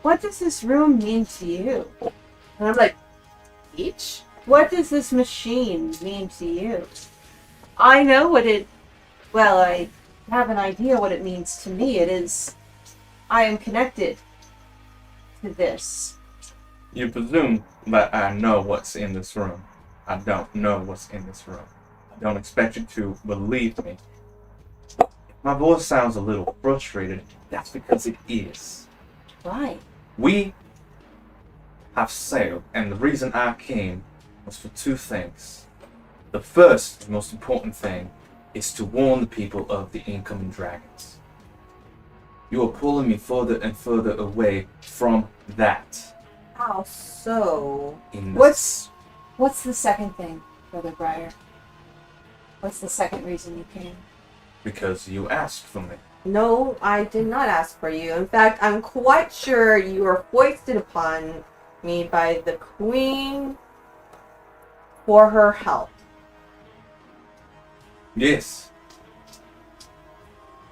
what does this room mean to you? And I'm like, each? What does this machine mean to you? I know what it... Well, I have an idea what it means to me. It is... I am connected to this. You presume that I know what's in this room. I don't know what's in this room. I don't expect you to believe me. If my voice sounds a little frustrated, that's because it is. Why? We have sailed, and the reason I came was for two things. The first, most important thing, is to warn the people of the incoming dragons. You are pulling me further and further away from that. How so? In What's the second thing, Brother Briar? What's the second reason you came? Because you asked for me. No, I did not ask for you. In fact, I'm quite sure you were foisted upon me by the Queen for her help. Yes.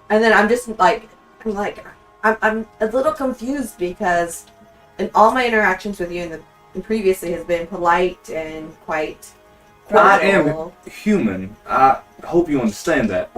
And then I'm just like, I'm a little confused because and all my interactions with you and previously has been polite and quite I am cordial. human. I hope you understand that.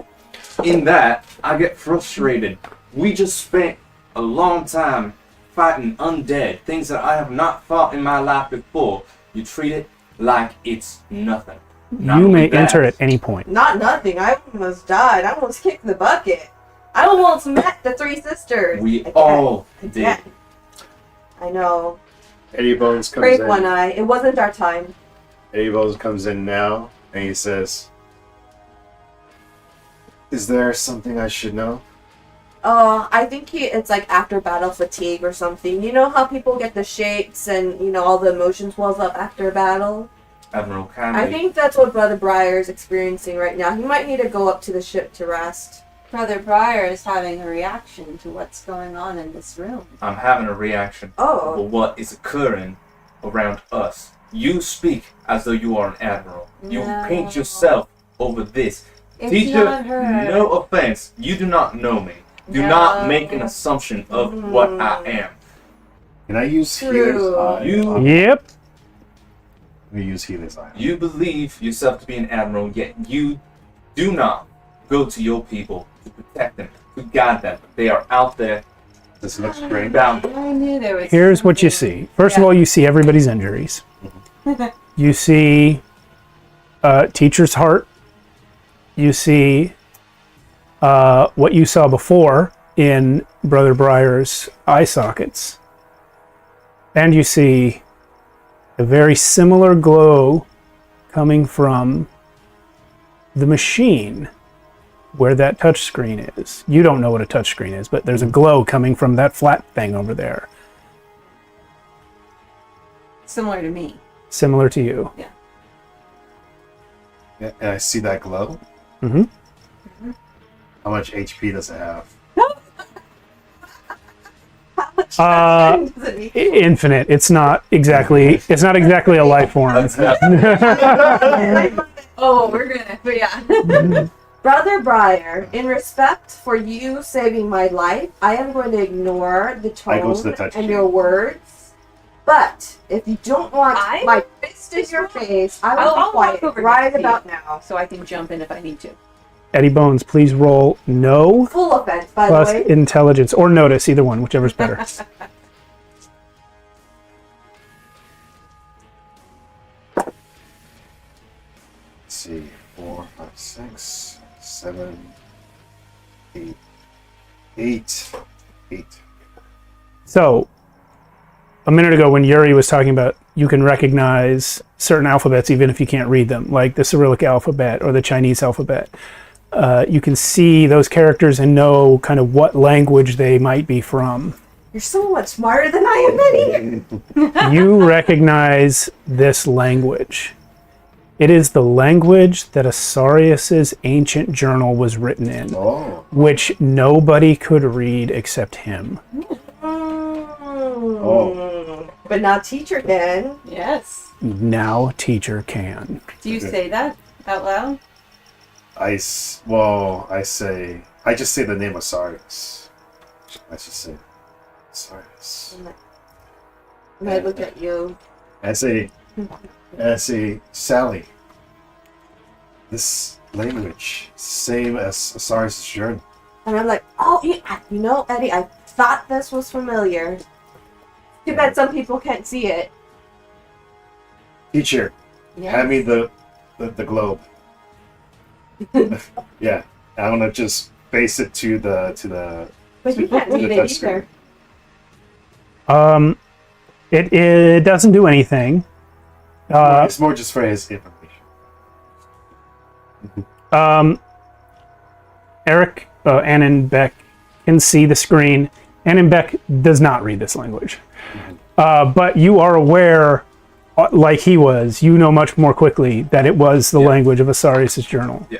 In that, I get frustrated. We just spent a long time fighting undead, things that I have not fought in my life before. You treat it like it's nothing. Not You only may that, enter at any point. Not nothing. I almost died. I almost kicked the bucket. I almost met the three sisters. We Again. all did. Again. I know. Eddie Bones comes Brave in. one eye. It wasn't our time. Eddie Bones comes in now, and he says, "Is there something I should know?" I think it's like after battle fatigue or something. You know how people get the shakes and all the emotions wells up after battle? Admiral Candy. I think that's what Brother Briar is experiencing right now. He might need to go up to the ship to rest. Brother Briar is having a reaction to what's going on in this room. I'm having a reaction Oh. for what is occurring around us. You speak as though you are an admiral. You No. paint yourself over this. It's Teacher, not her. no offense, you do not know me. Do No. not make an assumption of what I am. Can I use True. healer's eye? You- Yep. Let me use healer's eye. You believe yourself to be an admiral, yet you do not go to your people to protect them, to guide them. They are out there This looks strange. bound. I knew there was. Here's what you see. First of all, you see everybody's injuries. You see teacher's heart. You see what you saw before in Brother Briar's eye sockets. And you see a very similar glow coming from the machine where that touchscreen is. You don't know what a touchscreen is, but there's a glow coming from that flat thing over there, Similar to me. similar to you. Yeah, and I see that glow. Mm-hmm. How much HP does it have? Infinite. It's not exactly a life form. Oh, we're gonna. But yeah. Brother Briar, in respect for you saving my life, I am going to ignore the I go to tone the touch and key. your words. But if you don't want my fist in your face, I will I'll be walk quiet over right next to you. about now. So I can jump in if I need to. Eddie Bones, please roll no Full offense, by plus the way. intelligence or notice, either one, whichever's better. Let's see. 4, 5, 6, 7, 8. 8. So, a minute ago when Yuri was talking about you can recognize certain alphabets even if you can't read them, like the Cyrillic alphabet or the Chinese alphabet. You can see those characters and know kind of what language they might be from. You're so much smarter than I am, Eddie. You recognize this language. It is the language that Asarius's ancient journal was written in, Oh. which nobody could read except him. Oh. But now teacher can. Yes. Now teacher can. Do you Okay. say that out loud? I just say the name Osiris. I just say Osiris. And I look at you. I say, Sally, this language, same as Osiris' journal. And I'm like, oh, yeah, Eddie, I thought this was familiar. Too bad some people can't see it. Teacher, hand me the globe. Yeah, I want to just face it to the. But you can't to read the it touch screen. either. It doesn't do anything. It's more just for his information. Eric Annenbeck can see the screen. Annenbeck does not read this language. But you are aware, like he was, you know much more quickly that it was the language of Asarius' journal. Yeah.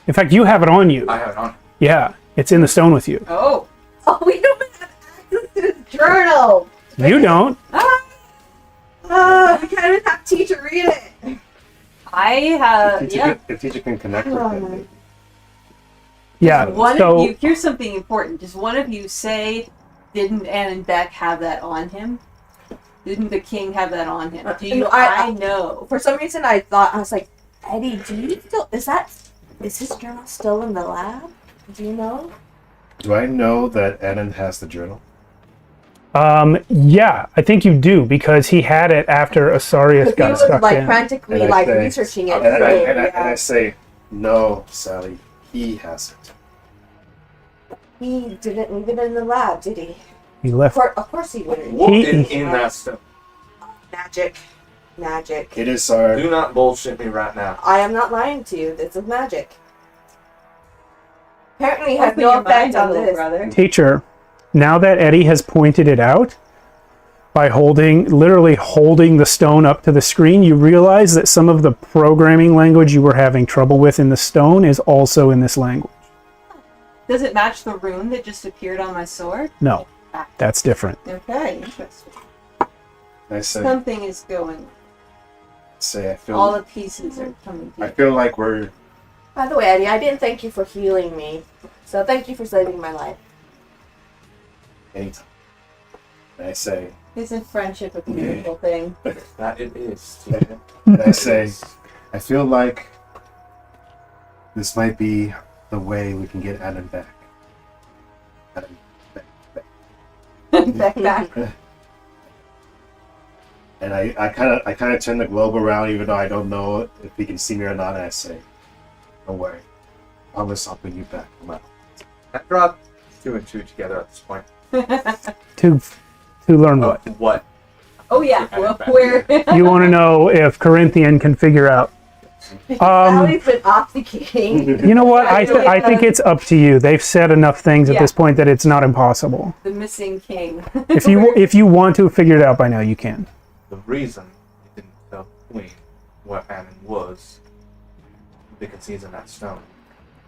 In fact, you have it on you. I have it on. Yeah, it's in the stone with you. Oh. Oh, we don't have access to his journal. You don't. We can't even have teacher read it. I have. If teacher can connect with him. Yeah. One So of you. Here's something important. Does one of you say Didn't Annenbeck have that on him? Didn't the king have that on him? Do you? No, I know. For some reason, I was like, Eddie, do you still, is his journal still in the lab? Do you know? Do I know that Anand has the journal? Yeah, I think you do because he had it after Asarius He got was stuck like in. frantically And I like say- researching it. And I say, no, Sally, he has it. He didn't leave it in the lab, did he? He left. Of course he wouldn't. What He- is in that stone? Magic. Magic. It is our. Do not bullshit me right now. I am not lying to you. This is magic. Apparently, it has Open no your effect mind, on little this. brother. Teacher, now that Eddie has pointed it out, by literally holding the stone up to the screen, you realize that some of the programming language you were having trouble with in the stone is also in this language. Does it match the rune that just appeared on my sword? No, that's different. Okay, interesting. I say, Something is going. I feel. All the pieces are coming I together. feel like we're. By the way, Eddie, I didn't thank you for healing me. So thank you for saving my life. Anytime. And I say, Isn't friendship a beautiful thing? That it is. Teacher. and I say, I feel like this might be the way we can get Adam back. Adam back. Back. And I kind of turn the globe around, even though I don't know if he can see me or not. And I say, "Don't worry, I'll bring you back." I brought 2 and 2 together at this point. To learn what? What? Oh yeah, well, where? You want to know if Corinthian can figure out. Sally's been obfuscating. You know what? I think it's up to you. They've said enough things at Yeah. this point that it's not impossible. The missing king. If you want to figure it out by now, you can. The reason he didn't tell the queen where Ammon was because he's in that stone.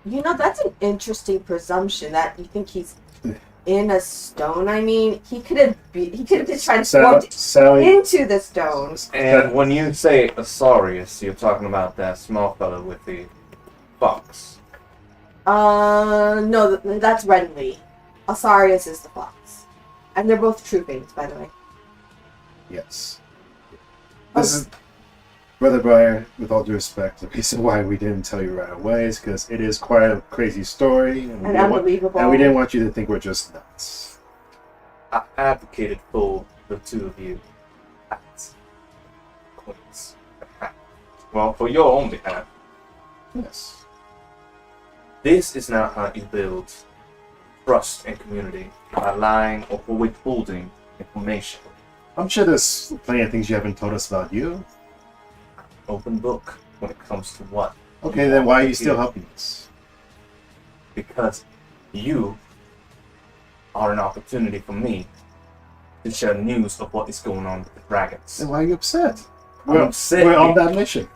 You know, that's an interesting presumption that you think he's in a stone. I mean, he could have been transformed Sally, into the stones. And when you say Asarius, you're talking about that small fellow with the fox. No, that's Renly. Asarius is the fox. And they're both true things, by the way. yes. This is, Brother Briar, with all due respect, the reason why we didn't tell you right away is because it is quite a crazy story, and we Unbelievable. didn't want you to think we're just nuts. I advocated for the 2 of you as queens. Well, for your own behalf. Yes. This is not how you build trust and community by lying or for withholding information. I'm sure there's plenty of things you haven't told us about you. Open book when it comes to what. Okay, then why are you still helping us? Because you are an opportunity for me to share news of what is going on with the dragons. Then why are you upset? I'm upset. We're on that mission.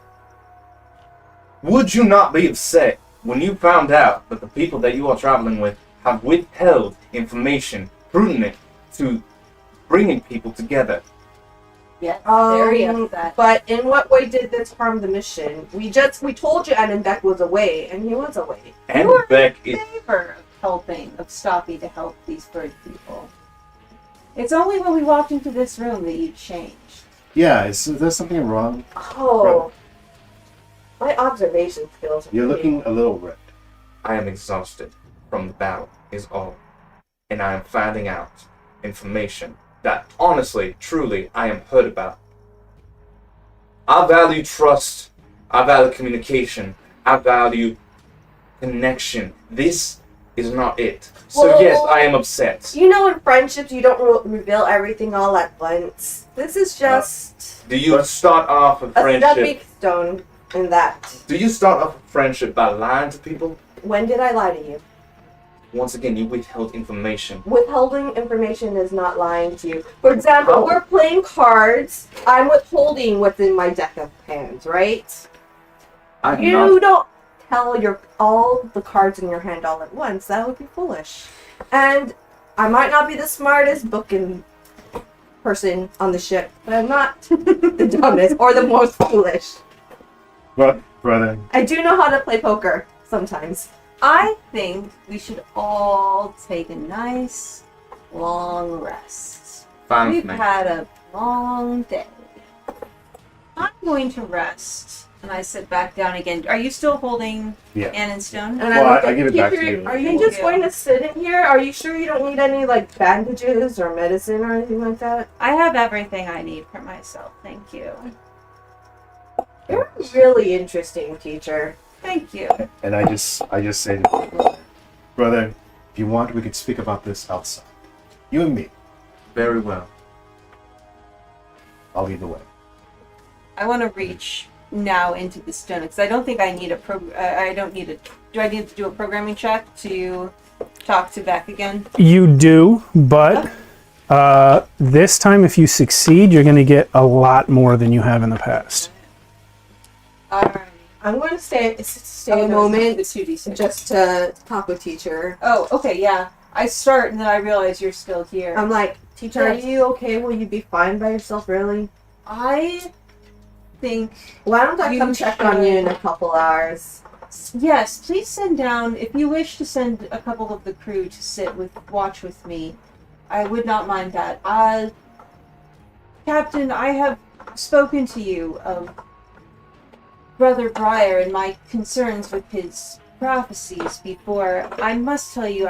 Would you not be upset when you found out that the people that you are traveling with have withheld information pertinent to bringing people together? Yeah, very upset. But in what way did this harm the mission? We told you Annenbeck was away, and he was away. And were Beck in is favor of stopping to help these bird people. It's only when we walked into this room that you changed. Yeah, is there something wrong? Oh. My observation skills. are You're pretty- looking a little red. I am exhausted from the battle is all. And I am finding out information that honestly, truly, I am hurt about. I value trust. I value communication. I value connection. This is not it. So Well, yes, I am upset. You know, in friendships, you don't reveal everything all at once. This is just Do you start off a a friendship? stepping stone in that. Do you start off a friendship by lying to people? When did I lie to you? Once again, you withheld information. Withholding information is not lying to you. For example, How? we're playing cards. I'm withholding what's in my deck of hands, right? I'm You not. don't tell all the cards in your hand all at once. That would be foolish. And I might not be the smartest booking person on the ship, but I'm not the dumbest or the most foolish. But, brother, I do know how to play poker sometimes. I think we should all take a nice long rest. Fine with We've me. had a long day. I'm going to rest. And I sit back down again. Are you still holding Yeah. Ann and Stone? And Well, I look I at give it back to teacher, you. are you Thank just you. going to sit in here? Are you sure you don't need any like bandages or medicine or anything like that? I have everything I need for myself. Thank you. You're a really interesting teacher. Thank you. And I just say, brother, if you want, we could speak about this outside. You and me. Very well. I'll lead the way. I want to reach now into the stone because I don't think I need I don't need a. Do I need to do a programming check to talk to Beck again? You do, but this time if you succeed, you're going to get a lot more than you have in the past. Alright. I'm going to stay Oh, a no, moment the 2d6. just to talk with teacher. Oh, okay, yeah. I start and then I realize you're still here. I'm like, teacher, are Yes. you okay? Will you be fine by yourself, really? I think Why don't I You come check on you in a couple hours? yes. Please send down if you wish to send a couple of the crew to watch with me. I would not mind that. Captain, I have spoken to you of Brother Briar and my concerns with his prophecies before. I must tell you,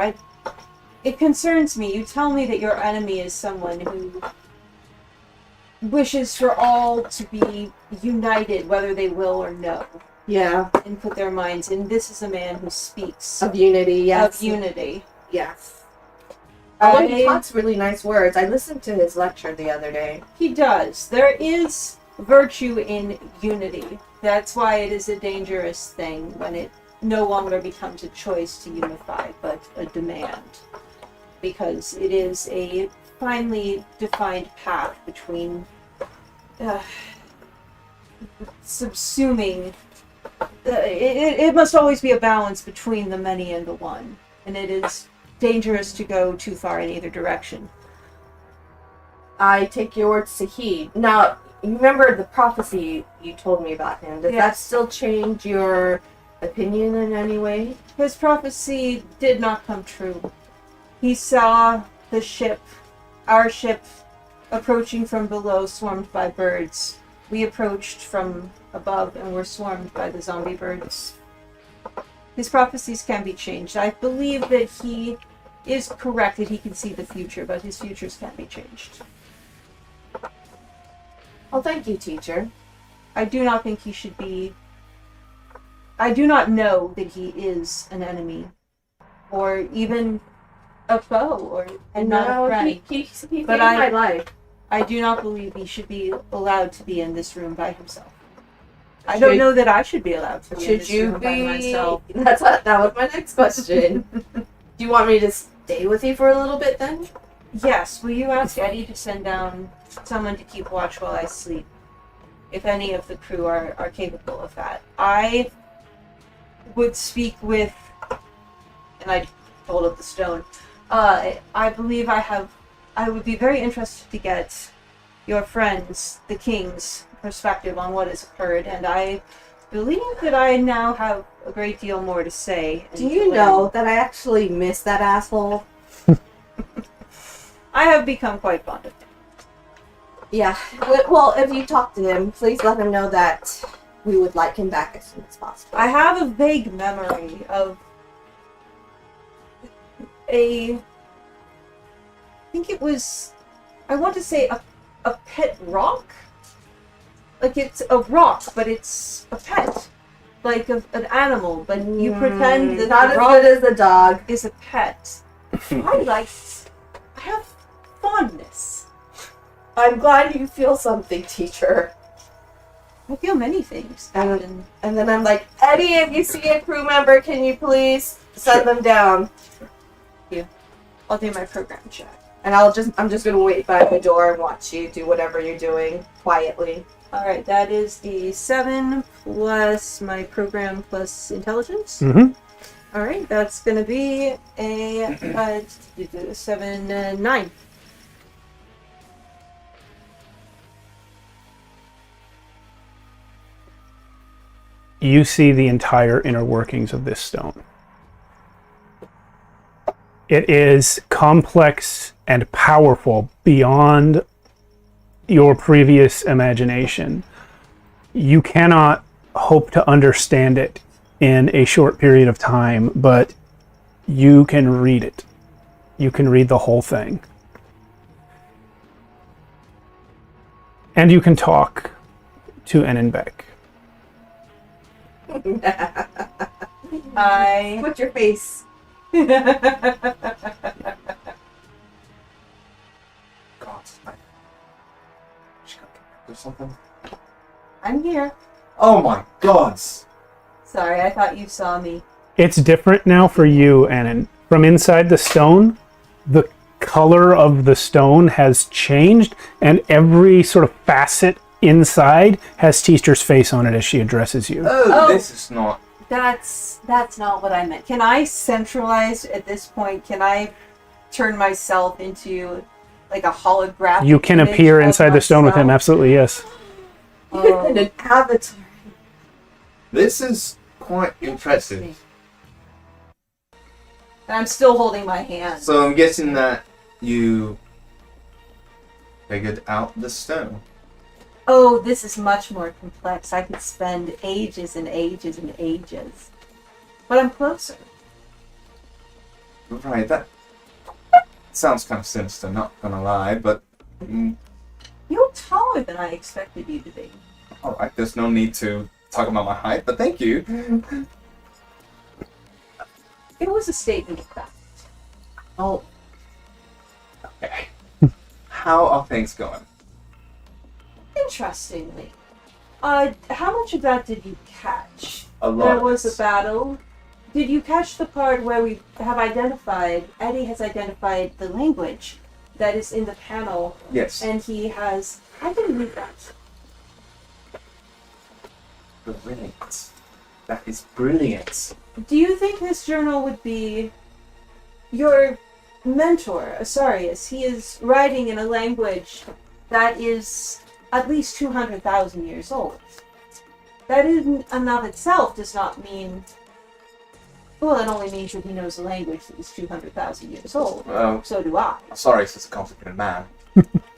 it concerns me. You tell me that your enemy is someone who wishes for all to be united, whether they will or no, Yeah, and put their minds in. This is a man who speaks of unity. Yes, of unity. Yes. I- He talks really nice words. I listened to his lecture the other day. He does. There is virtue in unity. That's why it is a dangerous thing when it no longer becomes a choice to unify, but a demand. Because it is a finely defined path between subsuming. It must always be a balance between the many and the one. And it is dangerous to go too far in either direction. I take your words to heed. Now, you remember the prophecy you told me about him. Does that Yes. still change your opinion in any way? His prophecy did not come true. He saw the ship, our ship, approaching from below, swarmed by birds. We approached from above and were swarmed by the zombie birds. His prophecies can be changed. I believe that he is correct that he can see the future, but his futures can be changed. Well, thank you, teacher. I do not think he should be. I do not know that he is an enemy, or even a foe, and not a friend. he saved But my life. I do not believe he should be allowed to be in this room by himself. I don't Should- know that I should be allowed to be in Should this you room by be? myself. That was my next question. Do you want me to stay with you for a little bit then? Yes, will you ask Eddie to send down someone to keep watch while I sleep? If any of the crew are capable of that. I would speak with, and I hold up the stone. I believe I would be very interested to get your friends, the king's perspective on what has occurred, and I believe that I now have a great deal more to say. and Do to you learn. know that I actually miss that asshole? I have become quite fond of him. Yeah. Well, if you talk to him, please let him know that we would like him back as soon as possible. I have a vague memory of I think it was, I want to say a pet rock? Like it's a rock, but it's a pet. Like an animal, but you pretend that not the as rock good as the dog. is a pet. I have fondness. I'm glad you feel something, teacher. I feel many things, Captain. And then I'm like, Eddie, if you see a crew member, can you please send them down? I'll do my program check. And I'm just gonna wait by the door and watch you do whatever you're doing quietly. Alright, that is the 7 plus my program plus intelligence. Mm-hmm. Alright, that's gonna be a 7, 9. You see the entire inner workings of this stone. It is complex and powerful beyond your previous imagination. You cannot hope to understand it in a short period of time, but you can read it. You can read the whole thing. And you can talk to Enenbeck. Put your face. God, or something. I'm here. Oh my God! Sorry, I thought you saw me. It's different now for you, Anon. From inside the stone, the color of the stone has changed, and every sort of facet inside has Teaster's face on it as she addresses you. Oh, this is not. That's not what I meant. Can I centralize at this point? Can I turn myself into like a holographic? You can image appear of inside the stone with him, myself? absolutely, yes. An avatar. This is quite impressive. And I'm still holding my hand. So I'm guessing that you figured out the stone. Oh, this is much more complex. I could spend ages and ages and ages. But I'm closer. Right, that sounds kind of sinister, not gonna lie, but You're taller than I expected you to be. alright, there's no need to talk about my height, but thank you. It was a statement of fact. Oh. Okay. How are things going? Interestingly. How much of that did you catch? A lot. There was a battle. Did you catch the part where we have identified, Eddie has identified the language that is in the panel, Yes. and he has, I didn't read that. Brilliant. That is brilliant. Do you think this journal would be your mentor, Asarius? He is writing in a language that is at least 200,000 years old. That in and of itself does not mean... Well, it only means that he knows a language that is 200,000 years old. Well, So do I. sorry, it's a complicated man.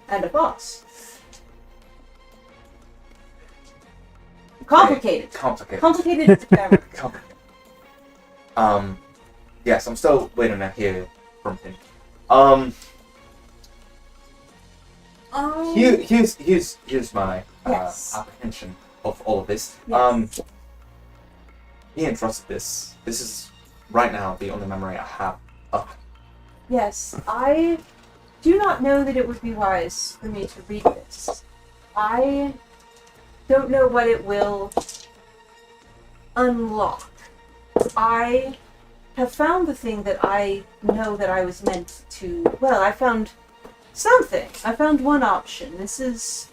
And a boss. Complicated. Complicated. Complicated is better. Complicated. Yes, I'm still waiting to hear from him. Here's my Yes. apprehension of all of this. Yes. He entrusted this. This is right now the only memory I have of him. Yes, I do not know that it would be wise for me to read this. I don't know what it will unlock. I have found the thing that I know that I was meant to... Well, I found something. I found one option. This is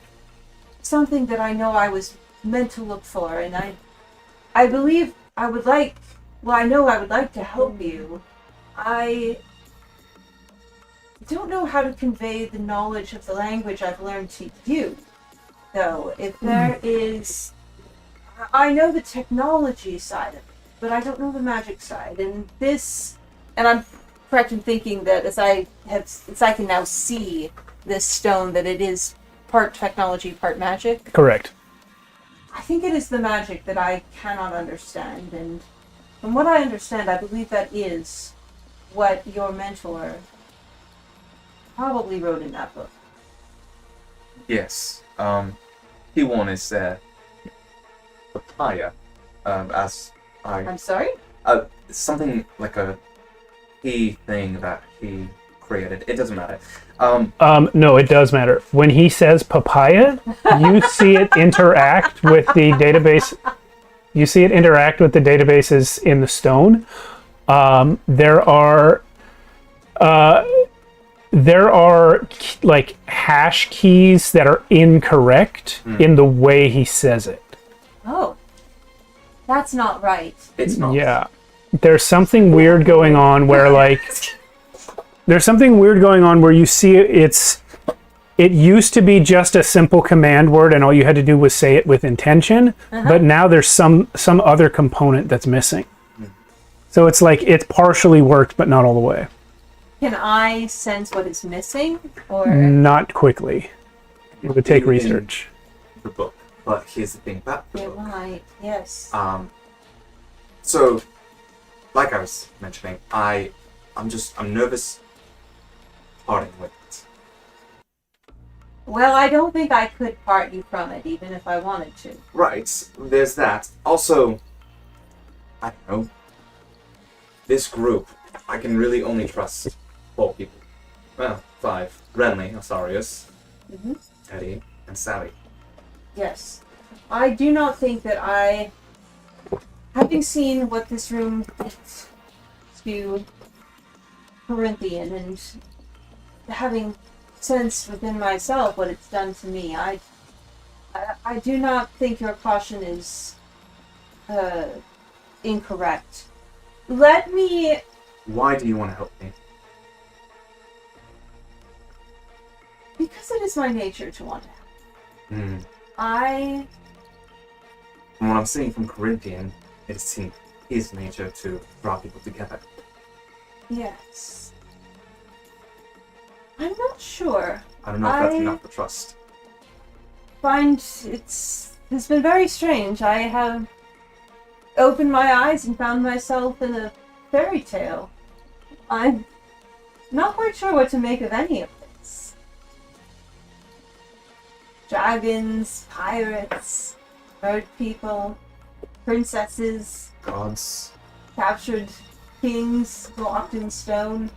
something that I know I was meant to look for, and I believe I would like... Well, I know I would like to help you. I don't know how to convey the knowledge of the language I've learned to you, though. If there is... I know the technology side of it, but I don't know the magic side. And this... And I'm correct in thinking that as I can now see this stone, that it is part technology, part magic. Correct. I think it is the magic that I cannot understand, and from what I understand, I believe that is what your mentor probably wrote in that book. Yes. He wanted papaya. As I'm sorry? something like a he thing that he created. It doesn't matter. No, it does matter. When he says papaya, you see it interact with the database. You see it interact with the databases in the stone. There are like hash keys that are incorrect in the way he says it. Oh. That's not right. It's not. Yeah. There's something weird going on where you see it used to be just a simple command word and all you had to do was say it with intention, but now there's some other component that's missing. So it's like it's partially worked but not all the way. Can I sense what is missing? Or Not quickly. It would take In research. The book. But here's the thing about the it book. might, yes. So, like I was mentioning, I'm nervous parting with it. Well, I don't think I could part you from it, even if I wanted to. Right, there's that. Also, I don't know, this group, I can really only trust 4 people. Well, 5. Renly, Osarius, Mm-hmm. Eddie, and Sally. Yes. I do not think that having seen what this room did to Corinthian and having sensed within myself what it's done to me, I do not think your caution is incorrect. Let me... Why do you want to help me? Because it is my nature to want to help. Hmm. From what I'm seeing from Corinthian, it seems his nature to draw people together. Yes. I'm not sure. I don't know if that's enough for trust. It's been very strange. I have opened my eyes and found myself in a fairy tale. I'm not quite sure what to make of any of this. Dragons, pirates, bird people, princesses, Gods. captured kings locked in stone.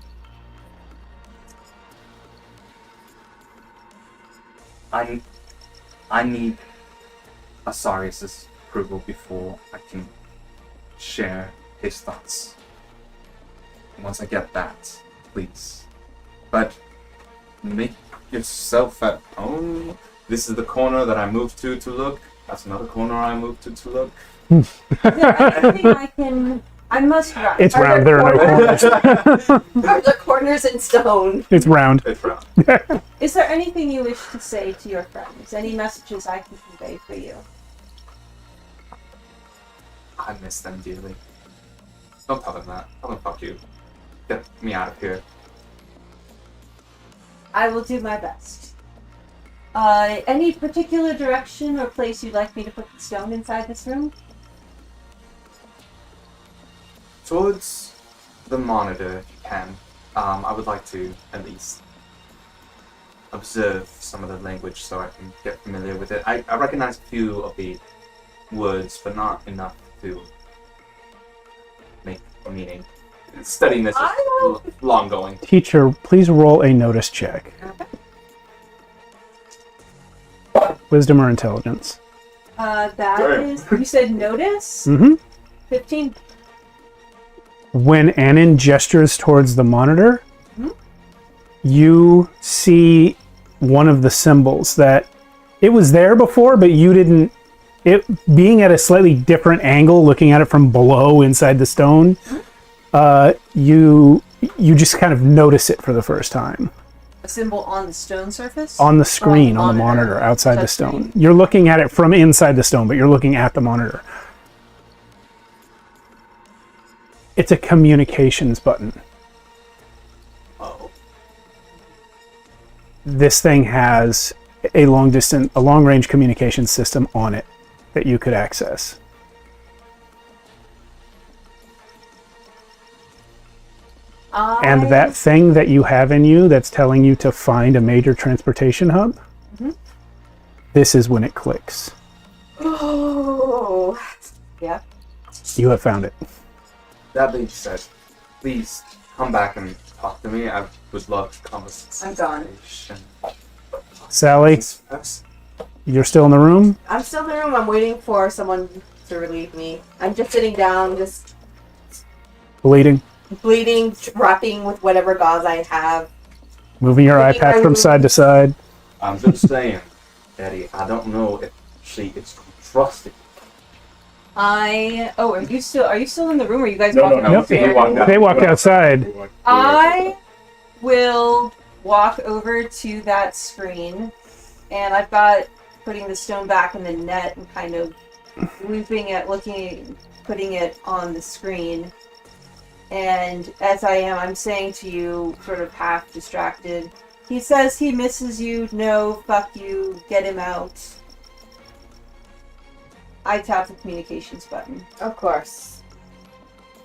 I need Asarius' approval before I can share his thoughts. Once I get that, please. But make yourself at home. This is the corner that I moved to look. That's another corner I moved to look. Is there anything I must write? It's round. There are no corners. Are the corners in stone? It's round. It's round. Is there anything you wish to say to your friends? Any messages I can convey for you? I miss them dearly. Don't tell them that. Tell them fuck you. Get me out of here. I will do my best. Any particular direction or place you'd like me to put the stone inside this room? Towards the monitor, if you can. I would like to at least observe some of the language so I can get familiar with it. I recognize a few of the words, but not enough to make a meaning. Studying this is long going. Teacher, please roll a notice check. Wisdom or intelligence? That is... You said notice? Mm-hmm. 15. When Annan gestures towards the monitor, Mhm. you see one of the symbols that it was there before, but you didn't. It being at a slightly different angle, looking at it from below inside the stone, you just kind of notice it for the first time A symbol on the stone surface? on the screen, on the monitor outside the stone. You're looking at it from inside the stone, but you're looking at the monitor. It's a communications button. Oh. This thing has a long range communication system on it that you could access. And that thing that you have in you that's telling you to find a major transportation hub, this is when it clicks. Oh. Yeah. You have found it. That being said, please come back and talk to me. I would love to conversation. I'm gone. Sally, you're still in the room? I'm still in the room. I'm waiting for someone to relieve me. I'm just sitting down, just Bleeding? bleeding, wrapping with whatever gauze I have. Moving your eye patch from side to side? I'm just saying, Eddie, I don't know if she is trusted. Are you still in the room, or are you guys No, walking no, Nope. We walked out. They walked outside. I will walk over to that screen, and I've got putting the stone back in the net and kind of looping it, putting it on the screen. And as I am, I'm saying to you, sort of half distracted, he says he misses you. No, fuck you. Get him out. I tap the communications button. Of course.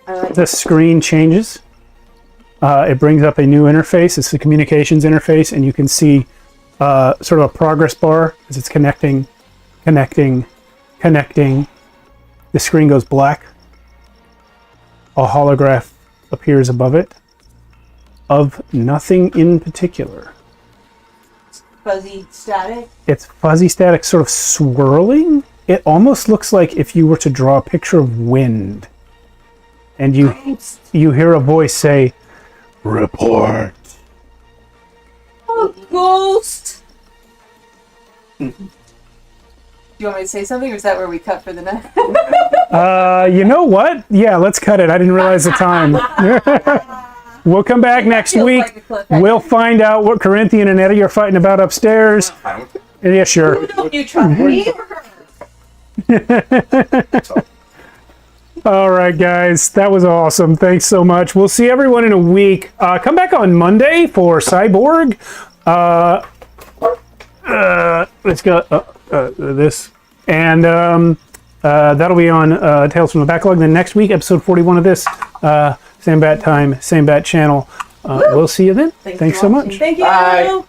I like The screen changes. It brings up a new interface. It's the communications interface, and you can see sort of a progress bar as it's connecting. The screen goes black. A holograph appears above it of nothing in particular. Fuzzy static. It's fuzzy static, sort of swirling. It almost looks like if you were to draw a picture of wind, and you hear a voice say, "Report." Oh, ghost! Do you want me to say something, or is that where we cut for the night? You know what? Yeah, let's cut it. I didn't realize the time. We'll come back next Feels week. like a cliffhanger. We'll find out what Corinthian and Eddie are fighting about upstairs. Fine with it. Yeah, sure. Who don't you trust, me or her? All right, guys. That was awesome. Thanks so much. We'll see everyone in a week. Come back on Monday for Cyborg. Let's go this. And that'll be on Tales from the Backlog. Then next week, episode 41 of this. Same bat time, same bat channel. We'll see you then. Thanks so much. Thank you. Bye.